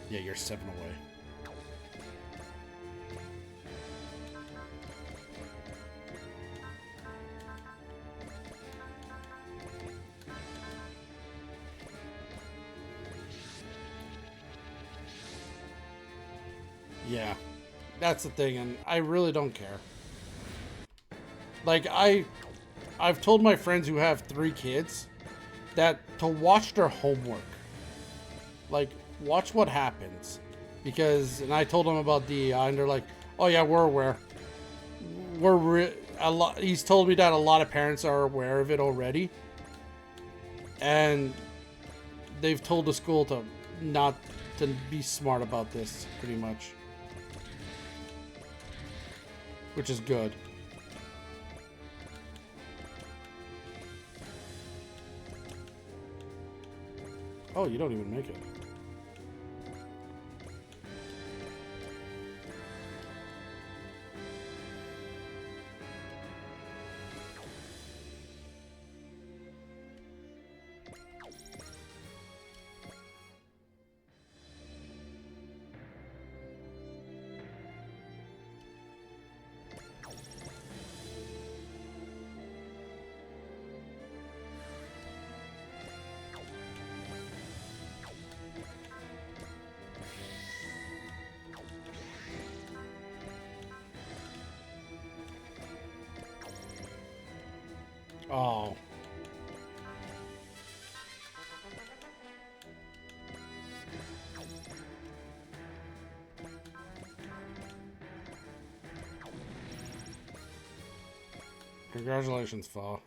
Yeah, you're 7 away. Yeah, that's the thing, and I really don't care. Like, I've told my friends who have 3 kids that to watch their homework. Like, watch what happens. And I told them about DEI, and they're like, oh yeah, we're aware. He's told me that a lot of parents are aware of it already. And they've told the school to not to be smart about this, pretty much. Which is good. Oh, you don't even make it. Oh. Congratulations, Fa.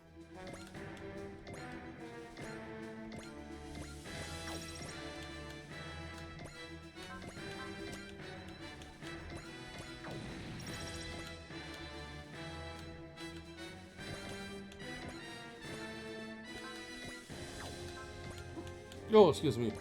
Oh, excuse me.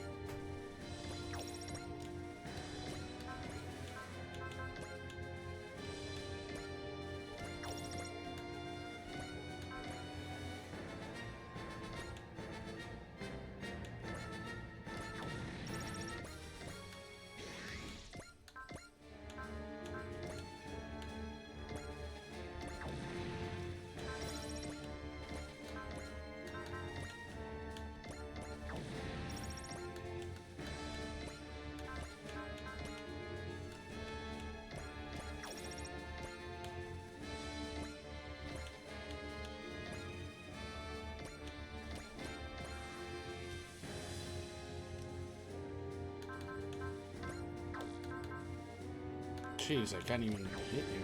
Jeez, I can't even hit you.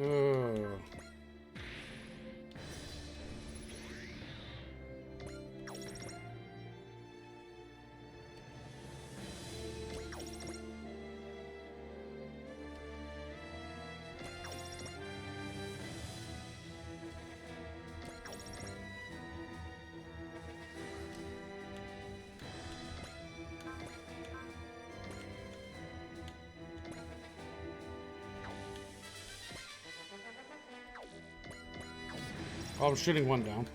Ugh. Oh, I'm shooting one down.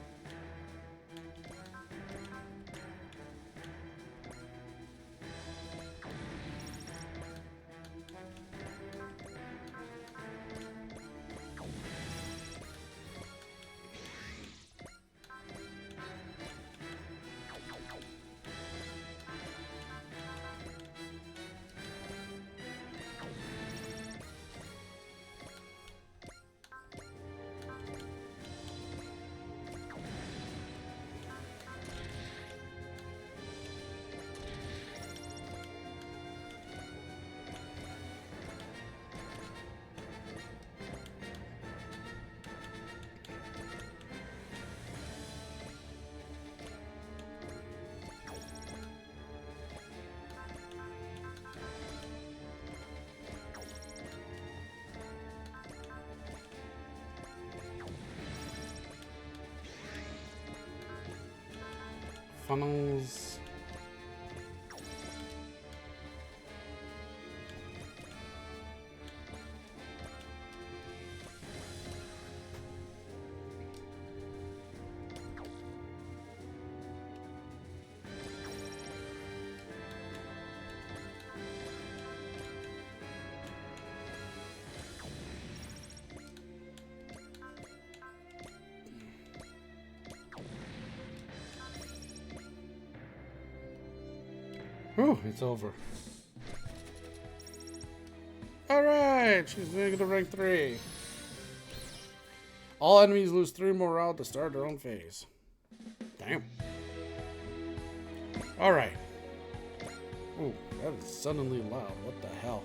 Funnels. Whew, it's over. Alright, she's making to rank 3. All enemies lose 3 morale to start their own phase. Damn. Alright. Ooh, that is suddenly loud. What the hell?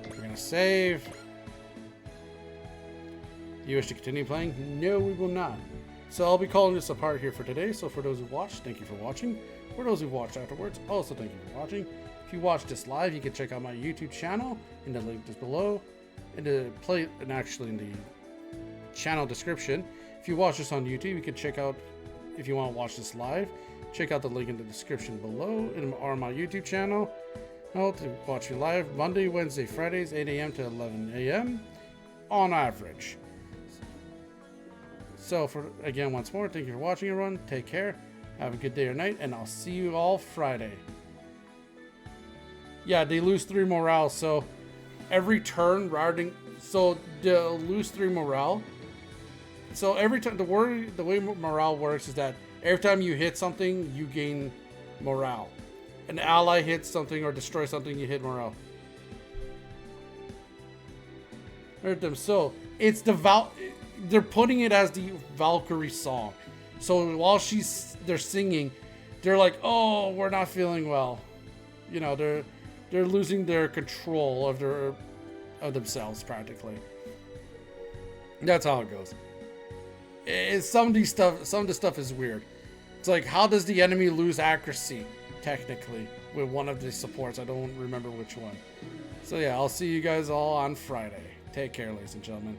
We're gonna save. Do you wish to continue playing? No, we will not. So I'll be calling this a part here for today. So for those who watched, thank you for watching. For those who watched afterwards, also thank you for watching. If you watched this live, you can check out my YouTube channel in the link just below, in the actually in the channel description. If you watch this on YouTube, you can check out, if you want to watch this live, check out the link in the description below or my YouTube channel. To watch me live Monday, Wednesday, Fridays, 8 a.m. to 11 a.m. on average. So again, once more, thank you for watching, everyone. Take care. Have a good day or night, and I'll see you all Friday. Yeah, they lose 3 morale, so every turn, so they'll lose 3 morale. So every time, the way morale works is that every time you hit something, you gain morale. An ally hits something or destroys something, you hit morale. Hurt them. So it's they're putting it as the Valkyrie song. So while they're singing, they're like, "Oh, we're not feeling well," you know. They're losing their control of themselves practically. That's how it goes. Some of the stuff is weird. It's like, how does the enemy lose accuracy technically with one of the supports? I don't remember which one. So yeah, I'll see you guys all on Friday. Take care, ladies and gentlemen.